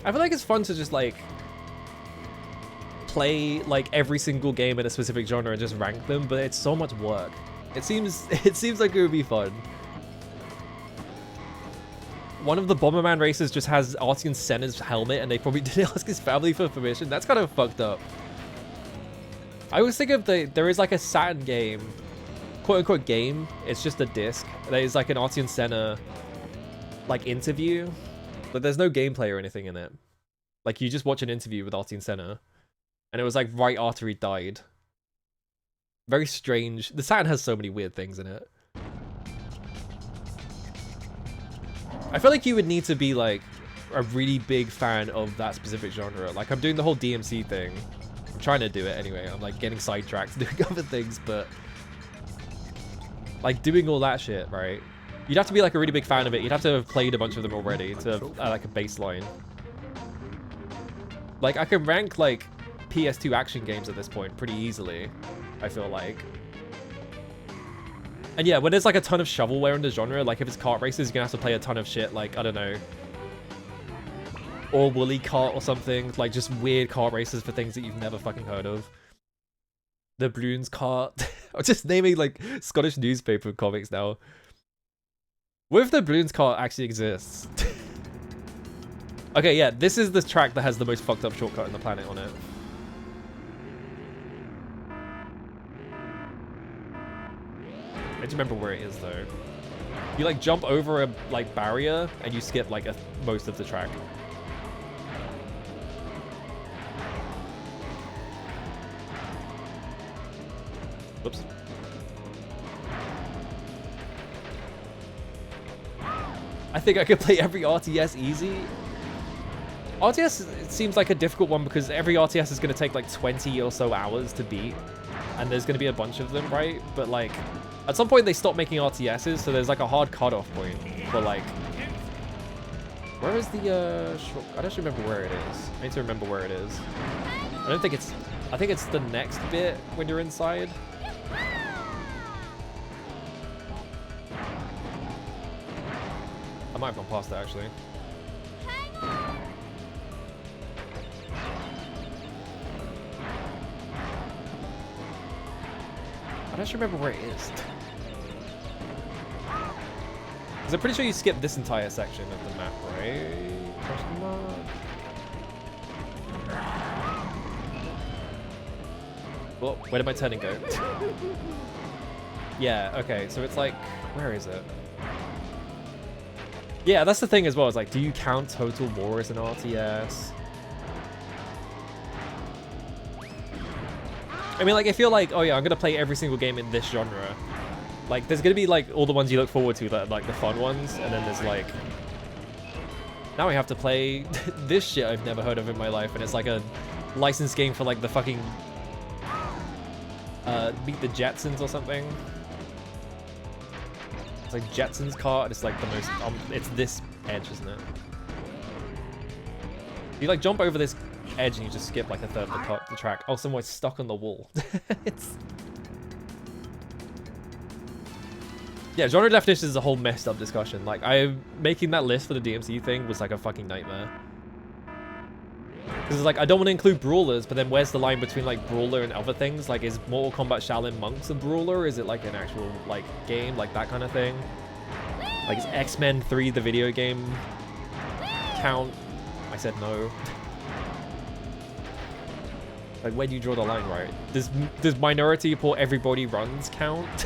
I feel like it's fun to just like play like every single game in a specific genre and just rank them, but it's so much work. It seems like it would be fun. One of the Bomberman races just has Arsene Senna's helmet, and they probably didn't ask his family for permission. That's kind of fucked up. I always think of there is like a Saturn game, quote unquote game. It's just a disc. There's like an Arsene Senna like interview, but there's no gameplay or anything in it. Like you just watch an interview with Arsene Senna, and it was like right after he died. Very strange. The Saturn has so many weird things in it. I feel like you would need to be like a really big fan of that specific genre. Like I'm doing the whole DMC thing. I'm trying to do it anyway. I'm like getting sidetracked doing other things, but like doing all that shit, right? You'd have to be like a really big fan of it. You'd have to have played a bunch of them already to have like a baseline. Like I can rank like PS2 action games at this point pretty easily, I feel like. And yeah, when there's like a ton of shovelware in the genre, like if it's kart races, you're gonna have to play a ton of shit, like, I don't know, or Woolly Kart or something, like just weird kart races for things that you've never fucking heard of. The Bloons Kart. I'm just naming like Scottish newspaper comics now. What if the Bloons Kart actually exists? Okay, yeah, this is the track that has the most fucked up shortcut on the planet on it. I just remember where it is though. You like jump over a like barrier and you skip like most of the track. Whoops. I think I could play every RTS easy. RTS, it seems like a difficult one because every RTS is going to take like 20 or so hours to beat. And there's going to be a bunch of them, right? But like, at some point they stop making RTSs, so there's like a hard cutoff point. But like, where is the short? I don't remember where it is. I need to remember where it is. I don't think it's, I think it's the next bit when you're inside. I might have gone past it actually. I don't remember where it is. Because I'm pretty sure you skipped this entire section of the map, right? Question mark? Well, where did my turning go? Yeah, okay, so it's like, where is it? Yeah, that's the thing as well. It's like, do you count Total War as an RTS? I mean, like, I feel like, oh yeah, I'm gonna play every single game in this genre. Like, there's gonna be like all the ones you look forward to, that like the fun ones, and then there's like, now I have to play this shit I've never heard of in my life, and it's like a licensed game for like the fucking Beat the Jetsons or something. It's like Jetsons Kart. It's like the most. It's this edge, isn't it? You like jump over this edge and you just skip like a third of the track. Oh, someone's stuck on the wall. It's. Yeah, genre definition is a whole messed up discussion. Like, making that list for the DMC thing was like a fucking nightmare. Because it's like, I don't want to include brawlers, but then where's the line between like brawler and other things? Like, is Mortal Kombat Shaolin Monks a brawler? Is it like an actual like game, like that kind of thing? Like, is X-Men 3 the video game count? I said no. Like, where do you draw the line, right? Does Minority Report Everybody Runs count?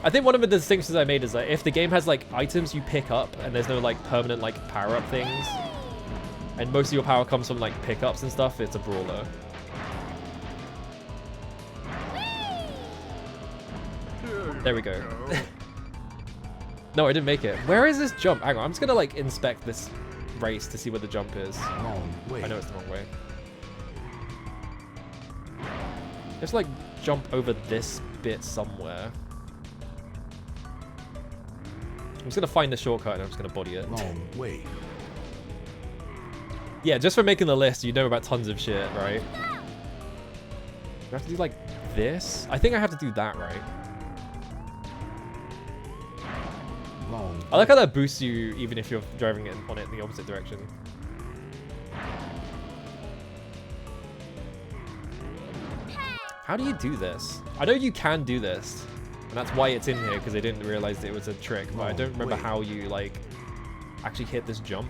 I think one of the distinctions I made is that if the game has like items you pick up and there's no like permanent like power-up things, and most of your power comes from like pickups and stuff, it's a brawler. There we go. No, I didn't make it. Where is this jump? Hang on, I'm just gonna like inspect this race to see where the jump is. Wrong way. I know it's the wrong way. Just like jump over this bit somewhere. I'm just gonna find the shortcut and I'm just gonna body it. Wrong way. Yeah, just for making the list, you know about tons of shit, right? Do I have to do like this? I think I have to do that, right? Wrong. I like how that boosts you even if you're driving it on it in the opposite direction. How do you do this? I know you can do this, and that's why it's in here, because they didn't realize it was a trick, but I don't remember how you, like, actually hit this jump.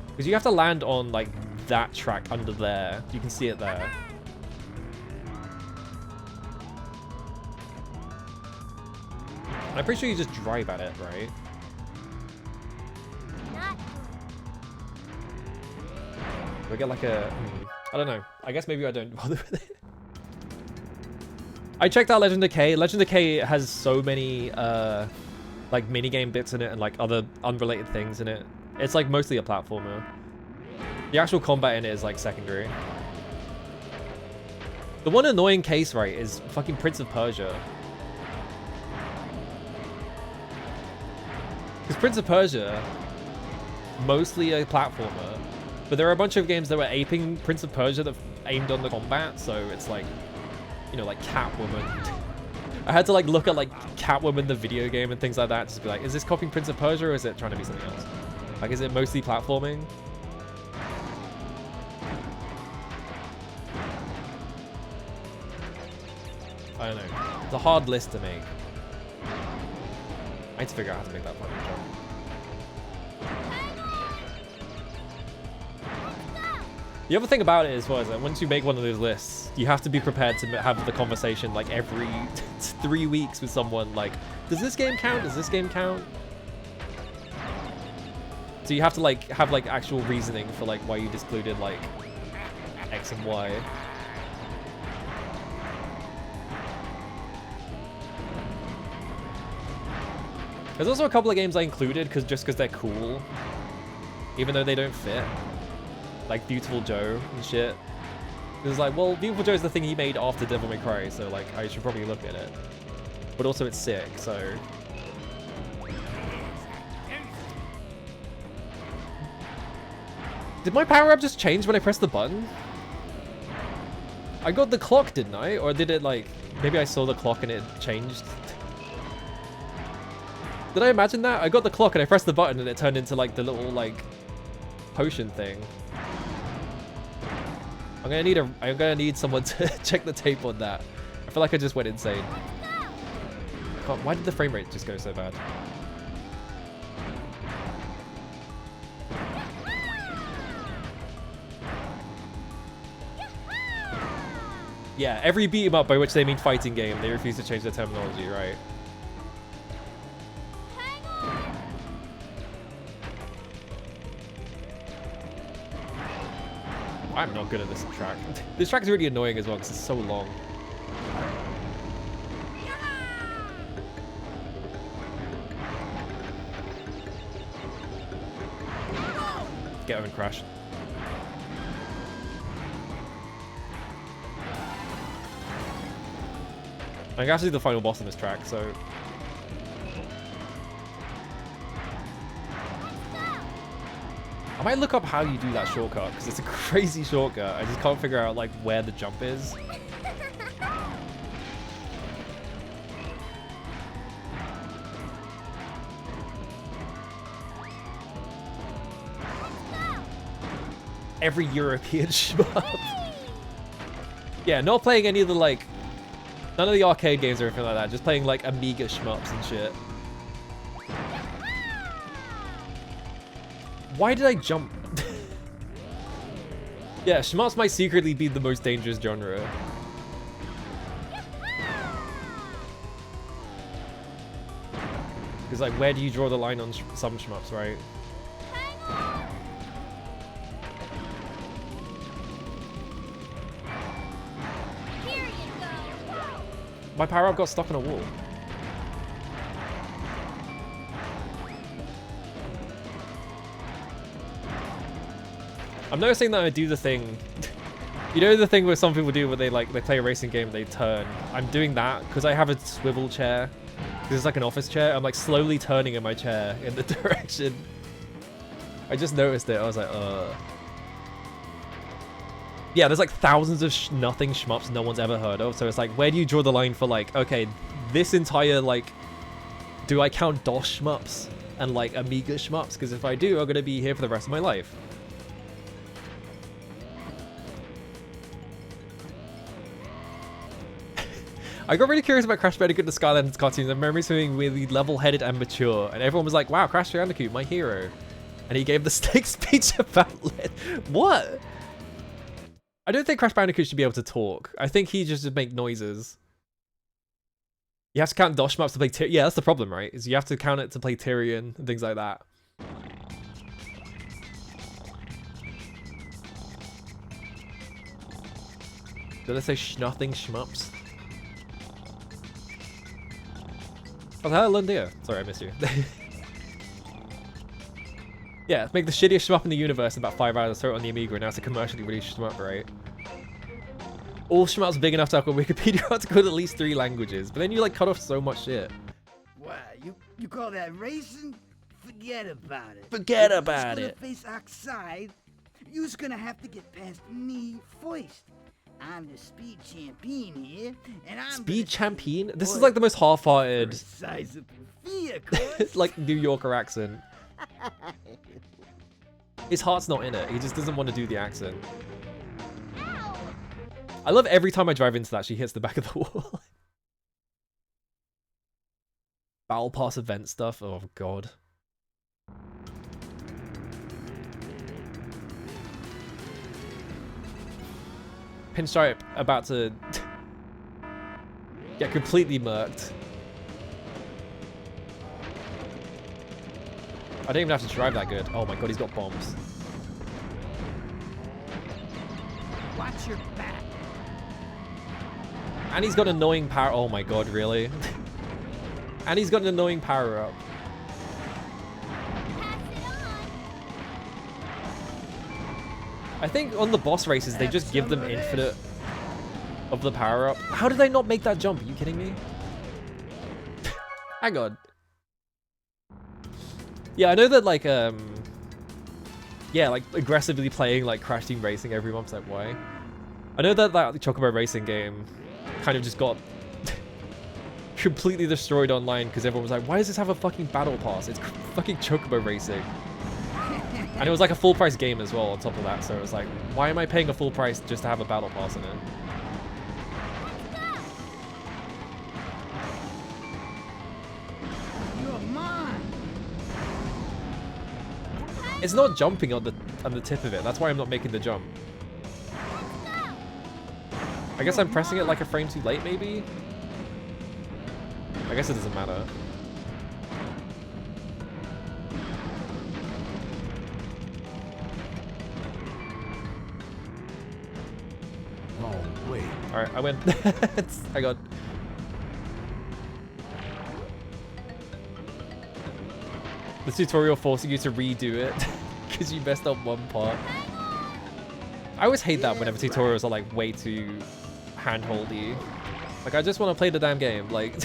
Because you have to land on, like, that track under there. You can see it there. I'm pretty sure you just drive at it, right? Not We get like a... I don't know. I guess maybe I don't bother with it. I checked out Legend of K. Legend of K has so many, like, minigame bits in it and, like, other unrelated things in it. It's, like, mostly a platformer. The actual combat in it is, like, secondary. The one annoying case, right, is fucking Prince of Persia. Because Prince of Persia, mostly a platformer, but there are a bunch of games that were aping Prince of Persia that aimed on the combat, so it's like, you know, like Catwoman. I had to like look at like Catwoman the video game and things like that, just to be like, is this copying Prince of Persia or is it trying to be something else? Like, is it mostly platforming? I don't know. It's a hard list to make. I need to figure out how to make that final jump. The other thing about it as well is that once you make one of those lists, you have to be prepared to have the conversation like every 3 weeks with someone like, does this game count? Does this game count? So you have to like have like actual reasoning for like why you excluded like X and Y. There's also a couple of games I included just because they're cool, even though they don't fit. Like Beautiful Joe and shit. It's like, well, Beautiful Joe is the thing he made after Devil May Cry, so like I should probably look at it. But also it's sick, so. Did my power up just change when I pressed the button? I got the clock, didn't I? Or did it like, maybe I saw the clock and it changed? Did I imagine that? I got the clock and I pressed the button and it turned into like the little like potion thing. I'm gonna need someone to check the tape on that. I feel like I just went insane. God, why did the frame rate just go so bad? Yeah, every beat 'em up, by which they mean fighting game, they refuse to change the terminology, right? I'm not good at this track. This track is really annoying as well because it's so long. Get him and crash. I'm actually the final boss in this track, so. I might look up how you do that shortcut, because it's a crazy shortcut. I just can't figure out like where the jump is. Every European shmup. Yeah, not playing any of the like, none of the arcade games or anything like that. Just playing like Amiga shmups and shit. Why did I jump? Yeah, shmups might secretly be the most dangerous genre. Because like, where do you draw the line on some shmups, right? Here you go. My power-up got stuck on a wall. I'm noticing that I do the thing, you know the thing where some people do where they play a racing game and they turn. I'm doing that because I have a swivel chair. This is like an office chair. I'm like slowly turning in my chair in the direction. I just noticed it. I was like, yeah, there's like thousands of nothing shmups no one's ever heard of. So it's like, where do you draw the line for like, okay, this entire like, do I count DOS shmups and like Amiga shmups? Because if I do, I'm going to be here for the rest of my life. I got really curious about Crash Bandicoot the Skylanders cartoons. I remember being really level-headed and mature, and everyone was like, "Wow, Crash Bandicoot, my hero," and he gave the steak speech about what? I don't think Crash Bandicoot should be able to talk. I think he just make noises. You have to count Dosh maps to play Tyrion. Yeah, that's the problem, right? Is you have to count it to play Tyrion and things like that. Did I say nothing schmups? Oh, hello, Lundia. Sorry, I missed you. Yeah, make the shittiest shmup in the universe in about 5 hours, throw it on the Amiga, and now it's a commercially released shmup, right? All shmups big enough to have a Wikipedia article in at least 3 languages, but then you like cut off so much shit. What, you call that racing? Forget about it. Forget about it. If face outside, you's gonna have to get past me first. I'm the speed champion here, and I'm Speed champion? This is like the most half-hearted, size of your vehicle. like New Yorker accent. His heart's not in it. He just doesn't want to do the accent. I love every time I drive into that, she hits the back of the wall. Battle Pass event stuff. Oh, God. Pinstripe about to get completely murked. I don't even have to drive that good. Oh my god, he's got bombs. Watch your back. And he's got annoying power. Oh my god, really? And he's got an annoying power up. I think on the boss races, they just give them infinite of the power up. How did they not make that jump? Are you kidding me? Hang on. Yeah, I know that like, yeah, like aggressively playing like Crash Team Racing every month's like, why? I know that that Chocobo Racing game kind of just got completely destroyed online because everyone was like, why does this have a fucking battle pass? It's fucking Chocobo Racing. And it was like a full price game as well on top of that, so it was like, why am I paying a full price just to have a battle pass in it? You're mine. It's not jumping on the tip of it. That's why I'm not making the jump. I guess I'm pressing it like a frame too late, maybe? I guess it doesn't matter. Wrong way. Alright, I win. Hang on. The tutorial forcing you to redo it because you messed up one part. I always hate that whenever tutorials are like way too handholdy. Like, I just want to play the damn game. Like,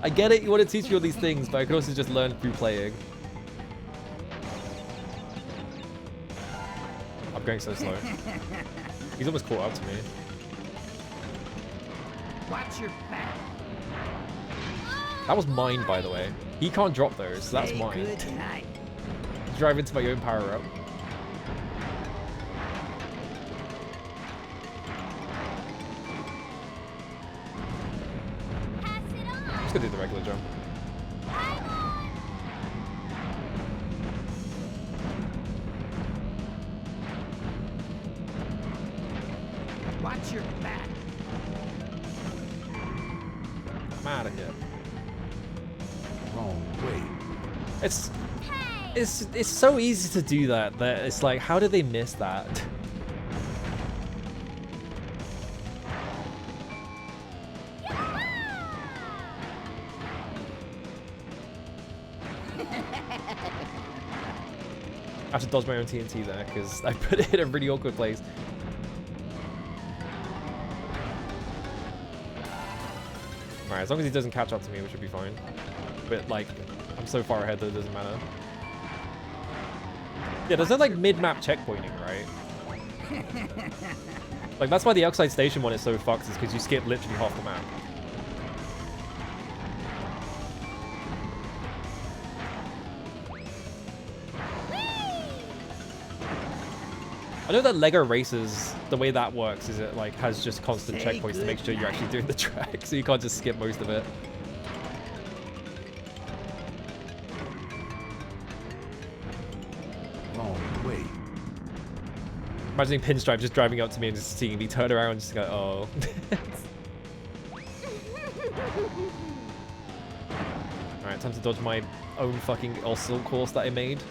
I get it, you want to teach me all these things, but I could also just learn through playing. I'm going so slow. He's almost caught up to me. Watch your back. That was mine, by the way. He can't drop those, so that's Hey, mine. good night. Drive into my own power up. I'm just gonna do the regular jump. Watch your back. I'm out of here. Wrong way. It's so easy to do that it's like, how did they miss that? I have to dodge my own TNT there because I put it in a really awkward place. Alright, as long as he doesn't catch up to me, we should be fine. But like, I'm so far ahead that it doesn't matter. Yeah, there's no like mid-map checkpointing, right? Like, that's why the Outside Station one is so fucked, is because you skip literally half the map. I know that LEGO Racers the way that works is it like has just constant Say checkpoints to make sure you're actually doing the track, so you can't just skip most of it. Long way. Imagining Pinstripe just driving up to me and just seeing me turn around and just go, oh. Alright, time to dodge my own fucking assault course that I made.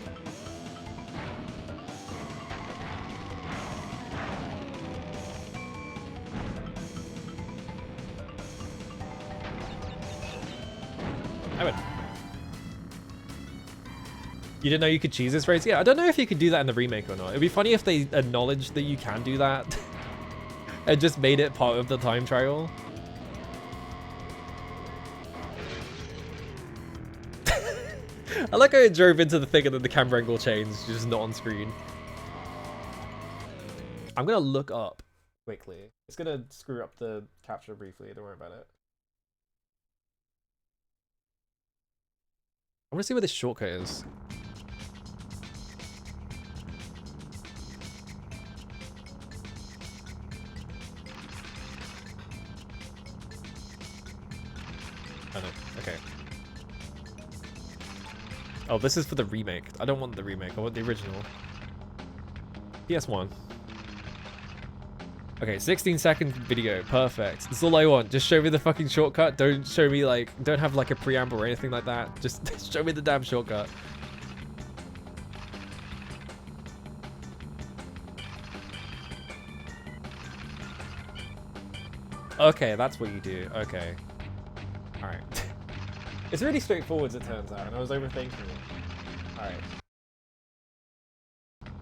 I went. You didn't know you could cheese this race? Yeah, I don't know if you could do that in the remake or not. It'd be funny if they acknowledged that you can do that and just made it part of the time trial. I like how it drove into the thing and then the camera angle changed, just not on screen. I'm gonna look up quickly. It's gonna screw up the capture briefly, don't worry about it. I wanna see where this shortcut is. Oh no, okay. Oh, this is for the remake. I don't want the remake, I want the original. PS1. Okay, 16-second video, perfect. That's all I want. Just show me the fucking shortcut. Don't show me like, don't have like a preamble or anything like that. Just show me the damn shortcut. Okay, that's what you do. Okay. Alright. It's really straightforward, as it turns out, and I was overthinking it. Alright.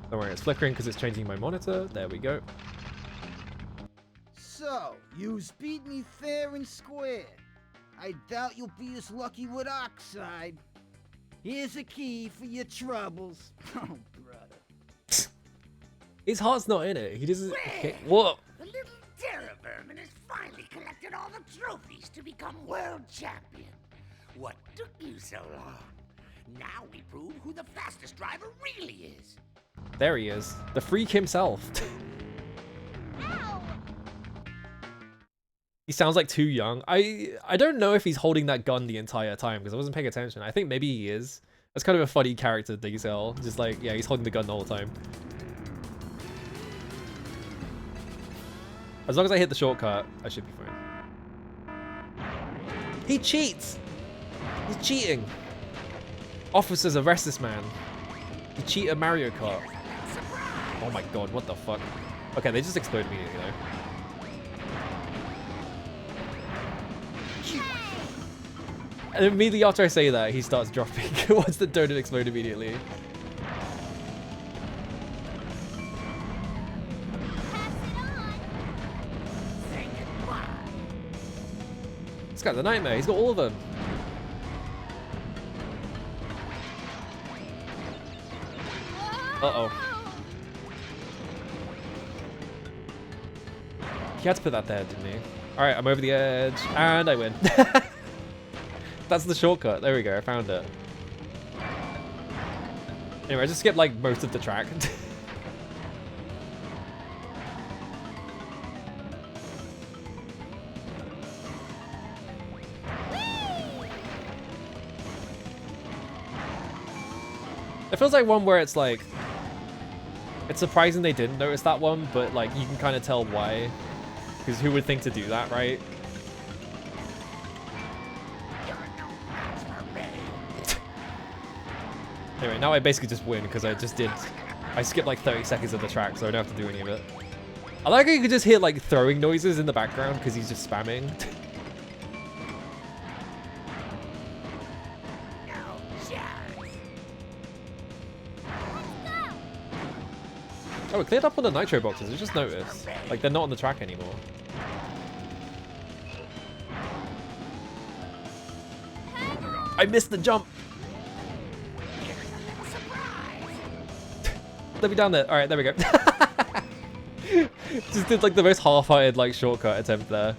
Don't worry, it's flickering because it's changing my monitor. There we go. So, you's beat me fair and square. I doubt you'll be as lucky with Oxide. Here's a key for your troubles. Oh, brother. His heart's not in it. He doesn't. Okay, what? The little terror vermin has finally collected all the trophies to become world champion. What took you so long? Now we prove who the fastest driver really is. There he is. The freak himself. Ow! He sounds like too young. I don't know if he's holding that gun the entire time because I wasn't paying attention. I think maybe he is. That's kind of a funny character detail. Just like, yeah, he's holding the gun the whole time. As long as I hit the shortcut, I should be fine. He cheats! He's cheating! Officers, arrest this man. He cheated at Mario Kart. Oh my god, what the fuck? Okay, they just explode immediately though. And immediately after I say that, he starts dropping. Once the donut explode immediately. This guy's a nightmare. He's got all of them. Uh-oh. He had to put that there, didn't he? Alright, I'm over the edge. And I win. That's the shortcut. There we go. I found it. Anyway, I just skipped like most of the track. It feels like one where it's like, it's surprising they didn't notice that one, but like you can kind of tell why. Because who would think to do that, right? Anyway, now I basically just win because I skipped like 30 seconds of the track, so I don't have to do any of it. I like how you can just hear like throwing noises in the background because he's just spamming. Oh, it cleared up on the nitro boxes. I just noticed. Like, they're not on the track anymore. I missed the jump. Let me down there. All right, there we go. Just did like the most half-hearted like shortcut attempt there.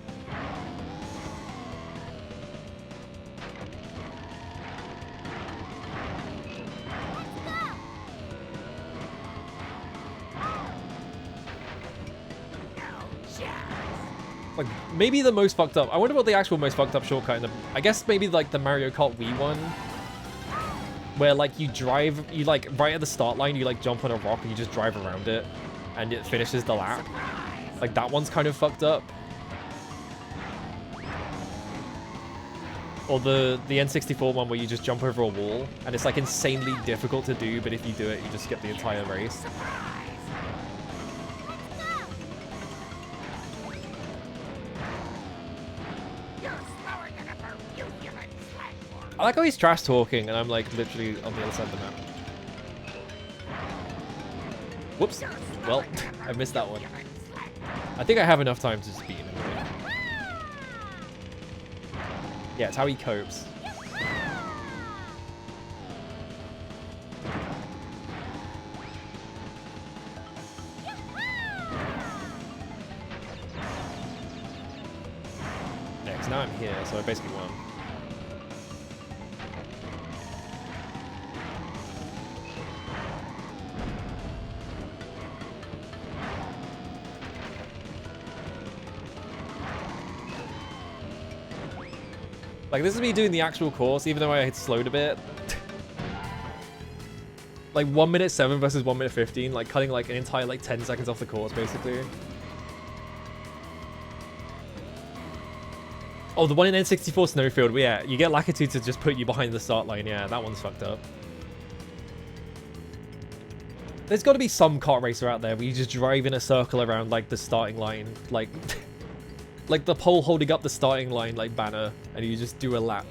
Like, maybe the most fucked up. I wonder what the actual most fucked up shortcut in the... I guess maybe like the Mario Kart Wii one. Where like you drive, you like right at the start line, you like jump on a rock and you just drive around it. And it finishes the lap. Like that one's kind of fucked up. Or the N64 one where you just jump over a wall. And it's like insanely difficult to do, but if you do it, you just skip the entire race. I like how he's trash talking and I'm like literally on the other side of the map. Whoops. Well, I missed that one. I think I have enough time to just beat him anyway. Yeah, it's how he copes. Yeah, 'cause now I'm here, so I basically won. Like, this is me doing the actual course, even though I had slowed a bit. Like, 1 minute 7 versus 1 minute 15, like, cutting, like, an entire, like, 10 seconds off the course, basically. Oh, the one in N64 Snowfield, yeah, you get Lakitu to just put you behind the start line, yeah, that one's fucked up. There's got to be some kart racer out there where you just drive in a circle around, like, the starting line, like... like the pole holding up the starting line, like, banner, and you just do a lap.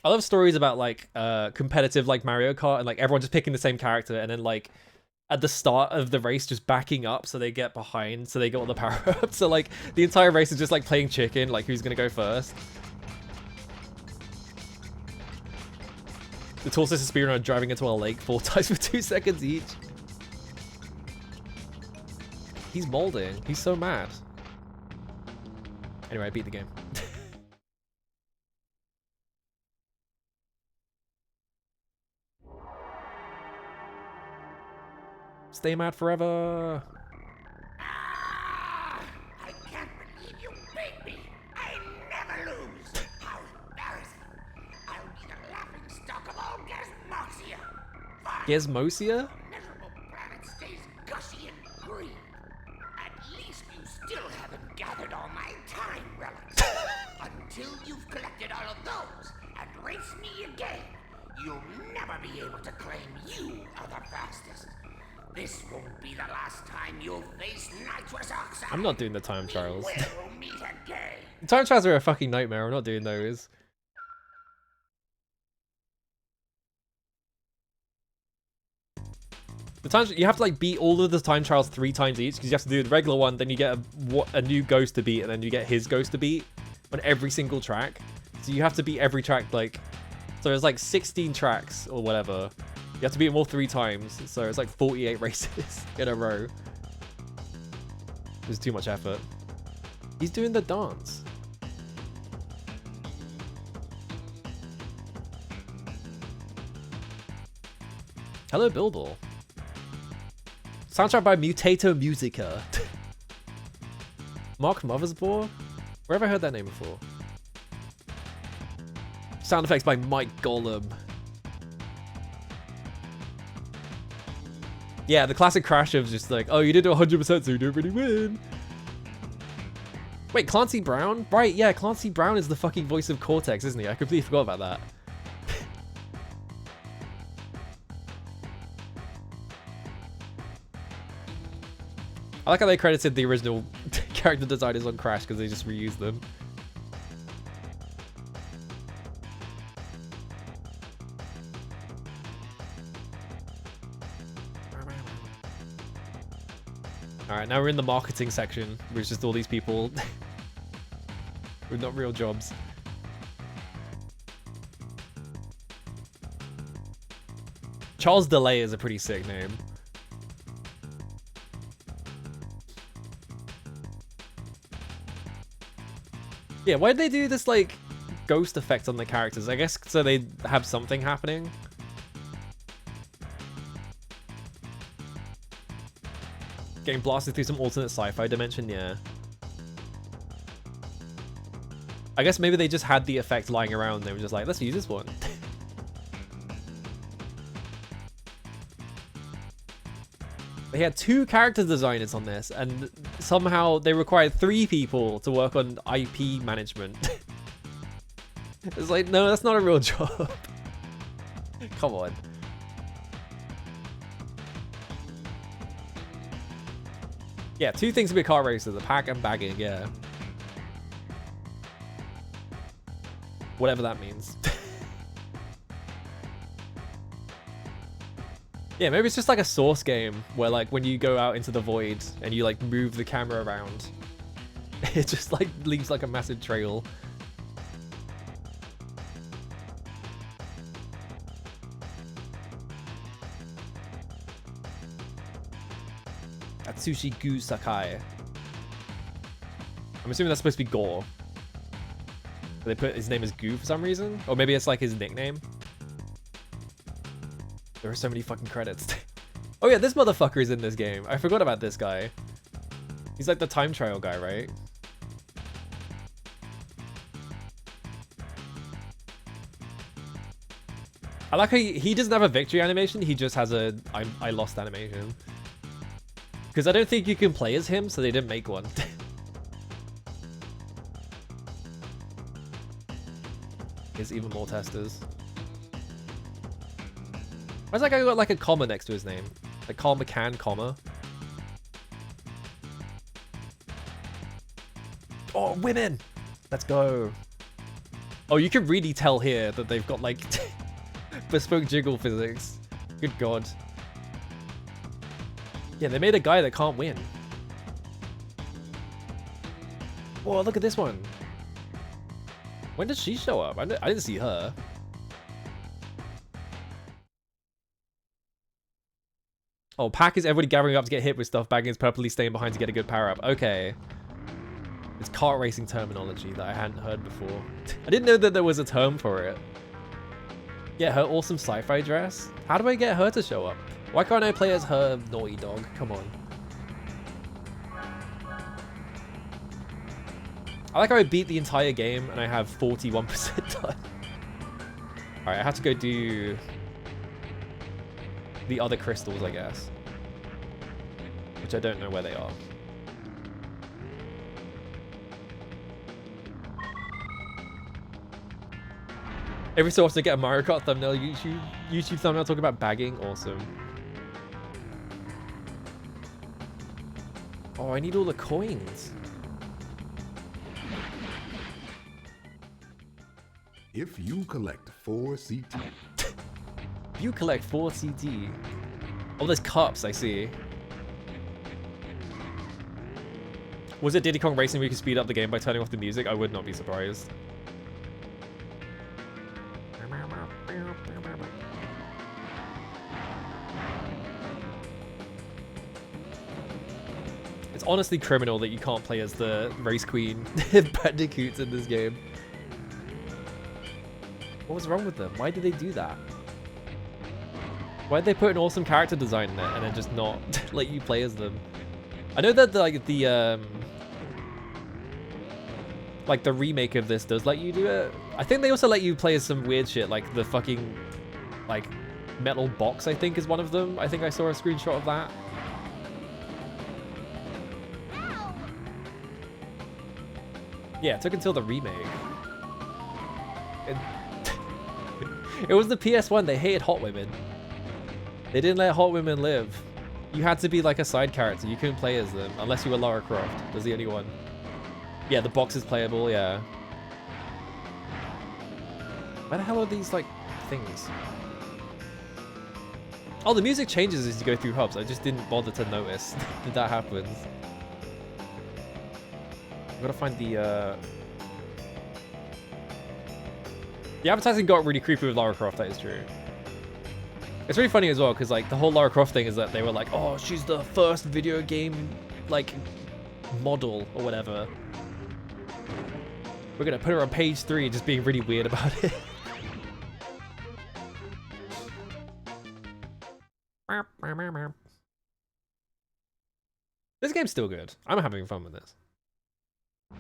I love stories about, like, competitive, like, Mario Kart, and, like, everyone just picking the same character, and then, like, at the start of the race, just backing up so they get behind, so they get all the power-ups. So, like, the entire race is just, like, playing chicken, like, who's gonna go first. The tall sister speedrunner driving into a lake 4 times for 2 seconds each. He's molding. He's so mad. Anyway, I beat the game. Stay mad forever. I can't believe you beat me. I never lose. How embarrassing. I'll be the laughing stock of all Gizmoxia. Gizmosia? Miserable planet stays gushy and green. At least you still haven't gathered all my time relics. Until you've collected all of those and race me again, you'll never be able to claim you are the fastest. This won't be the last time you'll face nitrous oxide. I'm not doing the time trials. We'll meet again. Time trials are a fucking nightmare. I'm not doing those. The times you have to like beat all of the time trials 3 times each because you have to do the regular one, then you get a new ghost to beat, and then you get his ghost to beat on every single track. So you have to beat every track like. So there's like 16 tracks or whatever. You have to beat them all 3 times, so it's like 48 races in a row. There's too much effort. He's doing the dance. Hello, Bilbo. Soundtrack by Mutato Musica. Mark Mothersbaugh? Where have I heard that name before? Sound effects by Mike Gollum. Yeah, the classic Crash of just like, oh, you did 100%, so you didn't really win. Wait, Clancy Brown? Right, yeah, Clancy Brown is the fucking voice of Cortex, isn't he? I completely forgot about that. I like how they credited the original character designers on Crash because they just reused them. Alright, now we're in the marketing section, which is just all these people with not real jobs. Charles DeLay is a pretty sick name. Yeah, why did they do this, like, ghost effect on the characters? I guess so they have something happening. Getting blasted through some alternate sci-fi dimension, yeah. I guess maybe they just had the effect lying around and they were just like, let's use this one. They had 2 character designers on this, and somehow they required 3 people to work on IP management. It's like, no, that's not a real job. Come on. Yeah, 2 things to be a car racer, the pack and bagging, yeah. Whatever that means. Yeah, maybe it's just like a Source game where like when you go out into the void and you like move the camera around, it just like leaves like a massive trail. Atsushi Gu Sakai. I'm assuming that's supposed to be Gore. They put his name as Gu for some reason? Or maybe it's like his nickname. There are so many fucking credits. Oh yeah, this motherfucker is in this game. I forgot about this guy. He's like the time trial guy, right? I like how he doesn't have a victory animation, he just has a I lost animation. Because I don't think you can play as him, so they didn't make one. There's even more testers. Why's that guy got like a comma next to his name? Like Carl McCann, comma. Oh, women! Let's go. Oh, you can really tell here that they've got like bespoke jiggle physics. Good god. Yeah, they made a guy that can't win. Whoa, look at this one. When did she show up? I didn't see her. Oh, Pack is everybody gathering up to get hit with stuff. Bagging is purposely staying behind to get a good power up. Okay. It's kart racing terminology that I hadn't heard before. I didn't know that there was a term for it. Yeah, her awesome sci-fi dress. How do I get her to show up? Why can't I play as her naughty dog? Come on. I like how I beat the entire game and I have 41% done. Alright, I have to go do the other crystals, I guess. Which I don't know where they are. Every so often I get a Mario Kart thumbnail, YouTube thumbnail talking about bagging. Awesome. Oh, I need all the coins. If you collect 4 CT. You collect 4 CT. Oh, there's cups, I see. Was it Diddy Kong Racing where you could speed up the game by turning off the music? I would not be surprised. It's honestly criminal that you can't play as the race queen Bandicoots in this game. What was wrong with them? Why did they do that? Why did they put an awesome character design in it and then just not let you play as them? I know that like the remake of this does let you do it. I think they also let you play as some weird shit, like the fucking like metal box, I think is one of them. I think I saw a screenshot of that. Ow! Yeah, it took until the remake. It was the PS1, they hated hot women. They didn't let hot women live. You had to be like a side character, you couldn't play as them, unless you were Lara Croft. Was the only one. Yeah, the box is playable, yeah. Where the hell are these, like, things? Oh, the music changes as you go through hubs. I just didn't bother to notice that that happens. I've got to find the advertising got really creepy with Lara Croft, that is true. It's really funny as well, because, like, the whole Lara Croft thing is that they were like, oh, she's the first video game, like, model or whatever. We're gonna put her on page 3, just being really weird about it. This game's still good. I'm having fun with this.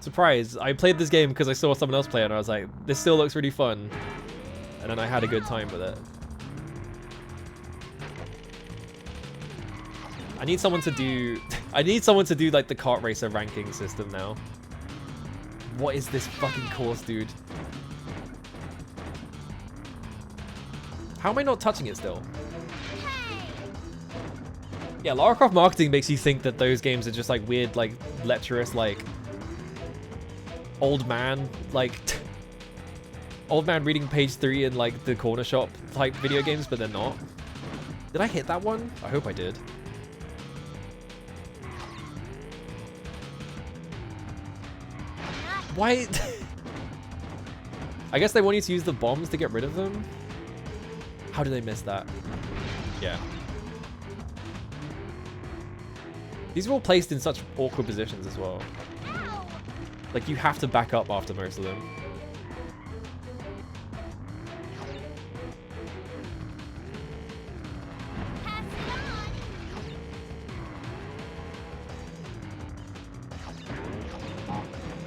Surprise, I played this game because I saw someone else play it and I was like, this still looks really fun. And then I had a good time with it. I need someone to do like the kart racer ranking system now. What is this fucking course, dude? How am I not touching it still? Yeah, Lara Croft marketing makes you think that those games are just like weird, like lecherous, like old man, like old man reading page 3 in like the corner shop type video games, but they're not. Did I hit that one? I hope I did. Why? I guess they want you to use the bombs to get rid of them. How did I miss that? Yeah. These are all placed in such awkward positions as well. Like, you have to back up after most of them.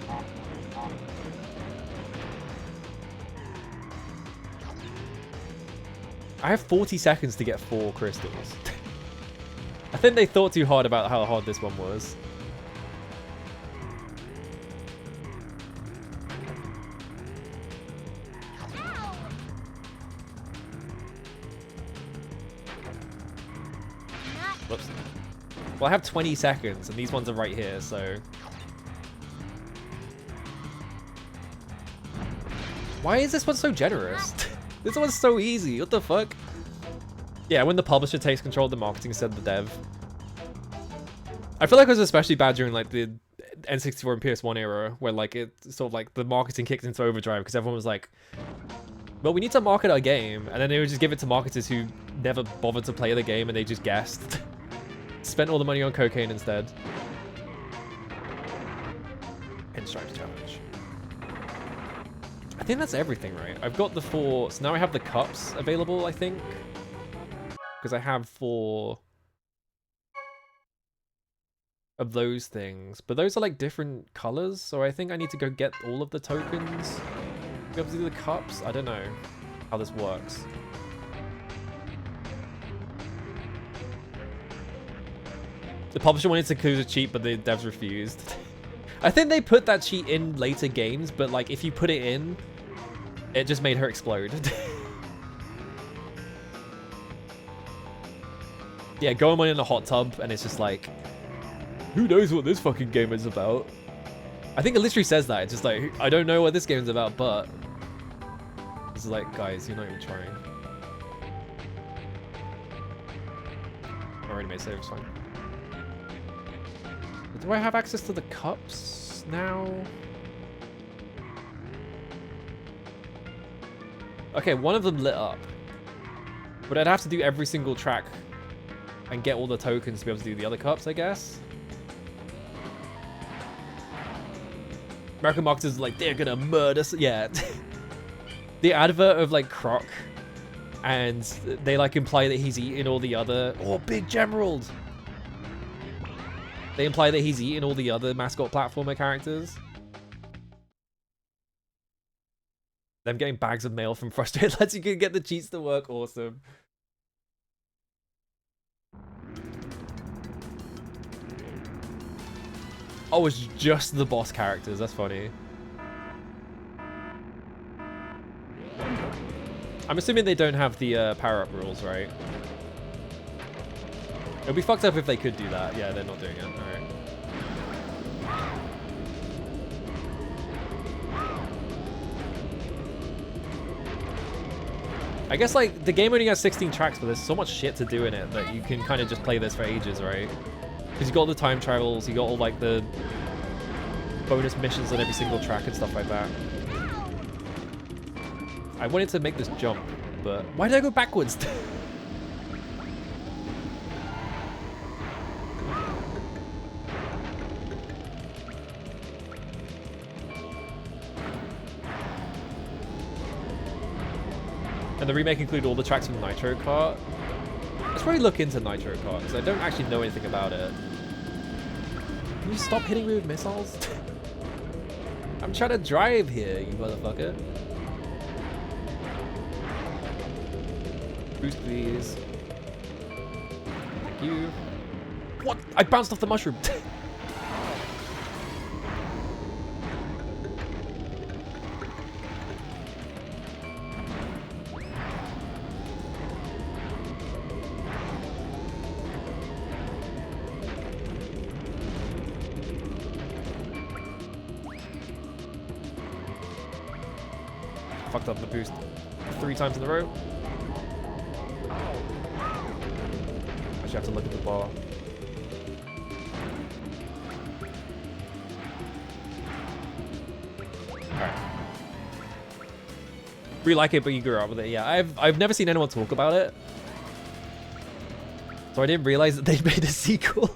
Pass it on. I have 40 seconds to get 4 crystals. I think they thought too hard about how hard this one was. Ow. Not Whoops. Well, I have 20 seconds, and these ones are right here, so... Why is this one so generous? This one's so easy, what the fuck? Yeah, when the publisher takes control of the marketing instead of the dev. I feel like it was especially bad during like the N64 and PS1 era, where like it sort of like the marketing kicked into overdrive because everyone was like, well, we need to market our game, and then they would just give it to marketers who never bothered to play the game and they just guessed. Spent all the money on cocaine instead. Pinstripes challenge. I think that's everything, right? I've got the 4, so now I have the cups available, I think. Because I have 4 of those things. But those are like different colors, so I think I need to go get all of the tokens to be able to do the cups. I don't know how this works. The publisher wanted to include a cheat, but the devs refused. I think they put that cheat in later games, but like if you put it in, it just made her explode. Yeah, Goemon in a hot tub, and it's just like, who knows what this fucking game is about? I think it literally says that. It's just like, I don't know what this game's about, but... It's like, guys, you're not even trying. I already made save, it's fine. Do I have access to the cups now? Okay, one of them lit up. But I'd have to do every single track and get all the tokens to be able to do the other cups, I guess. American marketers are like, they're gonna murder... Yeah. The advert of like Croc, and they like imply that he's eating all the other... Oh, Big Gemerald! They imply that he's eating all the other mascot platformer characters. Them getting bags of mail from Frustrated lets you can get the cheats to work. Awesome. Oh, it's just the boss characters. That's funny. I'm assuming they don't have the power-up rules, right? It would be fucked up if they could do that. Yeah, they're not doing it. Alright. I guess, like, the game only has 16 tracks, but there's so much shit to do in it that you can kind of just play this for ages, right? Because you got all the time travels, you got all, like, the bonus missions on every single track and stuff like that. I wanted to make this jump, but why did I go backwards? And the remake included all the tracks from Nitro Kart. Let's probably look into Nitro Kart, because I don't actually know anything about it. Can you stop hitting me with missiles? I'm trying to drive here, you motherfucker. Boost please. Thank you. What? I bounced off the mushroom. Fucked up the boost 3 times in a row. Actually have to look at the bar. Alright. Really like it, but you grew up with it. Yeah, I've never seen anyone talk about it. So I didn't realize that they made a sequel.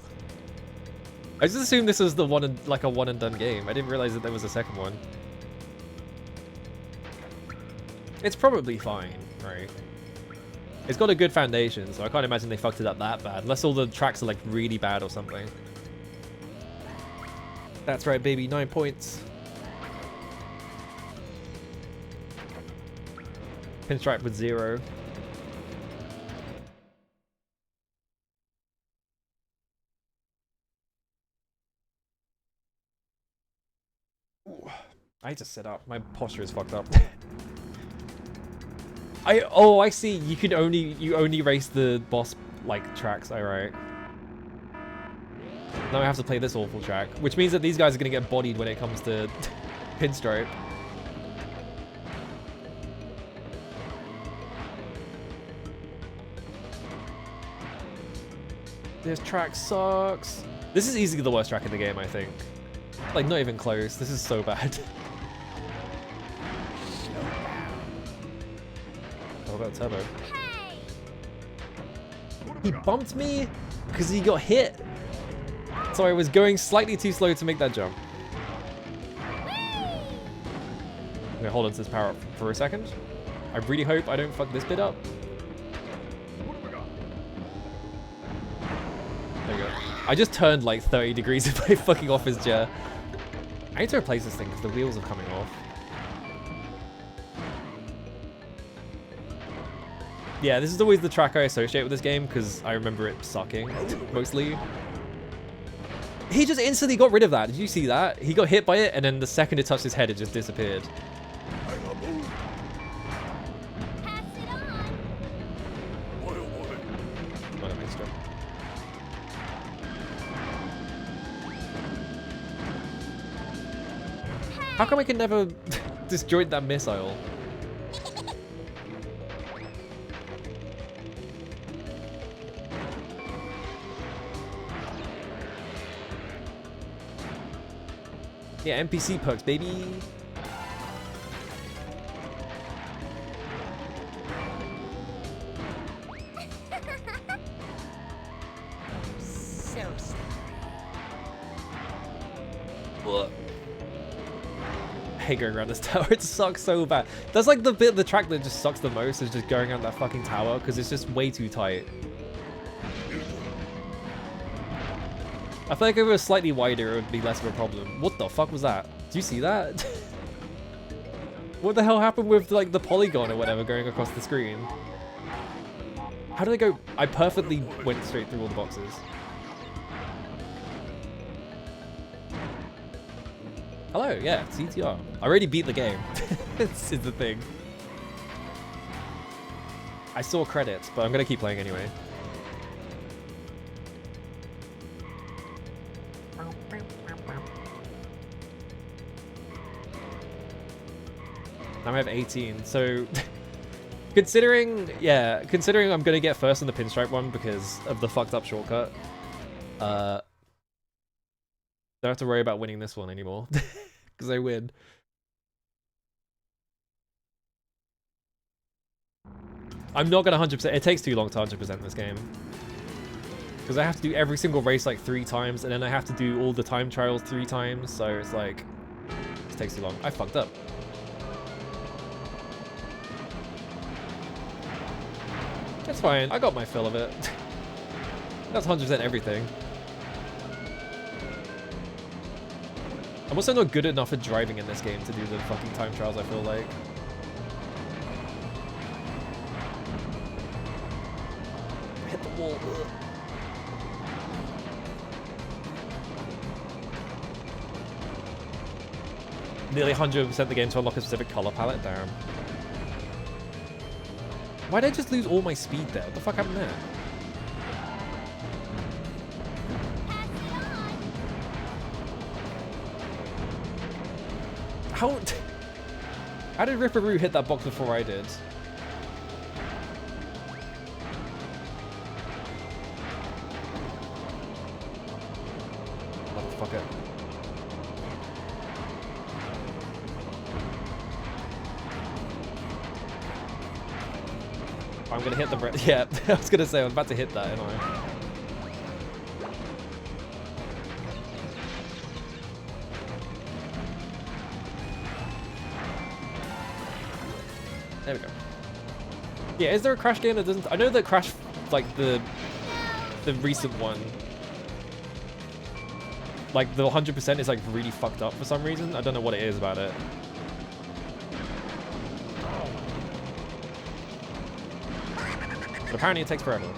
I just assumed this was the one and like a one and done game. I didn't realize that there was a second one. It's probably fine, right? It's got a good foundation, so I can't imagine they fucked it up that bad. Unless all the tracks are like really bad or something. That's right, baby. 9 points. Pinstripe with 0. Ooh, I need to sit up. My posture is fucked up. I see. You only race the boss like tracks. Alright. Now I have to play this awful track, which means that these guys are gonna get bodied when it comes to Pinstripe. This track sucks. This is easily the worst track in the game, I think. Like, not even close. This is so bad. What about Turbo? Hey! He bumped me because he got hit. So I was going slightly too slow to make that jump. I'm gonna hold on to this power up for a second. I really hope I don't fuck this bit up. There we go. I just turned like 30 degrees by fucking off his chair. I need to replace this thing because the wheels are coming off. Yeah, this is always the track I associate with this game because I remember it sucking, mostly. He just instantly got rid of that. Did you see that? He got hit by it and then the second it touched his head, it just disappeared. Pass it on! What a woman. Oh, that makes sense. How come I can never disjoint that missile? Yeah, NPC perks, baby. So sorry. What? I hate going around this tower. It sucks so bad. That's like the bit of the track that just sucks the most is just going around that fucking tower because it's just way too tight. I feel like if it was slightly wider, it would be less of a problem. What the fuck was that? Do you see that? What the hell happened with like the polygon or whatever going across the screen? How did I go? I perfectly went straight through all the boxes. Hello, yeah, CTR. I already beat the game. This is the thing. I saw credits, but I'm gonna keep playing anyway. Now I have 18, so considering I'm gonna get first in the Pinstripe one because of the fucked up shortcut, don't have to worry about winning this one anymore because I win. I'm not gonna 100%. It takes too long to 100% this game because I have to do every single race like 3 times, and then I have to do all the time trials 3 times. So it's like it takes too long. I fucked up. That's fine. I got my fill of it. That's 100% everything. I'm also not good enough at driving in this game to do the fucking time trials, I feel like. Hit the wall. Ugh. Nearly 100% the game to unlock a specific color palette. Damn. Why did I just lose all my speed there? What the fuck happened there? How did Ripperoo hit that box before I did? Motherfucker. I'm gonna hit the yeah, I was gonna say I'm about to hit that, anyway. There we go. Yeah, is there a Crash game that doesn't... I know that Crash, like, the recent one, like, the 100% is, like, really fucked up for some reason. I don't know what it is about it. But apparently it takes forever.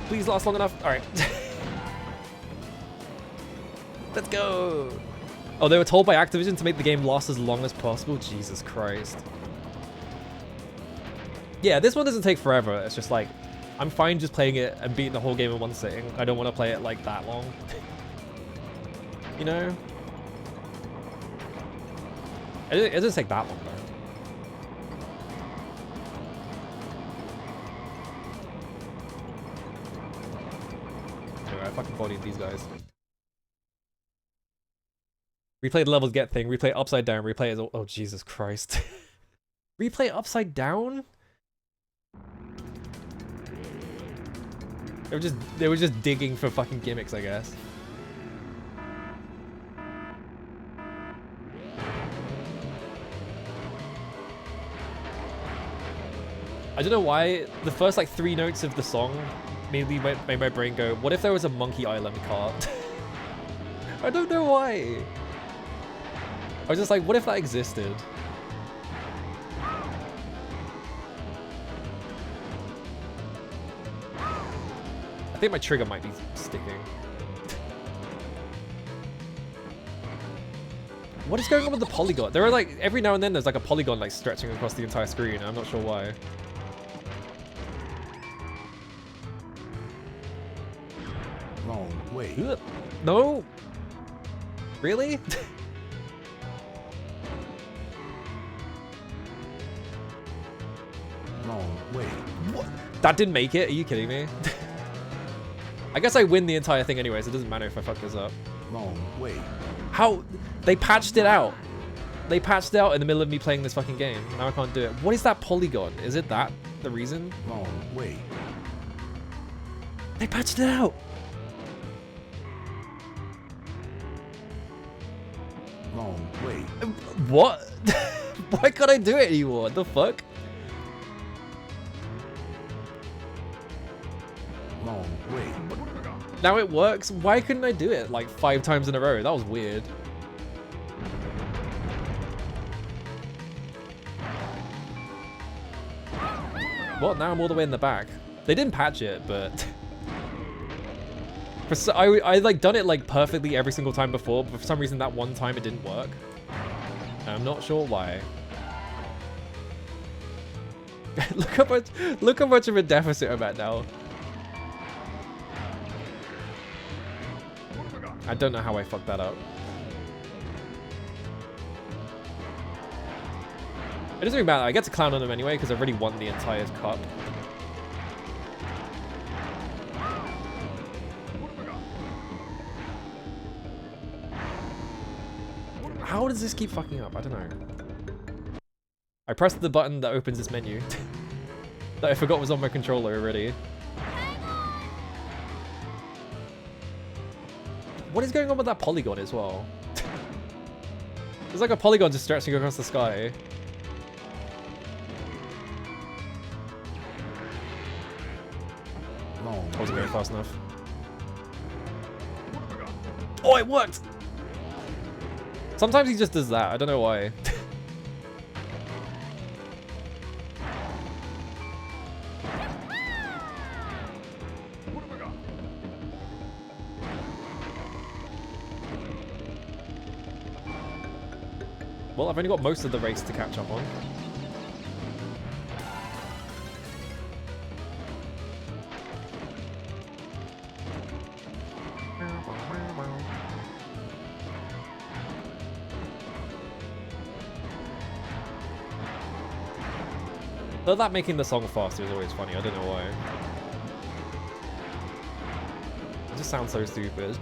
Please last long enough. All right. Let's go. Oh, they were told by Activision to make the game last as long as possible. Jesus Christ. Yeah, this one doesn't take forever. It's just like, I'm fine just playing it and beating the whole game in one sitting. I don't want to play it like that long. You know? It doesn't take that long though. Anyway, I fucking bodied these guys. Replay the levels get thing, replay upside down, replay as oh Jesus Christ. Replay upside down? They were just digging for fucking gimmicks, I guess. I don't know why the first like 3 notes of the song made my brain go, what if there was a Monkey Island cart? I don't know why. I was just like, what if that existed? I think my trigger might be sticking. What is going on with the polygon? There are like, every now and then there's like a polygon like stretching across the entire screen. I'm not sure why. Wrong way. Ugh. No? Really? Wrong way. What? That didn't make it? Are you kidding me? I guess I win the entire thing anyway, so it doesn't matter if I fuck this up. Wrong way. How? They patched it out. They patched it out in the middle of me playing this fucking game. Now I can't do it. What is that polygon? Is it that the reason? Wrong way. They patched it out. Wrong way. What? Why can't I do it anymore? What the fuck? Wrong way. Now it works? Why couldn't I do it like 5 times in a row? That was weird. Well, now I'm all the way in the back. They didn't patch it, but... I like done it like perfectly every single time before, but for some reason that one time it didn't work. And I'm not sure why. Look how much of a deficit I'm at now. I don't know how I fucked that up. It doesn't really matter. I get to clown on them anyway because I've already won the entire cup. How does this keep fucking up? I don't know. I pressed the button that opens this menu that I forgot was on my controller already. What is going on with that polygon as well? There's like a polygon just stretching across the sky. I wasn't going fast enough. Oh, it worked! Sometimes he just does that. I don't know why. Well, I've only got most of the race to catch up on. Though that making the song faster is always funny, I don't know why. It just sounds so stupid.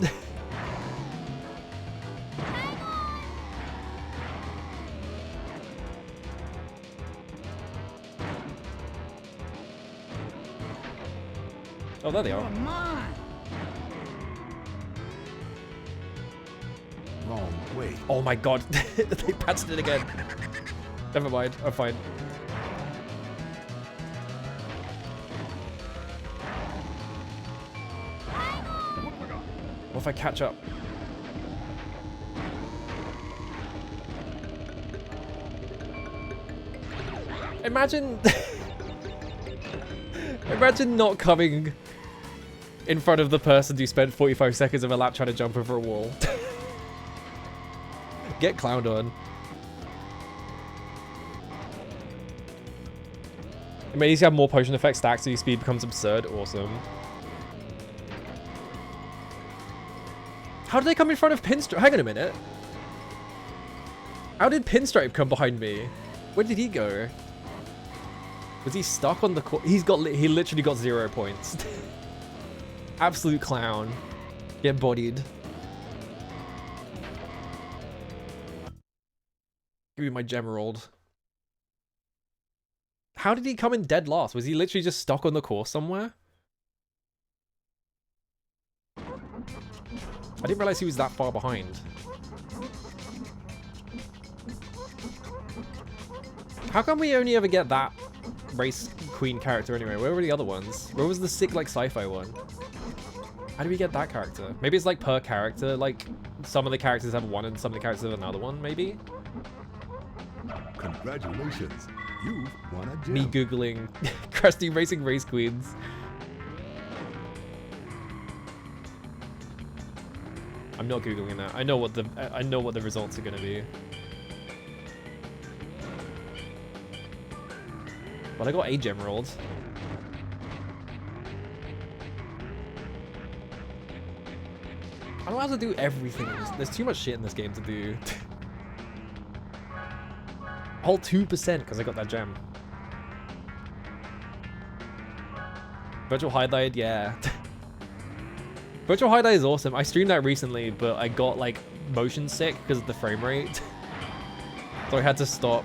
Oh, there they are. Come on! Wrong way. Oh my god, they patched it again. Never mind, I'm fine. What if I catch up? Imagine... Imagine not coming in front of the person who spent 45 seconds of a lap trying to jump over a wall. Get clowned on. It may easily have more potion effect stacks so your speed becomes absurd. Awesome. How did they come in front of Pinstripe? Hang on a minute. How did Pinstripe come behind me? Where did he go? Was he stuck on the course? He literally got 0 points. Absolute clown. Get bodied. Give me my Gemerald. How did he come in dead last? Was he literally just stuck on the course somewhere? I didn't realize he was that far behind. How come we only ever get that race queen character anyway? Where were the other ones? Where was the sick like sci-fi one? How do we get that character? Maybe it's like per character, like some of the characters have one and some of the characters have another one, maybe? Congratulations. You've won a gem. Me googling Krusty Racing Race Queens. I'm not googling that. I know what the results are gonna be. But I got a Gemerald. I don't have to do everything. There's too much shit in this game to do. Whole 2% because I got that gem. Virtual Highlight, yeah. Virtual Highlight is awesome. I streamed that recently, but I got like motion sick because of the frame rate. So I had to stop.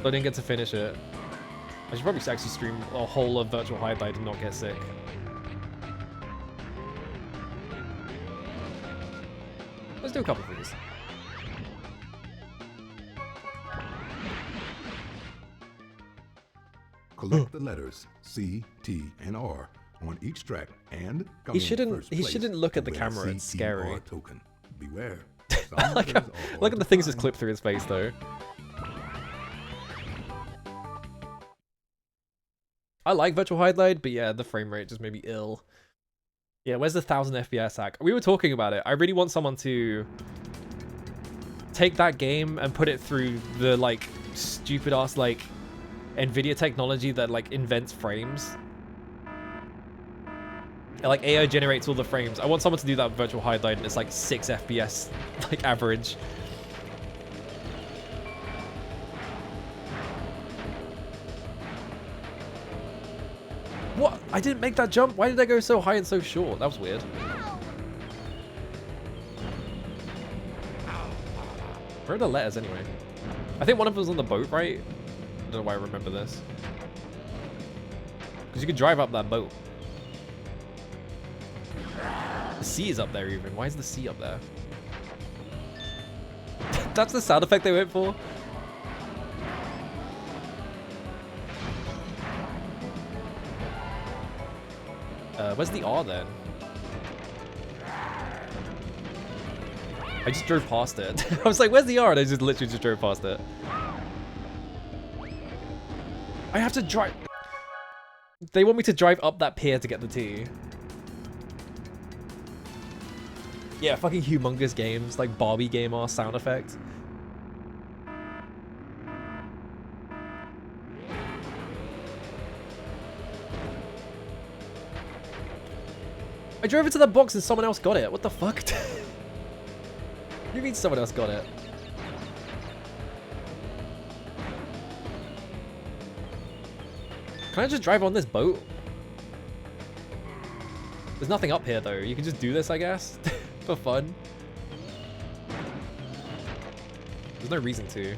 So I didn't get to finish it. I should probably actually stream a whole of Virtual Highlight and not get sick. Let's do a couple of these. Collect the letters C, T, and R on each track and come in first He place shouldn't look at the with a camera. It's scary. CTR token. Beware. Look at the things just clip through his face though. I like Virtual Highlight, but yeah, the frame rate just made me ill. Yeah, where's the 1000 FPS hack? We were talking about it. I really want someone to take that game and put it through the like stupid ass like Nvidia technology that like invents frames. And, like AI generates all the frames. I want someone to do that with Virtual Highlight and it's like 6 FPS like average. What? I didn't make that jump? Why did I go so high and so short? That was weird. Where are the letters anyway? I think one of them was on the boat, right? I don't know why I remember this. Because you could drive up that boat. The sea is up there even. Why is the sea up there? That's the sound effect they went for. Where's the R then? I just drove past it. I was like, where's the R? And I just literally just drove past it. I have to drive. They want me to drive up that pier to get the T. Yeah, fucking humongous games, like Barbie game or sound effect. I drove into the box and someone else got it. What the fuck? What do you mean someone else got it? Can I just drive on this boat? There's nothing up here though. You can just do this, I guess, for fun. There's no reason to.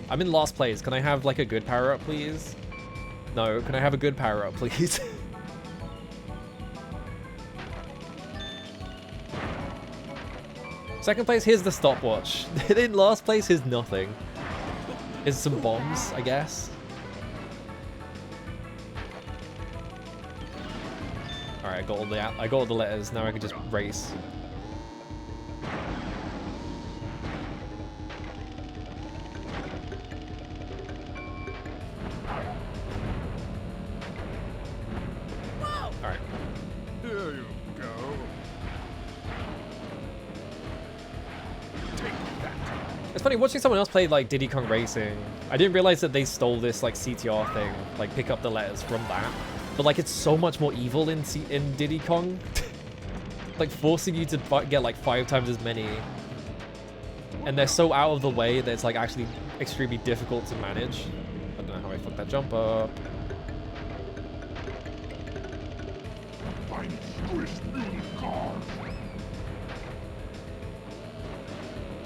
I'm in last place. Can I have like a good power up, please? No, can I have a good power up, please? Second place, here's the stopwatch. In last place, here's nothing. Here's some bombs, I guess. Alright, I got all the letters. Now I can just race. Alright. There you go. Take that. It's funny watching someone else play like Diddy Kong Racing. I didn't realize that they stole this like CTR thing, like pick up the letters from that. But like it's so much more evil in Diddy Kong. Like forcing you to get like 5 times as many. And they're so out of the way that it's like actually extremely difficult to manage. I don't know how I fucked that jump up.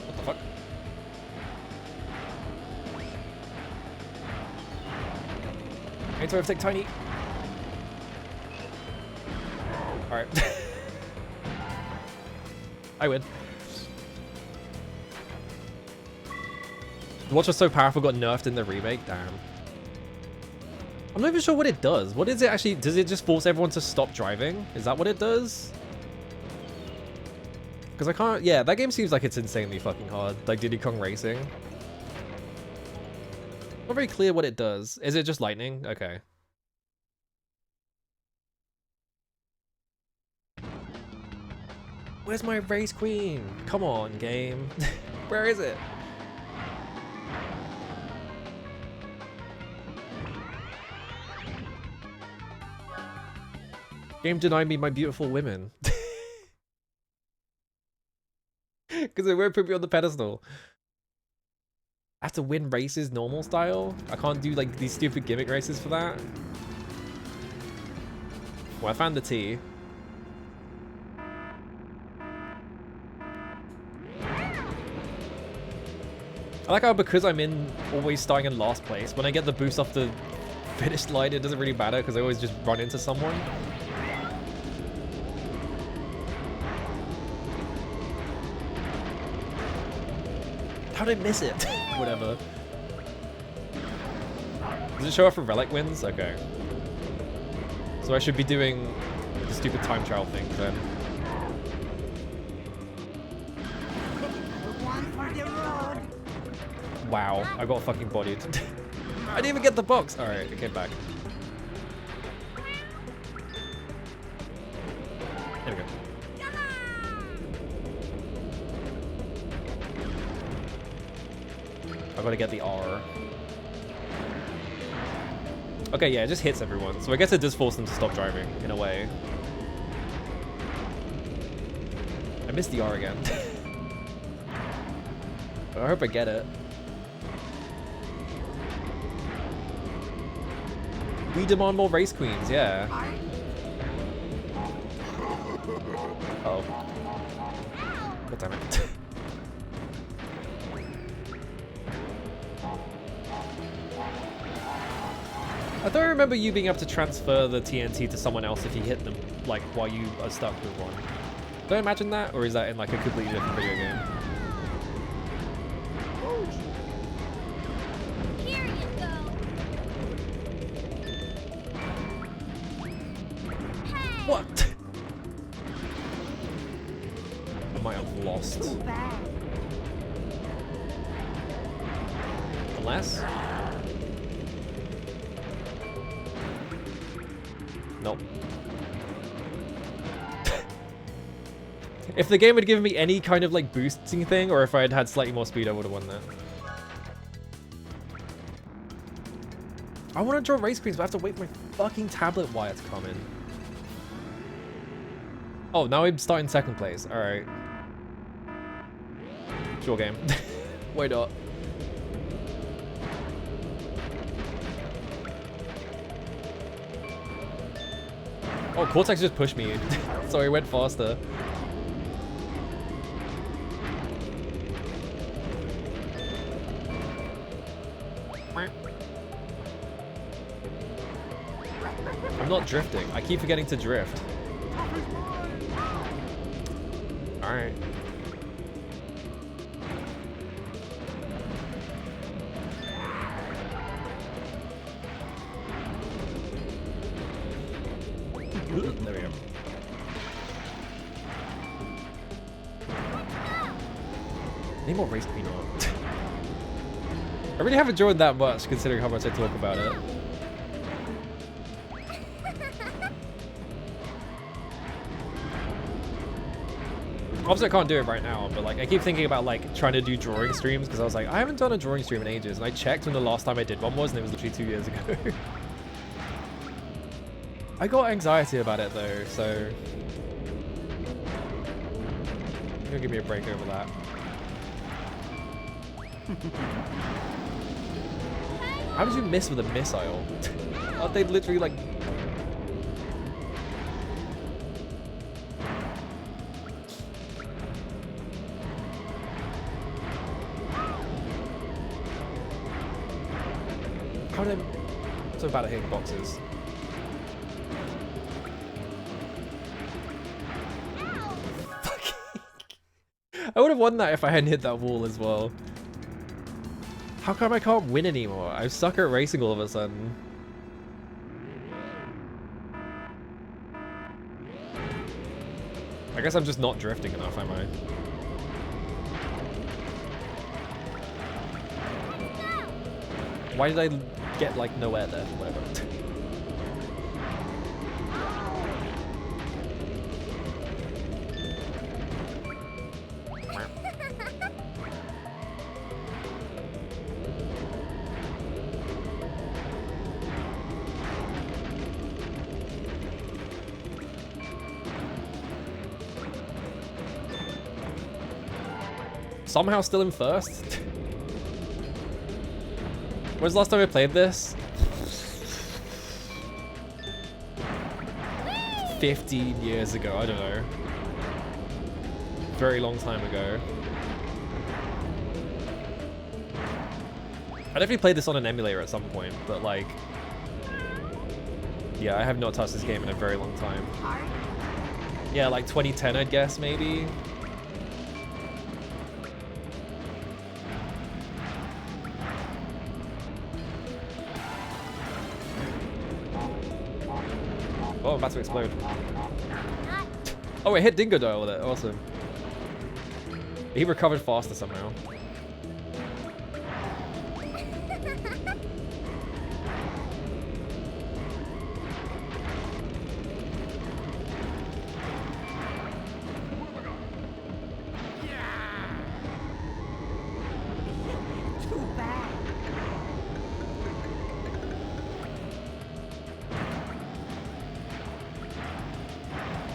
What the fuck? Hey, terrific, tiny. Alright. I win. The watch was so powerful got nerfed in the remake, damn. I'm not even sure what it does. What is it actually? Does it just force everyone to stop driving? Is that what it does? Because I can't... Yeah, that game seems like it's insanely fucking hard. Like Diddy Kong Racing. Not very clear what it does. Is it just lightning? Okay. Where's my race queen? Come on, game. Where is it? Game denied me my beautiful women. Because it won't put me on the pedestal. I have to win races normal style? I can't do like these stupid gimmick races for that? Well, I found the T. I like how because I'm always starting in last place, when I get the boost off the finish line, it doesn't really matter because I always just run into someone. How did I miss it? Whatever. Does it show up for relic wins? Okay. So I should be doing the stupid time trial thing then. Wow, I got fucking bodied. I didn't even get the box. Alright, it came back. There we go. I gotta get the R. Okay, yeah, it just hits everyone. So I guess it does force them to stop driving, in a way. I missed the R again. I hope I get it. We demand more race queens, yeah. Uh-oh. God damn it. I don't remember you being able to transfer the TNT to someone else if you hit them, like, while you are stuck with one. Did I imagine that, or is that in like a completely different video game? Here you go. Hey. What? I might have lost. Unless? Nope. If the game had given me any kind of like boosting thing, or if I had had slightly more speed, I would have won that. I want to draw race screens, but I have to wait for my fucking tablet wire to come in. Oh, now I'm starting second place. Alright. Sure game. Why not? Oh, Cortex just pushed me. Sorry, it went faster. I'm not drifting. I keep forgetting to drift. Alright. There we go. Need more race peanut. I really haven't enjoyed that much considering how much I talk about it. Obviously I can't do it right now, but like I keep thinking about like trying to do drawing streams because I was like, I haven't done a drawing stream in ages, and I checked when the last time I did one was, and it was literally 2 years ago. I got anxiety about it though, so you're gonna give me a break over that. How did you miss with a missile? Aren't they literally like... How did I... So bad at hitting boxes. I would have won that if I hadn't hit that wall as well. How come I can't win anymore? I suck at racing all of a sudden. I guess I'm just not drifting enough, am I? Why did I get like nowhere there? Whatever. Somehow still in first? When's the last time I played this? 15 years ago, I don't know. Very long time ago. I definitely played this on an emulator at some point, but like... Yeah, I have not touched this game in a very long time. Yeah, like 2010 I'd guess, maybe? Oh, I'm about to explode. Oh, it hit Dingodile with it. Awesome. He recovered faster somehow.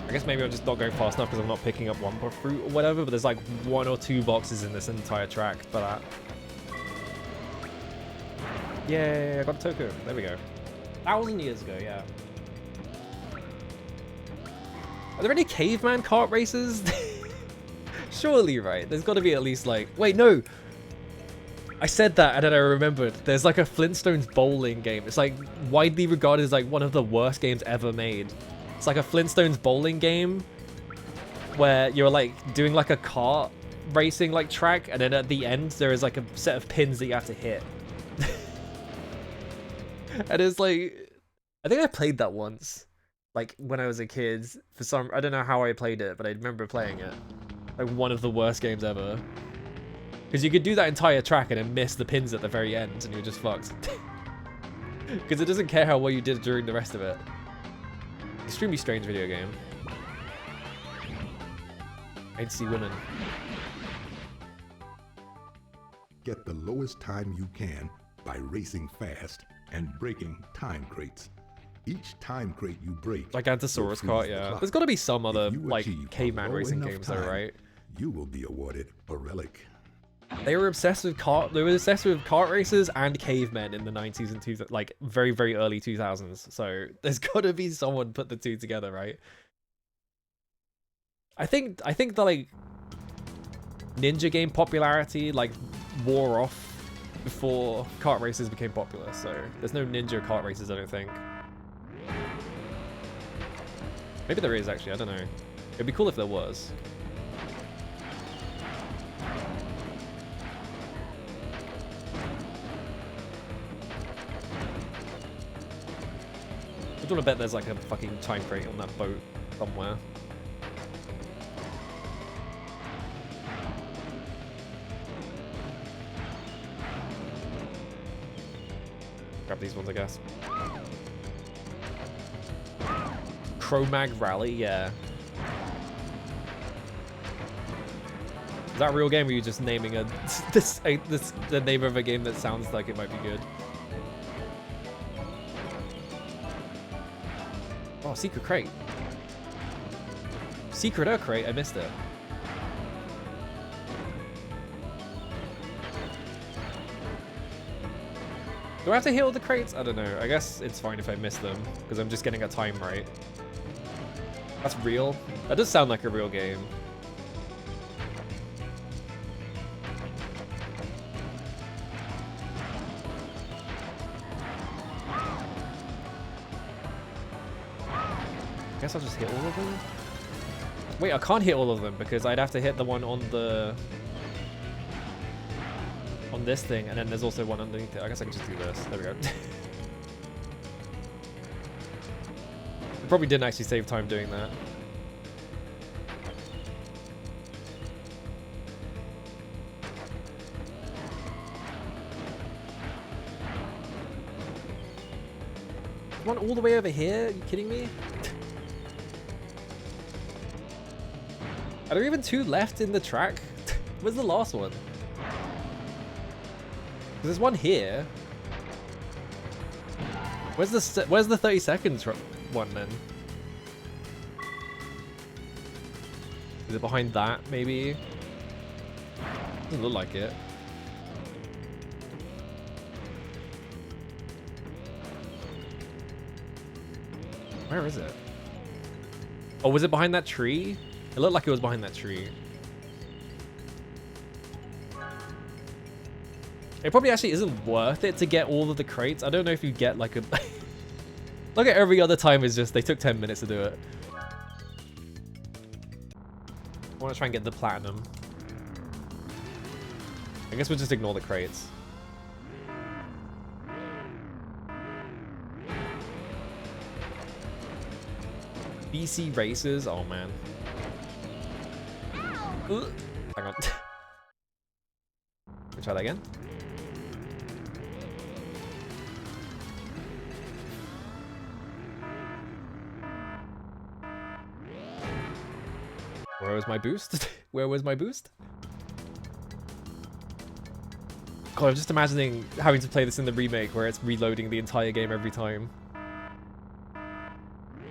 I guess maybe I'm just not going fast enough because I'm not picking up Wumpa fruit or whatever, but there's like 1 or 2 boxes in this entire track for that. Yay, I got a token. There we go. 1,000 years ago, yeah. Are there any caveman kart races? Surely, right? There's got to be at least like... Wait, no! I said that and then I remembered. There's like a Flintstones bowling game. It's like widely regarded as like one of the worst games ever made. It's like a Flintstones bowling game where you're like doing like a kart racing like track, and then at the end there is like a set of pins that you have to hit. And it's like, I think I played that once, like when I was a kid. For some, I don't know how I played it, but I remember playing it. Like one of the worst games ever. Because you could do that entire track and then miss the pins at the very end, and you're just fucked. Because it doesn't care how well you did during the rest of it. Extremely strange video game. I'd see women. Get the lowest time you can by racing fast and breaking time crates. Each time crate you break, Gigantosaurus will kart, freeze the yeah. clock. There's got to be some other If you like achieve a caveman low racing enough games though, time, right? You will be awarded a relic. They were obsessed with kart. They were obsessed with kart races and cavemen in the 90s and like very, very early 2000s. So there's got to be someone put the two together, right? I think the like ninja game popularity like wore off before kart races became popular. So there's no ninja kart races, I don't think. Maybe there is actually. I don't know. It'd be cool if there was. I just want to bet there's like a fucking time crate on that boat somewhere. Grab these ones, I guess. Cro-Mag Rally, yeah. Is that a real game, or are you just naming the name of a game that sounds like it might be good? Oh, secret crate. Secret crate, I missed it. Do I have to hit all the crates? I don't know. I guess it's fine if I miss them, because I'm just getting a time right. That's real? That does sound like a real game. I guess I'll just hit all of them? Wait, I can't hit all of them because I'd have to hit the one on the... on this thing, and then there's also one underneath it. I guess I can just do this. There we go. I probably didn't actually save time doing that. One all the way over here? Are you kidding me? Are there even two left in the track? Where's the last one? There's one here. Where's the 30 seconds one then? Is it behind that maybe? Doesn't look like it. Where is it? Oh, was it behind that tree? It looked like it was behind that tree. It probably actually isn't worth it to get all of the crates. I don't know if you get like a... Look at every other time is just, they took 10 minutes to do it. I want to try and get the platinum. I guess we'll just ignore the crates. BC races? Oh man. Hang on. Let me try that again. Where was my boost? Where was my boost? God, I'm just imagining having to play this in the remake where it's reloading the entire game every time.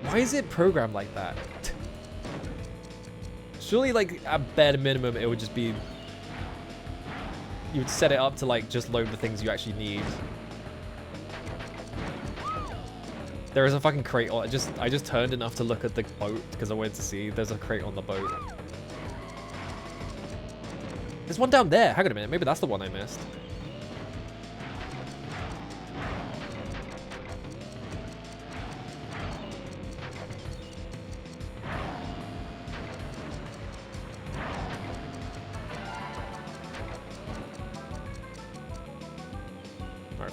Why is it programmed like that? Surely, like, at bare minimum, it would just be... You would set it up to, like, just load the things you actually need. There is a fucking crate on... I just turned enough to look at the boat because I wanted to see. There's a crate on the boat. There's one down there. Hang on a minute. Maybe that's the one I missed.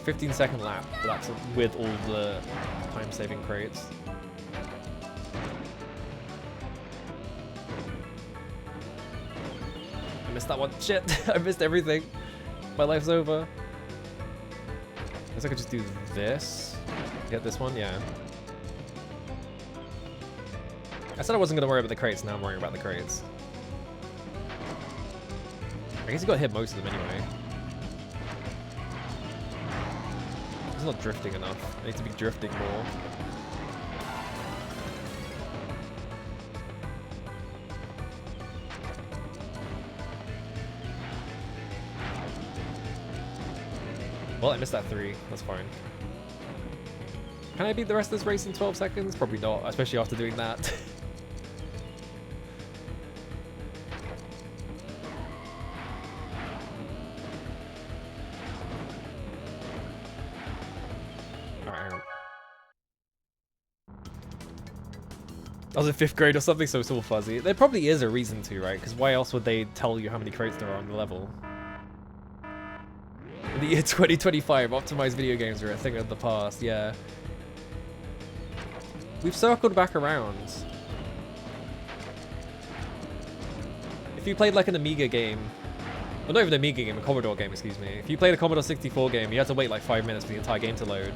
15-second lap, but that's with all the time-saving crates. I missed that one. Shit, I missed everything. My life's over. I guess I could just do this. Get this one, yeah. I said I wasn't gonna worry about the crates, now I'm worrying about the crates. I guess you got to hit most of them anyway. It's not drifting enough. I need to be drifting more. Well, I missed that 3. That's fine. Can I beat the rest of this race in 12 seconds? Probably not, especially after doing that. I was in 5th grade or something, so it's all fuzzy. There probably is a reason to, right? Because why else would they tell you how many crates there are on the level? In the year 2025, optimized video games are a thing of the past, yeah. We've circled back around. If you played like an Amiga game, well, not even an Amiga game, a Commodore game, excuse me. If you played a Commodore 64 game, you had to wait like 5 minutes for the entire game to load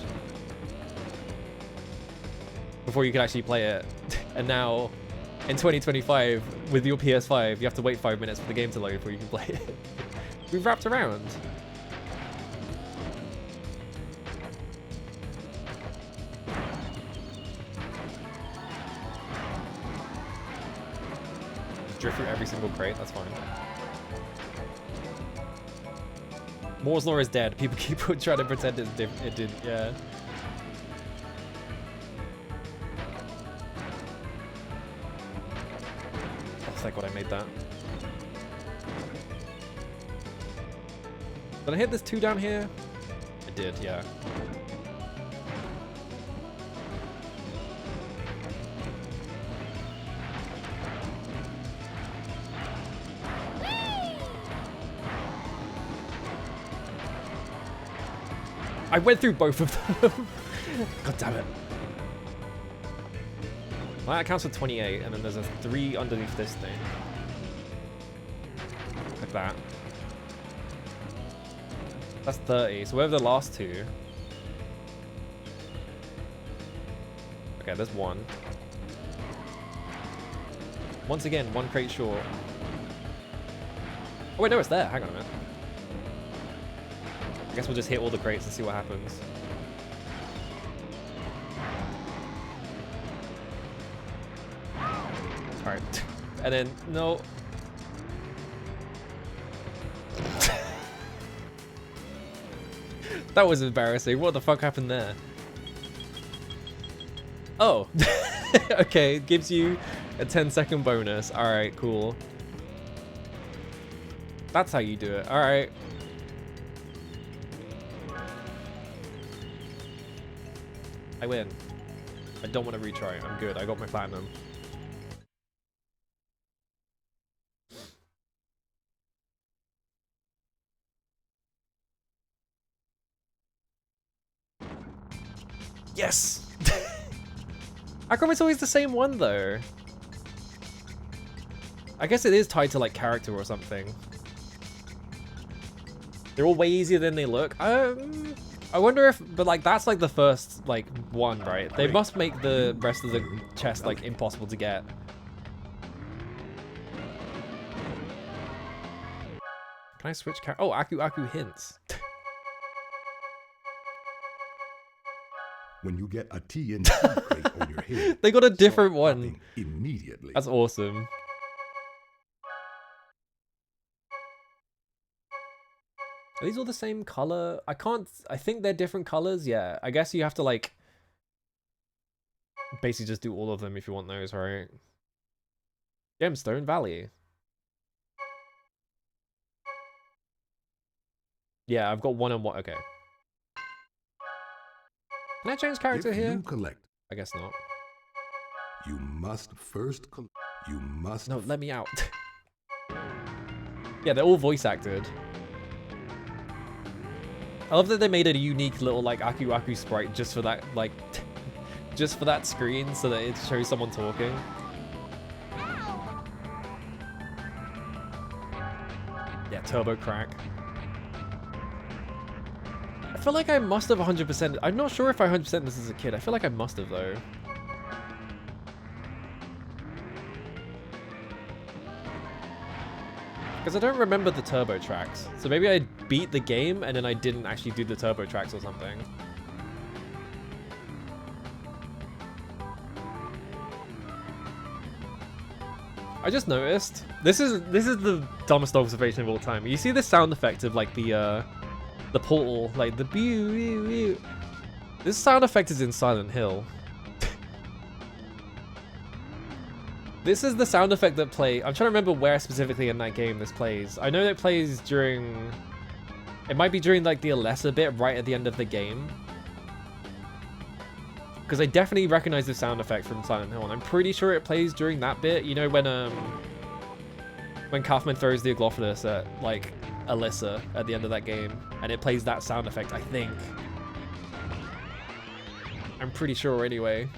before you could actually play it. And now, in 2025, with your PS5, you have to wait 5 minutes for the game to load before you can play it. We've wrapped around. Just drift through every single crate, that's fine. Moore's Law is dead. People keep trying to pretend it did, yeah. That's like what I made that. Did I hit this 2 down here? I did, yeah. I went through both of them. God damn it. Well, that counts for 28, and then there's a 3 underneath this thing. Like that. That's 30, so where are the last 2? Okay, there's 1. Once again, 1 crate short. Oh wait, no, it's there. Hang on a minute. I guess we'll just hit all the crates and see what happens. Alright. And then, no. That was embarrassing. What the fuck happened there? Oh. Okay, it gives you a 10-second bonus. Alright, cool. That's how you do it. Alright. I win. I don't want to retry. I'm good. I got my platinum. Yes! How come it's always the same one, though? I guess it is tied to, like, character or something. They're all way easier than they look. I wonder if, but like that's like the first like one, right? They must make the rest of the chest like impossible to get. Can I switch Oh, Aku Aku hints. When you get a TNT crate on your head, They got a different start one. popping immediately. That's awesome. Are these all the same color? I think they're different colors. Yeah, I guess you have to like basically just do all of them if you want those, right? Gemstone Valley. Yeah, I've got 1 and 1. Okay. Can I change character if here? you collect, I guess not. you must first you must No, let me out. Yeah, they're all voice acted. I love that they made a unique little like Aku Aku sprite just for that, like, just for that screen, so that it shows someone talking. Yeah, turbo crack. I feel like I must have 100%. I'm not sure if I 100% this as a kid. I feel like I must have though. Because I don't remember the turbo tracks. So maybe I beat the game and then I didn't actually do the turbo tracks or something. I just noticed. This is the dumbest observation of all time. You see this sound effect of like the portal, like the pew, pew, pew. This sound effect is in Silent Hill. This is the sound effect that play. I'm trying to remember where specifically in that game this plays. I know it plays during. It might be during like the Alessa bit right at the end of the game. Because I definitely recognize the sound effect from Silent Hill, and I'm pretty sure it plays during that bit. You know when Kaufman throws the Aglophilus at like Alyssa at the end of that game, and it plays that sound effect. I think. I'm pretty sure anyway.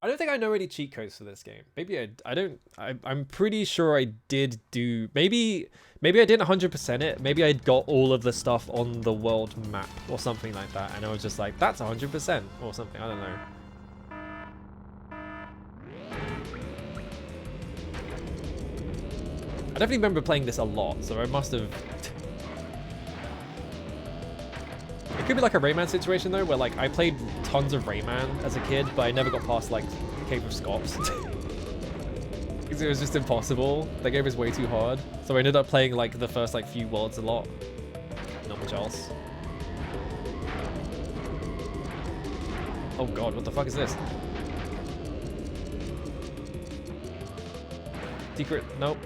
I don't think I know any cheat codes for this game. Maybe I don't. I'm pretty sure I did do. Maybe I didn't 100% it. Maybe I got all of the stuff on the world map or something like that, and I was just like, that's 100% or something. I don't know. I definitely remember playing this a lot, so I must have. It could be like a Rayman situation though, where like I played tons of Rayman as a kid, but I never got past like Cave of Scops. Because it was just impossible. That game is way too hard. So I ended up playing like the first like few worlds a lot. Not much else. Oh god, what the fuck is this? Secret? Nope.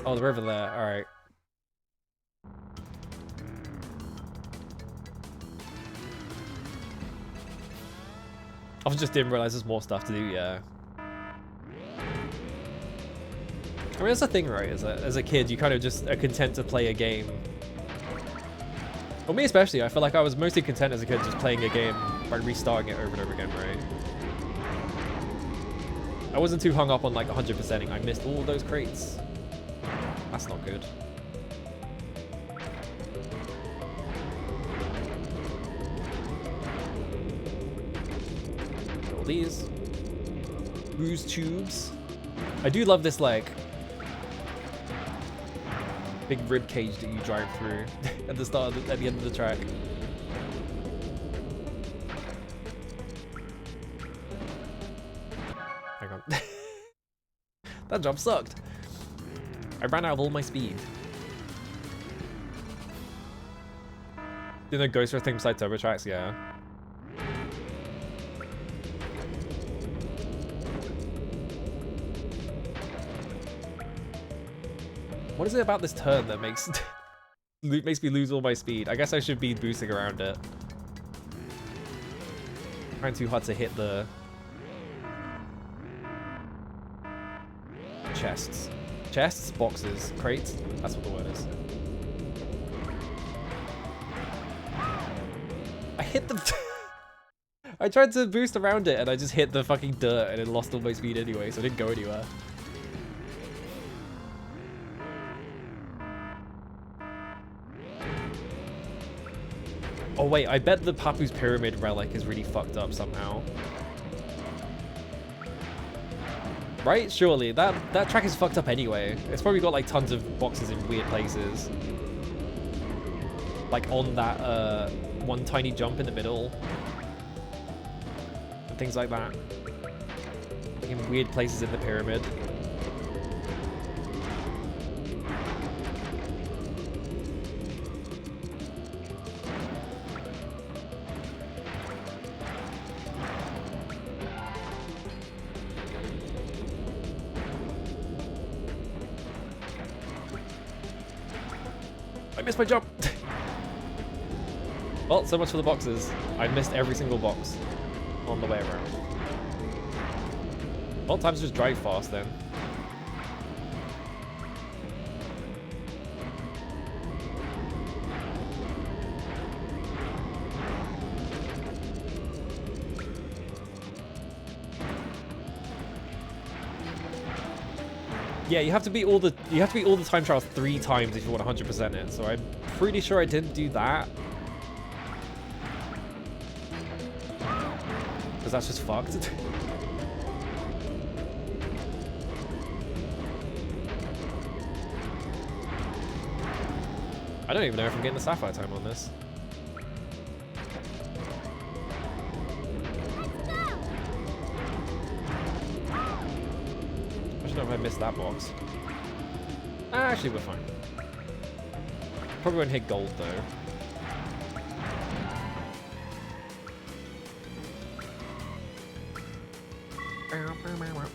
Oh, the river there. Alright. I just didn't realize there's more stuff to do, yeah. I mean, that's the thing, right? Is that as a kid, you kind of just are content to play a game. Well, me especially, I feel like I was mostly content as a kid just playing a game by restarting it over and over again, right? I wasn't too hung up on like 100%ing. I missed all those crates. That's not good. These booze tubes. I do love this like big rib cage that you drive through at the start of at the end of the track. Hang on. That jump sucked. I ran out of all my speed. Didn't it go for things like turbo tracks? Yeah. What is it about this turn that makes makes me lose all my speed? I guess I should be boosting around it. Trying too hard to hit the chests. Chests? Boxes? Crates? That's what the word is. I hit the... I tried to boost around it and I just hit the fucking dirt and it lost all my speed anyway, so I didn't go anywhere. Oh wait, I bet the Papu's Pyramid relic is really fucked up somehow. Right? Surely. That track is fucked up anyway. It's probably got like tons of boxes in weird places. Like on that one tiny jump in the middle. And things like that. Like in weird places in the pyramid. I missed my jump! Well, so much for the boxes. I missed every single box on the way around. Well, time to just drive fast then. Yeah, you have to beat all the time trials 3 times if you want 100% it. So I'm pretty sure I didn't do that. Because that's just fucked. I don't even know if I'm getting the sapphire time on this. I should know if I missed that box. Actually, we're fine. Probably won't hit gold though.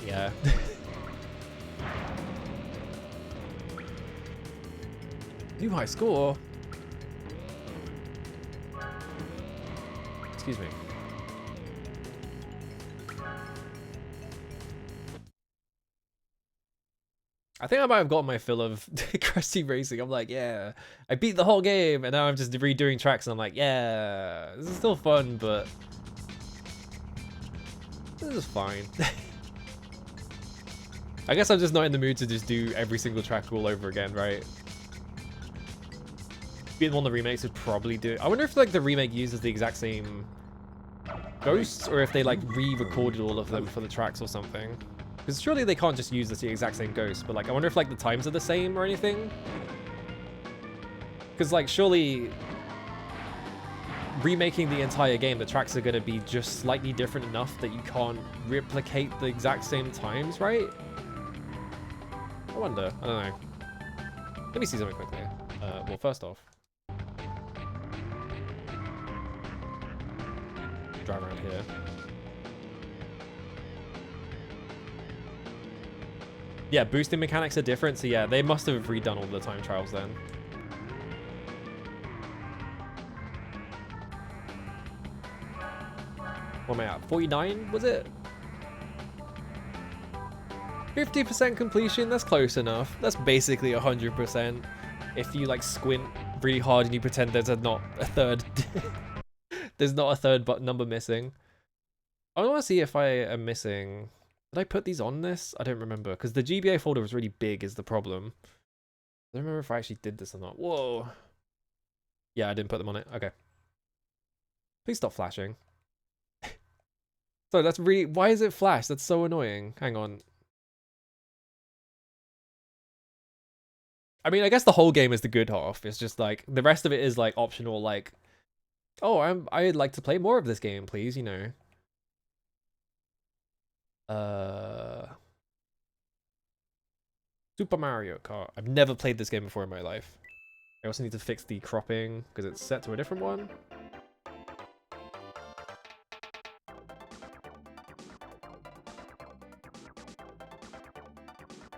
Yeah. New high score. Excuse me. I think I might have gotten my fill of Crash Team Racing. I'm like, yeah, I beat the whole game, and now I'm just redoing tracks, and I'm like, yeah, this is still fun, but this is fine. I guess I'm just not in the mood to just do every single track all over again, right? Being one of the remakes would probably do it. I wonder if like the remake uses the exact same ghosts, or if they like re-recorded all of them for the tracks or something. Because surely they can't just use the exact same ghost, but like I wonder if like the times are the same or anything. Because like surely remaking the entire game, the tracks are going to be just slightly different enough that you can't replicate the exact same times, right? I wonder. I don't know. Let me see something quickly. Well, first off, drive around here. Yeah, boosting mechanics are different, so yeah, they must have redone all the time trials then. What am I at? 49, was it? 50% completion, that's close enough. That's basically 100%. If you like squint really hard and you pretend there's not a third there's not a third number missing. I want to see if I am missing. Did I put these on this? I don't remember, because the GBA folder was really big is the problem. I don't remember if I actually did this or not. Whoa. Yeah, I didn't put them on it. Okay. Please stop flashing. So that's really... Why is it flash? That's so annoying. Hang on. I mean, I guess the whole game is the good half. It's just like, the rest of it is like optional, like, oh, I'd like to play more of this game, please, you know. Super Mario Kart. I've never played this game before in my life. I also need to fix the cropping because it's set to a different one.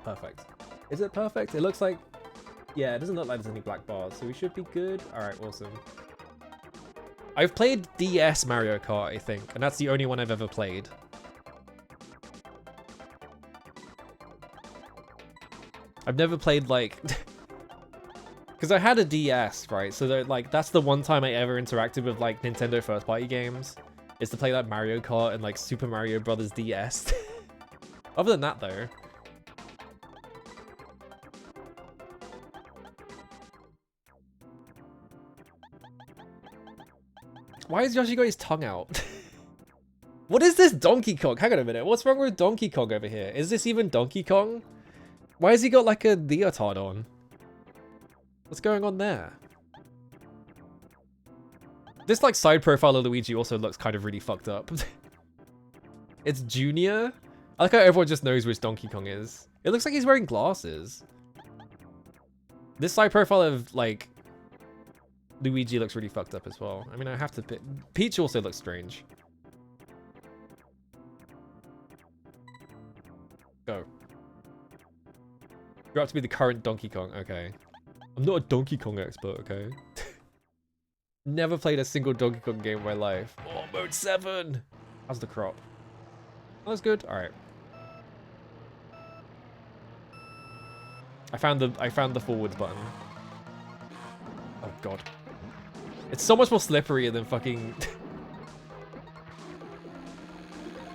Perfect. Is it perfect? It looks like... Yeah, it doesn't look like there's any black bars, so we should be good. Alright, awesome. I've played DS Mario Kart, I think, and that's the only one I've ever played. I've never played, like... Because I had a DS, right? So, like, that's the one time I ever interacted with, like, Nintendo first-party games. Is to play, like, Mario Kart and, like, Super Mario Brothers DS. Other than that, though... Why has Yoshi got his tongue out? What is this Donkey Kong? Hang on a minute. What's wrong with Donkey Kong over here? Is this even Donkey Kong? Why has he got like a leotard on? What's going on there? This like side profile of Luigi also looks kind of really fucked up. It's Junior? I like how everyone just knows which Donkey Kong is. It looks like he's wearing glasses. This side profile of like Luigi looks really fucked up as well. I mean, I have to pick. Peach also looks strange. Go. You're up to be the current Donkey Kong. Okay. I'm not a Donkey Kong expert, okay? Never played a single Donkey Kong game in my life. Oh, mode 7! How's the crop? Oh, that's good. Alright. I found the forwards button. Oh god. It's so much more slippery than fucking...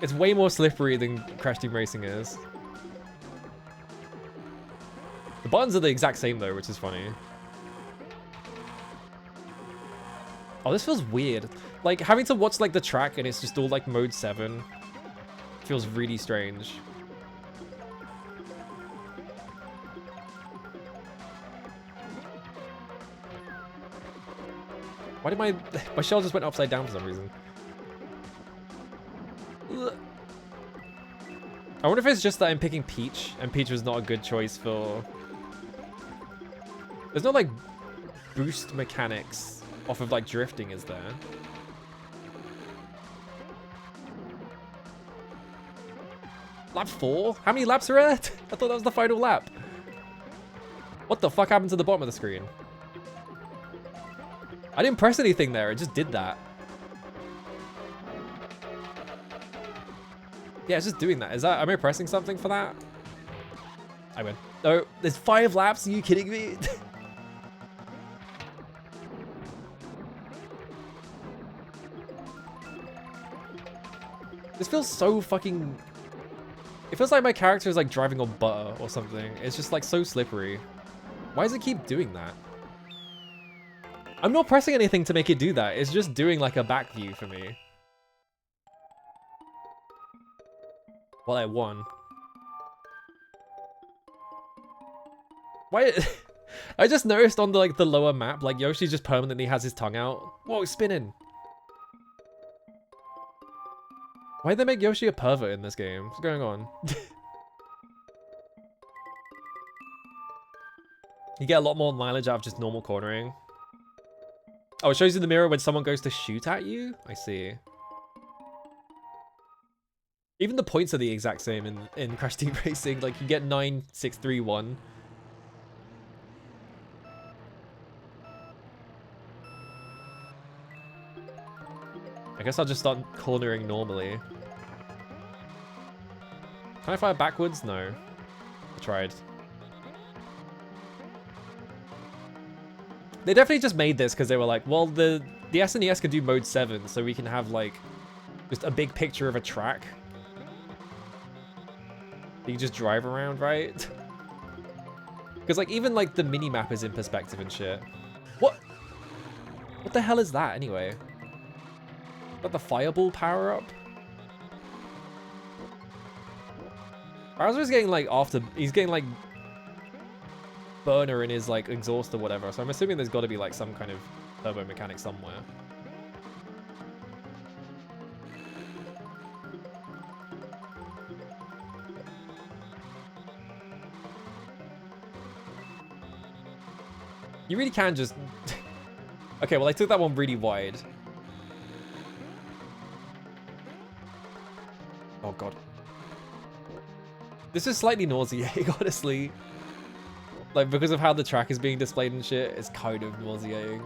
It's way more slippery than Crash Team Racing is. The buttons are the exact same though, which is funny. Oh, this feels weird. Like, having to watch, like, the track and it's just all, like, mode 7 feels really strange. Why did my shell just went upside down for some reason? Ugh. I wonder if it's just that I'm picking Peach, and Peach was not a good choice for... There's no, like, boost mechanics off of, like, drifting, is there? Lap 4? How many laps are at? I thought that was the final lap. What the fuck happened to the bottom of the screen? I didn't press anything there, it just did that. Yeah, it's just doing that. Is that, am I pressing something for that? I win. No, there's 5 laps, are you kidding me? This feels so fucking... It feels like my character is like driving on butter or something. It's just like so slippery. Why does it keep doing that? I'm not pressing anything to make it do that. It's just doing like a back view for me. Well, I won. Why? I just noticed on the like the lower map, like Yoshi just permanently has his tongue out. Whoa, it's spinning. Why'd they make Yoshi a pervert in this game? What's going on? You get a lot more mileage out of just normal cornering. Oh, it shows you the mirror when someone goes to shoot at you? I see. Even the points are the exact same in Crash Team Racing. Like, you get 9, 6, 3, 1. I guess I'll just start cornering normally. Can I fire backwards? No. I tried. They definitely just made this because they were like, well, the SNES can do mode 7, so we can have, like, just a big picture of a track. You can just drive around, right? Because, like, even, like, the mini-map is in perspective and shit. What? What the hell is that, anyway? Got the fireball power-up? Bowser's getting, like, he's getting, like, burner in his, like, exhaust or whatever, so I'm assuming there's got to be, like, some kind of turbo mechanic somewhere. You really can just... Okay, well, I took that one really wide. Oh, God. This is slightly nauseating, honestly. Like, because of how the track is being displayed and shit, it's kind of nauseating.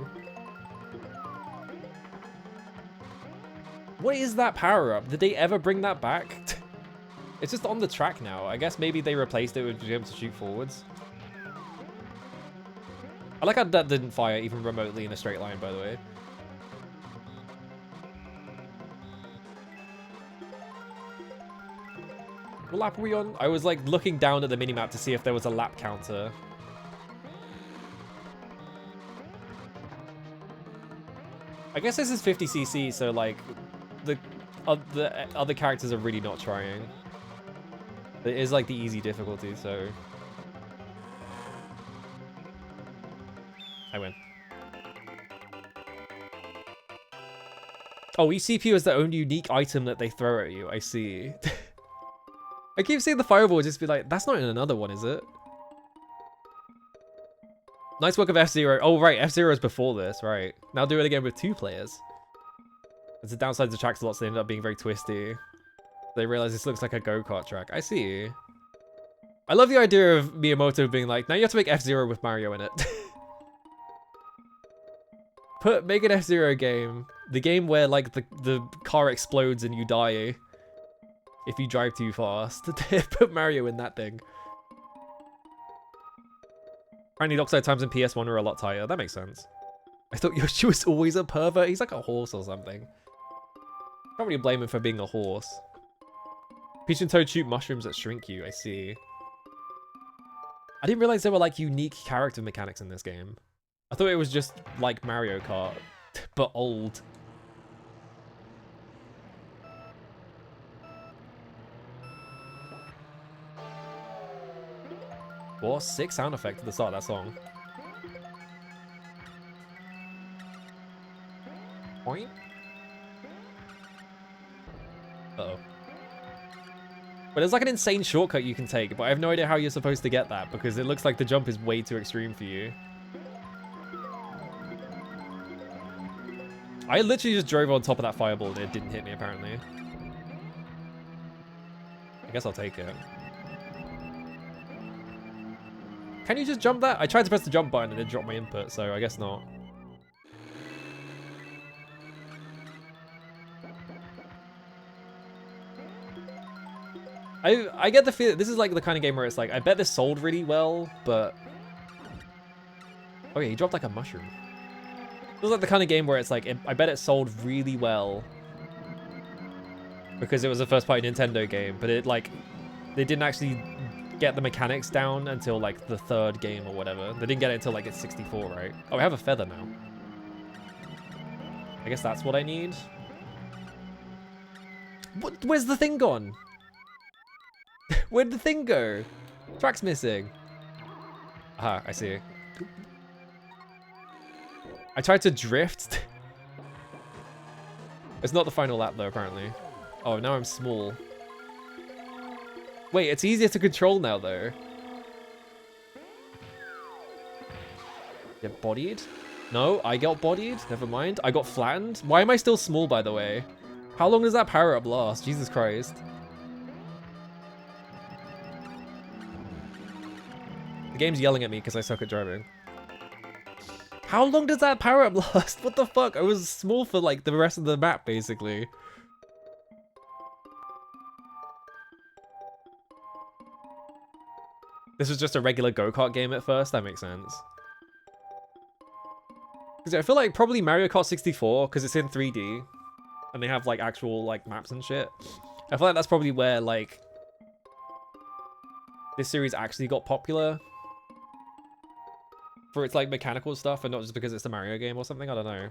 What is that power-up? Did they ever bring that back? It's just on the track now. I guess maybe they replaced it with being able to shoot forwards. I like how that didn't fire even remotely in a straight line, by the way. What lap are we on? I was like looking down at the minimap to see if there was a lap counter. I guess this is 50cc, so like the other characters are really not trying. It is like the easy difficulty, so I win. Oh, ECPU is the only unique item that they throw at you. I see. I keep seeing the fireball just be like, that's not in another one, is it? Nice work of F-Zero. Oh, right. F-Zero is before this, right. Now do it again with 2 players. It's the downside of the tracks a lot, so they end up being very twisty. They realize this looks like a go-kart track. I see. I love the idea of Miyamoto being like, now you have to make F-Zero with Mario in it. Make an F-Zero game. The game where, like, the car explodes and you die if you drive too fast. Put Mario in that thing. Apparently the oxide times in PS1 are a lot tighter. That makes sense. I thought Yoshi was always a pervert. He's like a horse or something. Can't really blame him for being a horse. Peach and Toad shoot mushrooms that shrink you. I see. I didn't realize there were like unique character mechanics in this game. I thought it was just like Mario Kart, but old. What? Sick sound effect at the start of that song. Point? Uh-oh. But there's like an insane shortcut you can take, but I have no idea how you're supposed to get that because it looks like the jump is way too extreme for you. I literally just drove on top of that fireball and it didn't hit me apparently. I guess I'll take it. Can you just jump that? I tried to press the jump button and it dropped my input, so I guess not. I get the feel this is like the kind of game where it's like, I bet this sold really well, but... Oh yeah, he dropped like a mushroom. This is like the kind of game where it's like, I bet it sold really well because it was a first party Nintendo game, but it like, they didn't actually get the mechanics down until like the third game or whatever. They didn't get it until like it's 64, right? Oh, I have a feather now. I guess that's what I need. What? Where's the thing gone? Where'd the thing go? Track's missing. Ah, I see. I tried to drift. It's not the final lap though, apparently. Oh, now I'm small. Wait, it's easier to control now though. Get bodied? No, I got bodied. Never mind. I got flattened. Why am I still small, by the way? How long does that power up last? Jesus Christ. The game's yelling at me because I suck at driving. How long does that power up last? What the fuck? I was small for like the rest of the map, basically. This was just a regular go-kart game at first. That makes sense. Because I feel like probably Mario Kart 64, because it's in 3D, and they have like actual like maps and shit. I feel like that's probably where like this series actually got popular. For its like mechanical stuff and not just because it's a Mario game or something, I don't know.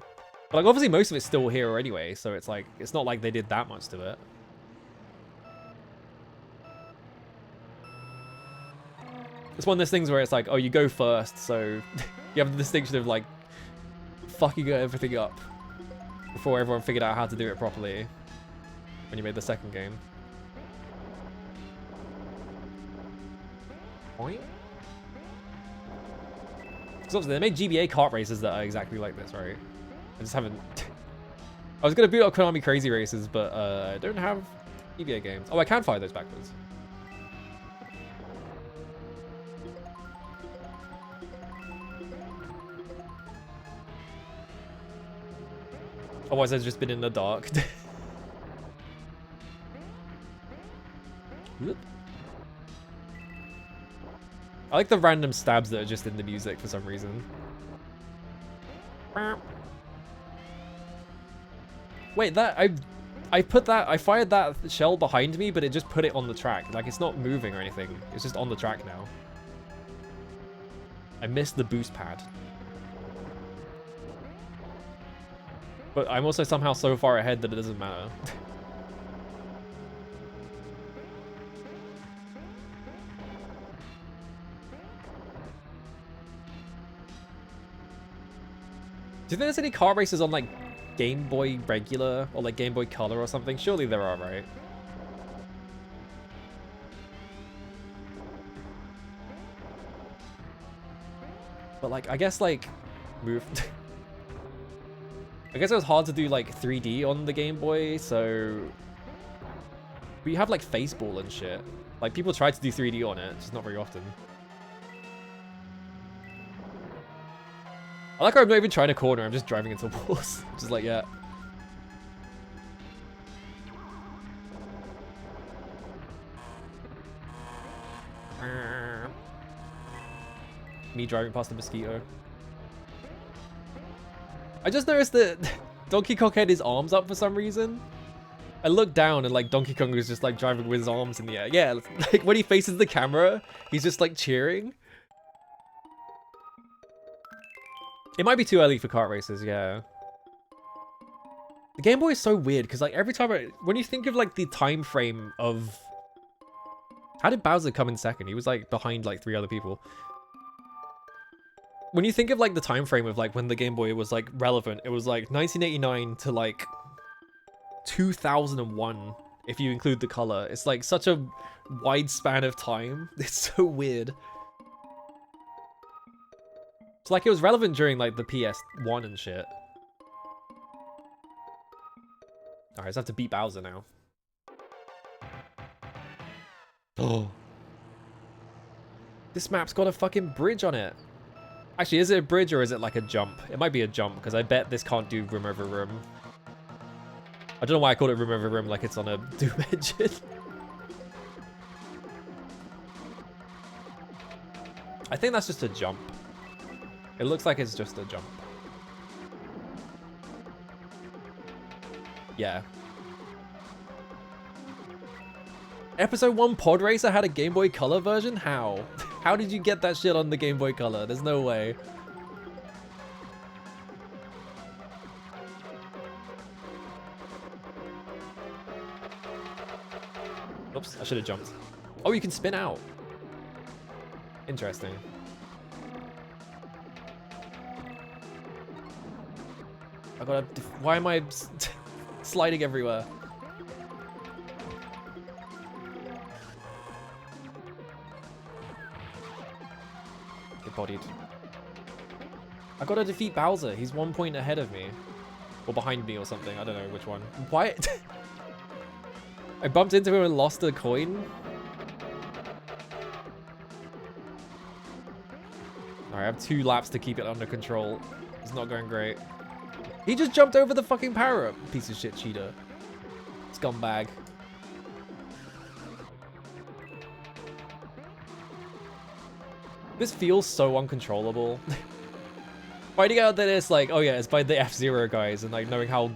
But like obviously most of it's still here anyway, so it's like, it's not like they did that much to it. It's one of those things where it's like, oh, you go first, so you have the distinction of like fucking everything up before everyone figured out how to do it properly when you made the second game. Point? Because obviously they made GBA kart races that are exactly like this, right? I just haven't... I was going to boot up Konami Crazy Races, but I don't have GBA games. Oh, I can fire those backwards. Otherwise, I've just been in the dark. Whoop. I like the random stabs that are just in the music for some reason. Wait, that I fired that shell behind me, but it just put it on the track. Like it's not moving or anything. It's just on the track now. I missed the boost pad. But I'm also somehow so far ahead that it doesn't matter. Do you think there's any car races on like Game Boy Regular or like Game Boy Color or something? Surely there are, right? But like, I guess like move. I guess it was hard to do like 3D on the Game Boy, so we have like Faceball and shit. Like people try to do 3D on it, just not very often. I like how I'm not even trying to corner, I'm just driving into walls. Just like, yeah. Me driving past the mosquito. I just noticed that Donkey Kong had his arms up for some reason. I looked down and like Donkey Kong was just like driving with his arms in the air. Yeah, like when he faces the camera, he's just like cheering. It might be too early for kart races, yeah. The Game Boy is so weird because like every time when you think of like the time frame of how did Bowser come in second? He was like behind like 3 other people. When you think of like the time frame of like when the Game Boy was like relevant, it was like 1989 to like 2001 if you include the color. It's like such a wide span of time. It's so weird. It's like it was relevant during like the PS1 and shit. Alright, I just have to beat Bowser now. Oh. This map's got a fucking bridge on it. Actually, is it a bridge or is it like a jump? It might be a jump because I bet this can't do room over room. I don't know why I called it room over room like it's on a Doom engine. I think that's just a jump. It looks like it's just a jump. Yeah. Episode 1 Pod Racer had a Game Boy Color version? How? How did you get that shit on the Game Boy Color? There's no way. Oops, I should have jumped. Oh, you can spin out. Interesting. I gotta... Why am I sliding everywhere? Get bodied. I gotta defeat Bowser. He's 1 point ahead of me. Or behind me or something. I don't know which one. Why? I bumped into him and lost a coin. Alright, I have 2 laps to keep it under control. It's not going great. He just jumped over the fucking power-up. Piece of shit cheater. Scumbag. This feels so uncontrollable. Finding out that it's like, oh yeah, it's by the F-Zero guys, and like knowing how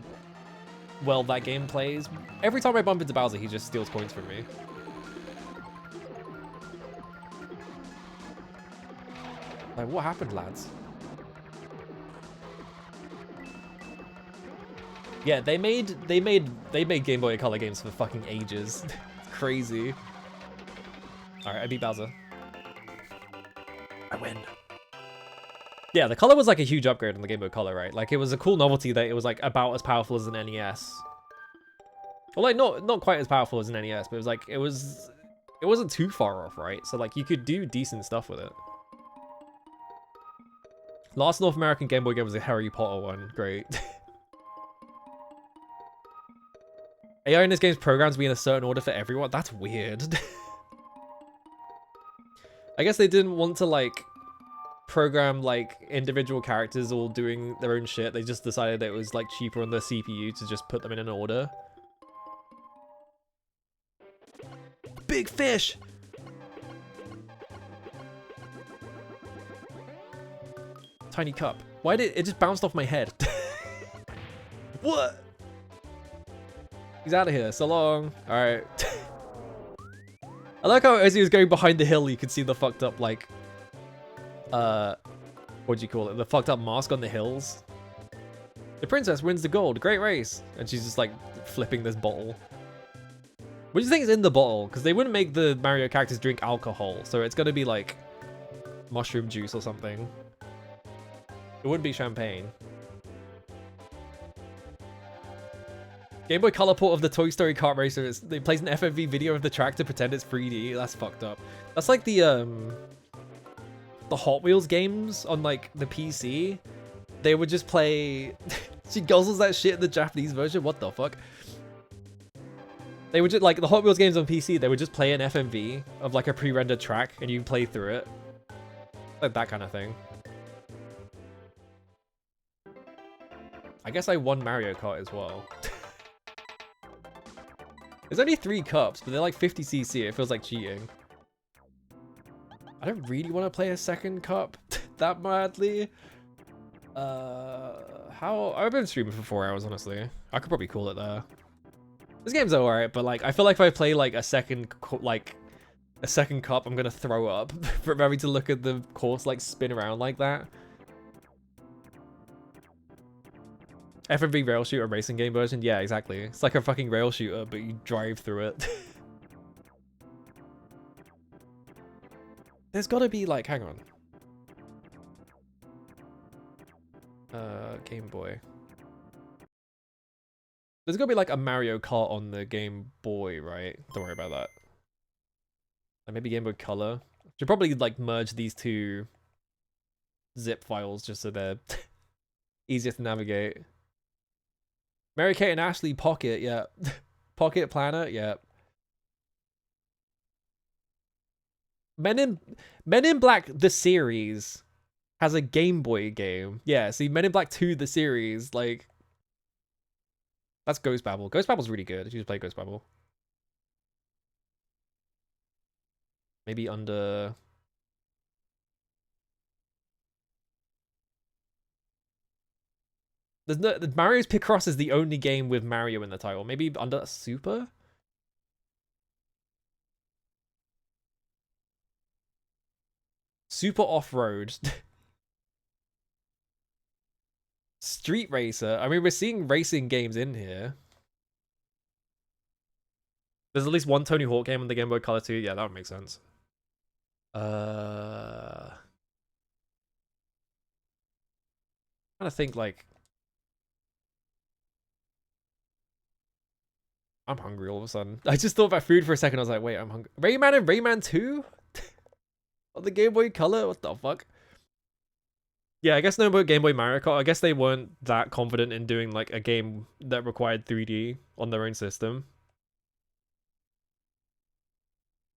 well that game plays. Every time I bump into Bowser, he just steals coins from me. Like, what happened, lads? Yeah, they made Game Boy Color games for fucking ages. Crazy. Alright, I beat Bowser. I win. Yeah, the color was like a huge upgrade on the Game Boy Color, right? Like it was a cool novelty that it was like about as powerful as an NES. Well, like not quite as powerful as an NES, but it was like it wasn't too far off, right? So like you could do decent stuff with it. Last North American Game Boy game was a Harry Potter one. Great. AI in this game's programs be in a certain order for everyone. That's weird. I guess they didn't want to like program like individual characters all doing their own shit. They just decided that it was like cheaper on the CPU to just put them in an order. Big fish! Tiny cup. Why did it just bounced off my head? What? He's out of here. So long. Alright. I like how as he was going behind the hill, you could see the fucked up, like, what do you call it? The fucked up mask on the hills. The princess wins the gold. Great race. And she's just, like, flipping this bottle. What do you think is in the bottle? Because they wouldn't make the Mario characters drink alcohol. So it's going to be, like, mushroom juice or something. It wouldn't be champagne. Game Boy Color port of the Toy Story Kart Racer. They plays an FMV video of the track to pretend it's 3D. That's fucked up. That's like the Hot Wheels games on like the PC. They would just play. She guzzles that shit in the Japanese version. What the fuck? They would just like the Hot Wheels games on PC. They would just play an FMV of like a pre-rendered track, and you play through it, like that kind of thing. I guess I won Mario Kart as well. There's only 3 cups, but they're like 50cc. It feels like cheating. I don't really want to play a second cup that badly. I've been streaming for 4 hours, honestly. I could probably call it there. This game's alright, but like I feel like if I play like a second cup, I'm gonna throw up from having to look at the course like spin around like that. FMV rail shooter racing game version. Yeah, exactly. It's like a fucking rail shooter, but you drive through it. There's gotta be like, hang on. Game Boy. There's gotta be like a Mario Kart on the Game Boy, right? Don't worry about that. Like maybe Game Boy Color. Should probably like merge these two zip files just so they're easier to navigate. Mary Kate and Ashley Pocket, yeah. Pocket Planet, yeah. Men in Black the series has a Game Boy game. Yeah, see, Men in Black 2 the series, like that's Ghost Babel. Ghost Babel's really good. You just play Ghost Babel. Maybe under there's no Mario's Picross is the only game with Mario in the title. Maybe under Super? Super Off-Road. Street Racer. I mean, we're seeing racing games in here. There's at least one Tony Hawk game on the Game Boy Color too. Yeah, that would make sense. I'm trying to think like I'm hungry all of a sudden. I just thought about food for a second. I was like, wait, I'm hungry. Rayman and Rayman 2? On the Game Boy Color? What the fuck? Yeah, I guess no more Game Boy Mario Kart. I guess they weren't that confident in doing like a game that required 3D on their own system.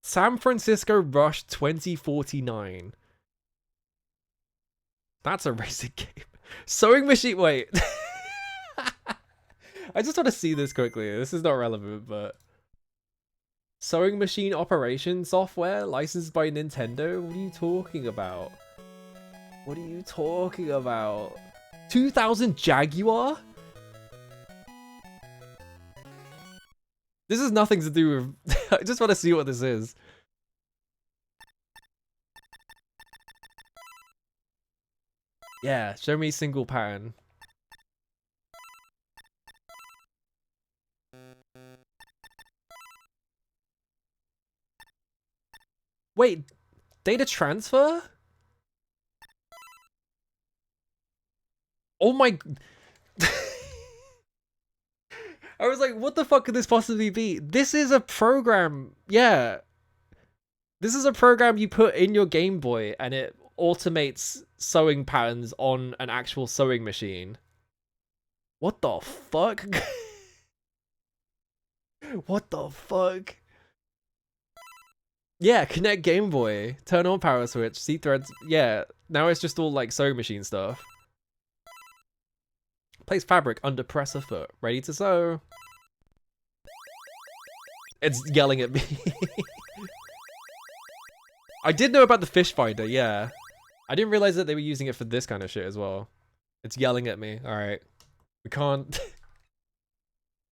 San Francisco Rush 2049. That's a racing game. Sewing Machine. Wait. I just want to see this quickly. This is not relevant, but Sewing Machine Operation software licensed by Nintendo? What are you talking about? What are you talking about? 2000 Jaguar? This has nothing to do with... I just want to see what this is. Yeah, show me single pattern. Wait, data transfer? Oh my... I was like, what the fuck could this possibly be? This is a program. Yeah. This is a program you put in your Game Boy and it automates sewing patterns on an actual sewing machine. What the fuck? What the fuck? Yeah, connect Game Boy. Turn on power switch. See threads. Yeah, now it's just all like sewing machine stuff. Place fabric under presser foot. Ready to sew. It's yelling at me. I did know about the fish finder, yeah. I didn't realize that they were using it for this kind of shit as well. It's yelling at me. Alright. We can't...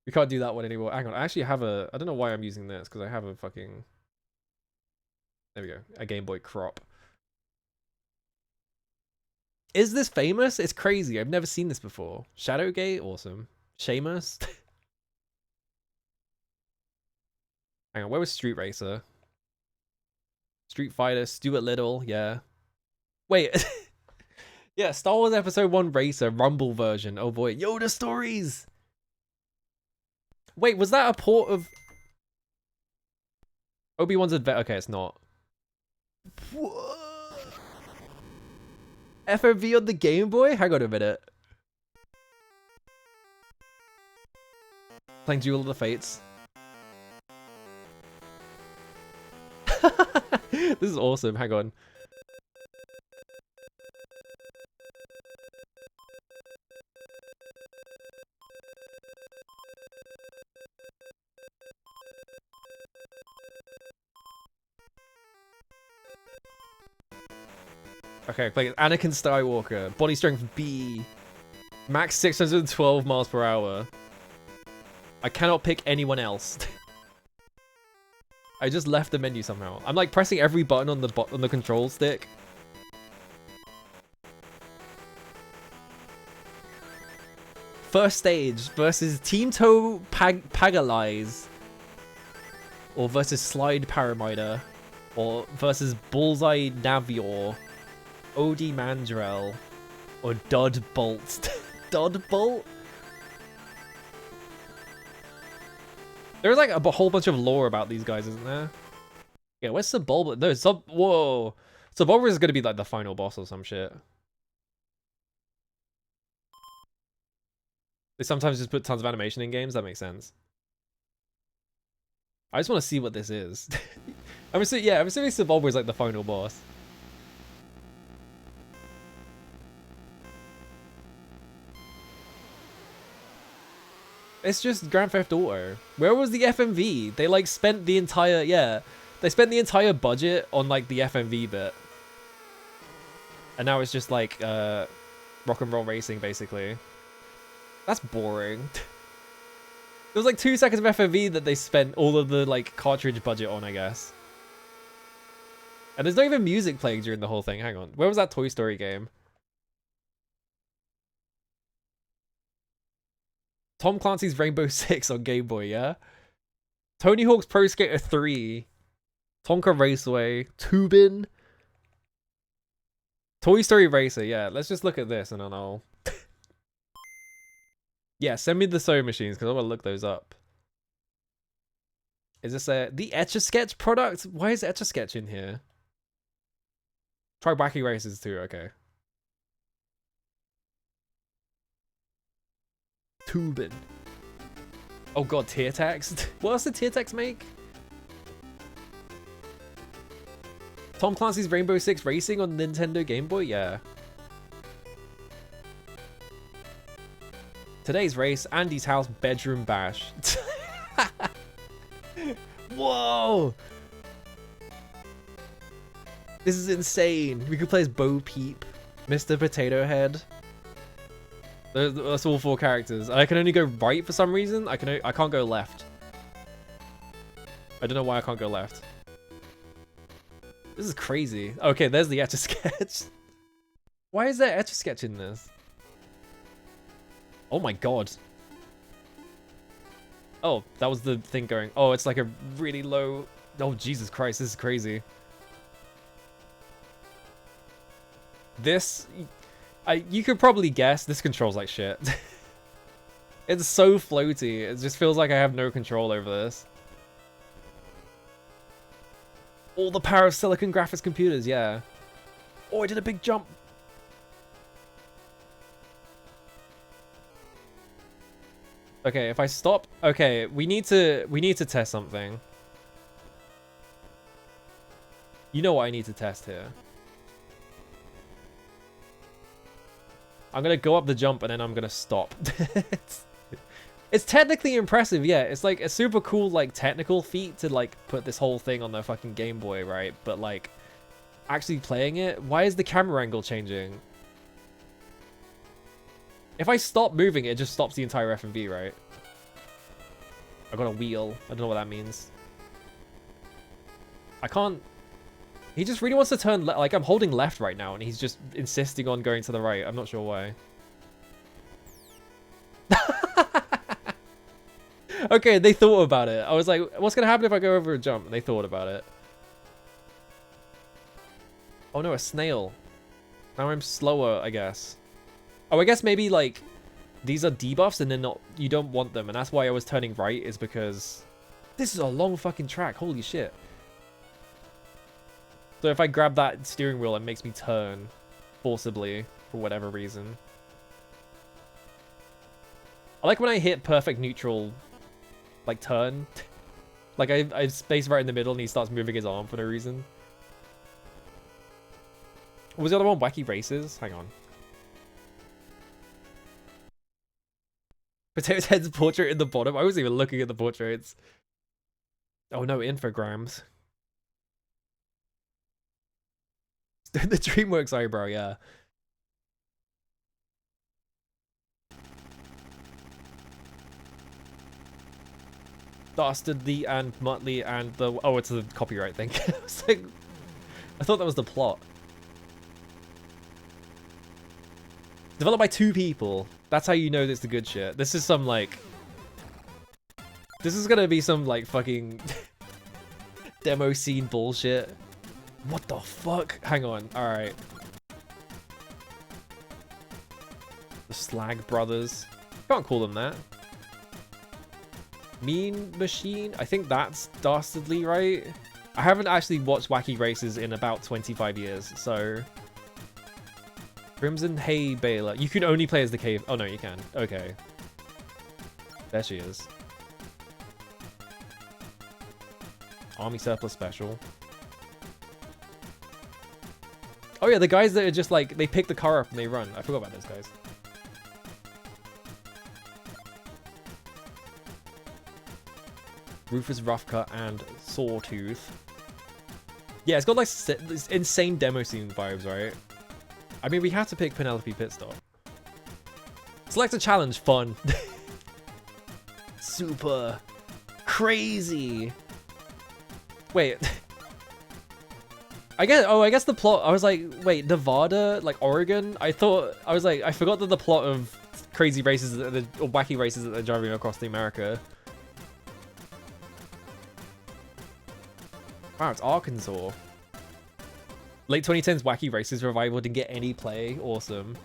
we can't do that one anymore. Hang on, I actually have a... I don't know why I'm using this, because I have a fucking... There we go. A Game Boy crop. Is this famous? It's crazy. I've never seen this before. Shadowgate? Awesome. Shamus? Hang on, where was Street Racer? Street Fighter, Stuart Little, yeah. Wait. Yeah, Star Wars Episode 1 Racer, Rumble version. Oh boy. Yoda Stories! Wait, was that a port of... Obi-Wan's Adventure? Okay, it's not. What? FOV on the Game Boy? Hang on a minute. Playing Duel of the Fates. This is awesome. Hang on. Okay, playing Anakin Skywalker. Body strength B. Max 612 miles per hour. I cannot pick anyone else. I just left the menu somehow. I'm like pressing every button on the control stick. first stage versus Team Toe Pagalize. Or versus Slide Paramiter. Or versus Bullseye Navior. OD Mandrel. Or Dud Bolt. Dud Bolt? There's like a whole bunch of lore about these guys, isn't there? Yeah, where's Sebulba? No, whoa. Sebulba is gonna be like the final boss or some shit. They sometimes just put tons of animation in games. That makes sense. I just want to see what this is. I'm assuming Sebulba is like the final boss. It's just Grand Theft Auto. Where was the FMV? They like spent the entire they spent the entire budget on like the FMV bit, and now it's just like rock and roll racing basically. That's boring. There was like 2 seconds of FMV that they spent all of the like cartridge budget on, I guess. And there's not even music playing during the whole thing. Hang on. Where was that Toy Story game? Tom Clancy's Rainbow Six on Game Boy, yeah? Tony Hawk's Pro Skater 3. Tonka Raceway. Tubin. Toy Story Racer, yeah. Let's just look at this and then I'll... Yeah, send me the sewing machines because I want to look those up. Is this the Etch-a-Sketch product? Why is Etch-a-Sketch in here? Try Wacky Races too, okay. Tubin. Oh god, tier text? What else did tier text make? Tom Clancy's Rainbow Six Racing on Nintendo Game Boy? Yeah. Today's race, Andy's house bedroom bash. Whoa! This is insane. We could play as Bo Peep, Mr. Potato Head. That's all 4 characters. I can only go right for some reason. I can't go left. I don't know why I can't go left. This is crazy. Okay, there's the Etch-a-Sketch. Why is there Etch-a-Sketch in this? Oh my god. Oh, that was the thing going. Oh, it's like a really low... Oh, Jesus Christ, this is crazy. This... you could probably guess, this controls like shit. It's so floaty. It just feels like I have no control over this. All the power of Silicon Graphics computers, yeah. Oh, I did a big jump. Okay, if I stop... Okay, we need to test something. You know what I need to test here. I'm gonna go up the jump and then I'm gonna stop. It's technically impressive, yeah. It's like a super cool, like, technical feat to, like, put this whole thing on the fucking Game Boy, right? But, like, actually playing it, why is the camera angle changing? If I stop moving, it just stops the entire FMV, right? I got a wheel. I don't know what that means. I can't... He just really wants to turn... Like, I'm holding left right now, and he's just insisting on going to the right. I'm not sure why. Okay, they thought about it. I was like, what's going to happen if I go over a jump? And they thought about it. Oh no, a snail. Now I'm slower, I guess. Oh, I guess maybe, like, these are debuffs and they're not... You don't want them, and that's why I was turning right, is because... This is a long fucking track, holy shit. So if I grab that steering wheel, it makes me turn forcibly for whatever reason. I like when I hit perfect neutral, like, turn. Like, I space right in the middle and he starts moving his arm for no reason. What was the other one? Wacky Races? Hang on. Potato Head's portrait in the bottom. I wasn't even looking at the portraits. Oh no, infograms. The DreamWorks eyebrow, yeah. Dastardly and Muttley and the... Oh, it's the copyright thing. I was like... I thought that was the plot. Developed by 2 people. That's how you know that's the good shit. This is some like... This is gonna be some like fucking demo scene bullshit. What the fuck? Hang on. Alright. The Slag Brothers. Can't call them that. Mean Machine? I think that's Dastardly, right? I haven't actually watched Wacky Races in about 25 years, so... Crimson Hay Baylor. You can only play as the cave. Oh, no, you can. Okay. There she is. Army Surplus Special. Oh, yeah, the guys that are just like, they pick the car up and they run. I forgot about those guys. Rufus Roughcut and Sawtooth. Yeah, it's got like this insane demo scene vibes, right? I mean, we have to pick Penelope Pitstop. Select a challenge, fun. Super crazy. Wait. I guess the plot, I was like, wait, Nevada, like Oregon? I forgot that the plot of Crazy Races or Wacky Races that they're driving across the America. Wow, it's Arkansas. Late 2010s Wacky Races revival didn't get any play. Awesome.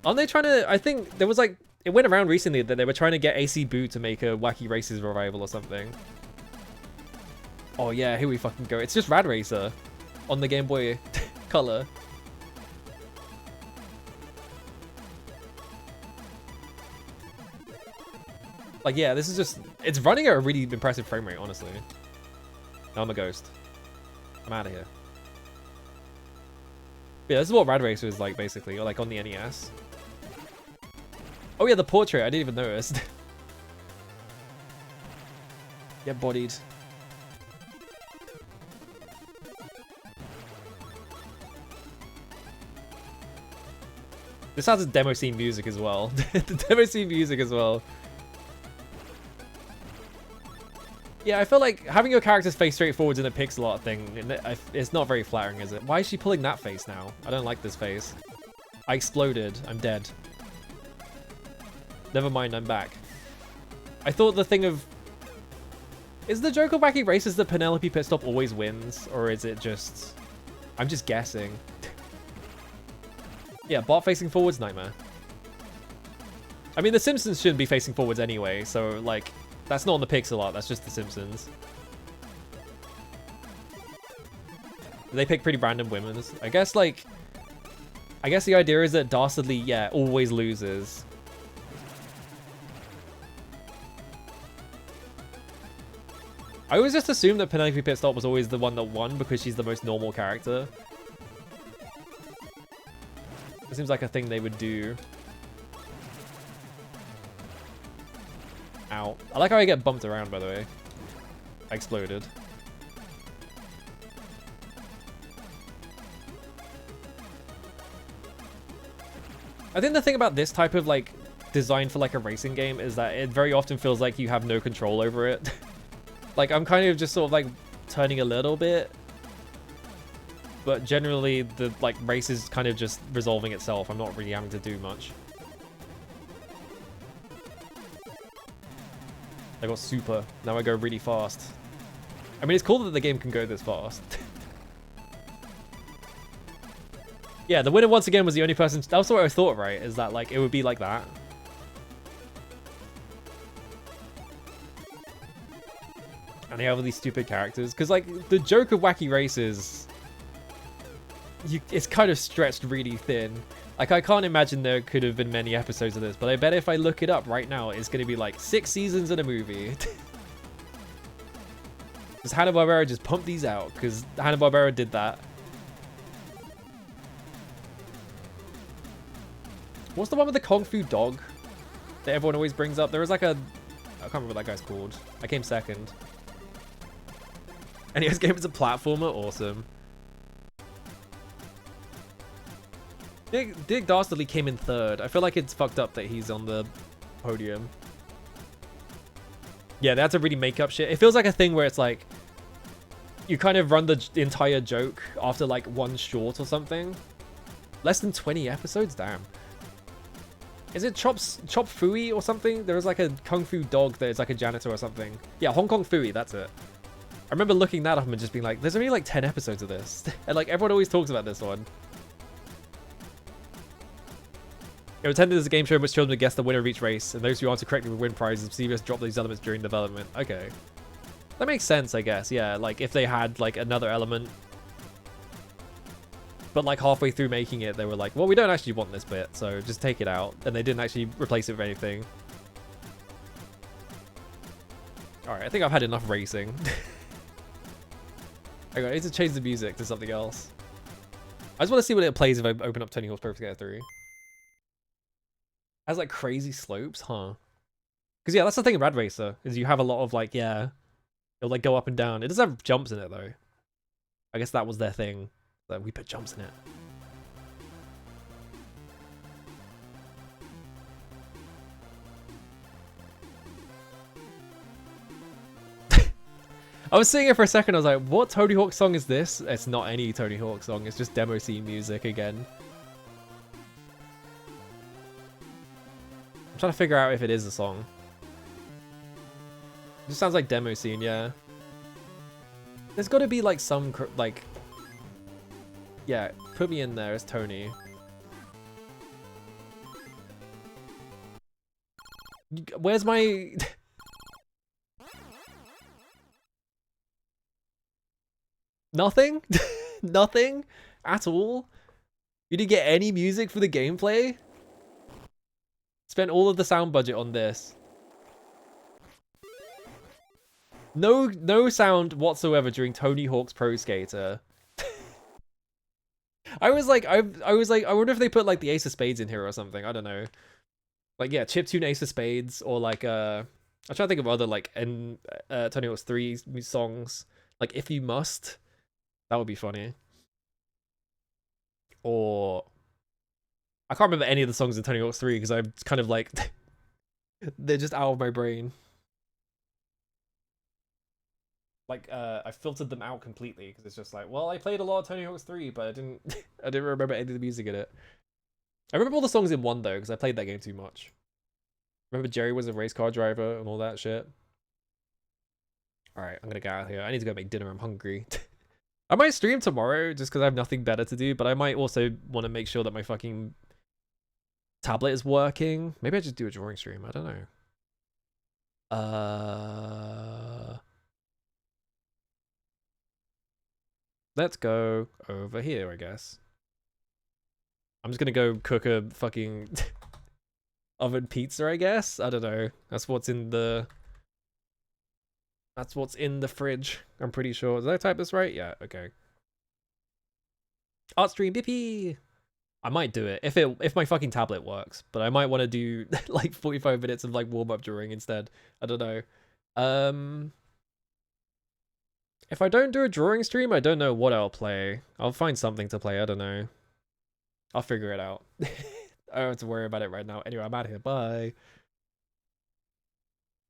Aren't they trying to... I think there was like... It went around recently that they were trying to get AC Boo to make a Wacky Races revival or something. Oh yeah, here we fucking go. It's just Rad Racer on the Game Boy Color. Like, yeah, this is just... It's running at a really impressive frame rate, honestly. Now I'm a ghost. I'm out of here. Yeah, this is what Rad Racer is like, basically, or like on the NES. Oh yeah, the portrait, I didn't even notice. Get bodied. This has a demo scene music as well. The demo scene music as well. Yeah, I feel like having your characters face straight forwards in a pixel art thing, it's not very flattering, is it? Why is she pulling that face now? I don't like this face. I exploded. I'm dead. Never mind, I'm back. I thought the thing of... Is the joke of Wacky Races that Penelope Pitstop always wins? Or is it just... I'm just guessing. Yeah, bot facing forwards, nightmare. I mean, the Simpsons shouldn't be facing forwards anyway, so, like... That's not on the pixel art, that's just The Simpsons. They pick pretty random women. I guess, like... I guess the idea is that Dastardly, yeah, always loses. I always just assumed that Penelope Pitstop was always the one that won because she's the most normal character. It seems like a thing they would do. Ow. I like how I get bumped around, by the way. I exploded. I think the thing about this type of, like, design for, like, a racing game is that it very often feels like you have no control over it. Like, I'm kind of just sort of, like, turning a little bit. But generally, the, like, race is kind of just resolving itself. I'm not really having to do much. I got super. Now I go really fast. I mean, it's cool that the game can go this fast. Yeah, the winner once again was the only person... That's what I thought, right? Is that, like, it would be like that. And they have all these stupid characters. Because, like, the joke of Wacky Races... it's kind of stretched really thin. Like, I can't imagine there could have been many episodes of this, but I bet if I look it up right now, it's going to be like 6 seasons in a movie. Because Hanna-Barbera just pumped these out, because Hanna-Barbera did that. What's the one with the Kung Fu dog that everyone always brings up? There was like a... I can't remember what that guy's called. I came second. And his game is a platformer? Awesome. Dig Dastardly came in third. I feel like it's fucked up that he's on the podium. Yeah, that's a really make-up shit. It feels like a thing where it's like... You kind of run the entire joke after like one short or something. Less than 20 episodes? Damn. Is it Chop Fooey or something? There was like a Kung Fu dog that is like a janitor or something. Yeah, Hong Kong Fooey, that's it. I remember looking that up and just being like, there's only like 10 episodes of this. And like everyone always talks about this one. It was intended as a game show in which children would guess the winner of each race, and those who answer correctly would win prizes. CBS dropped these elements during development. Okay. That makes sense, I guess. Yeah, like if they had like another element. But like halfway through making it, they were like, well, we don't actually want this bit, so just take it out. And they didn't actually replace it with anything. Alright, I think I've had enough racing. I need to change the music to something else. I just want to see what it plays if I open up Tony Hawk's Pro Skater 3. It has like crazy slopes, huh? Because yeah, that's the thing of Rad Racer, is you have a lot of like, yeah, it'll like go up and down. It does have jumps in it though. I guess that was their thing, that we put jumps in it. I was sitting here for a second, I was like, what Tony Hawk song is this? It's not any Tony Hawk song, it's just demo scene music again. I'm trying to figure out if it is a song. It just sounds like demo scene, yeah. There's got to be like some, like... Yeah, put me in there as Tony. Where's my... Nothing? Nothing? At all? You didn't get any music for the gameplay? Spent all of the sound budget on this. No sound whatsoever during Tony Hawk's Pro Skater. I was like, I wonder if they put like the Ace of Spades in here or something. I don't know. Like, yeah, chiptune Ace of Spades, or like, I'm trying to think of other like Tony Hawk's 3 songs. Like, If You Must. That would be funny. Or I can't remember any of the songs in Tony Hawk's 3 because I'm kind of like they're just out of my brain. Like I filtered them out completely because it's just like, well, I played a lot of Tony Hawk's 3, but I didn't remember any of the music in it. I remember all the songs in 1 though because I played that game too much. Remember Jerry was a race car driver and all that shit. All right, I'm gonna get out of here. I need to go make dinner. I'm hungry. I might stream tomorrow just because I have nothing better to do, but I might also want to make sure that my fucking tablet is working. Maybe I just do a drawing stream. I don't know. Let's go over here, I guess. I'm just gonna go cook a fucking oven pizza, I guess. I don't know. That's what's in the fridge. I'm pretty sure. Did I type this right? Yeah, okay. Art stream, yippee! I might do it if my fucking tablet works, but I might want to do like 45 minutes of like warm-up drawing instead. I don't know. If I don't do a drawing stream, I don't know what I'll play. I'll find something to play. I don't know. I'll figure it out. I don't have to worry about it right now. Anyway, I'm out of here. Bye.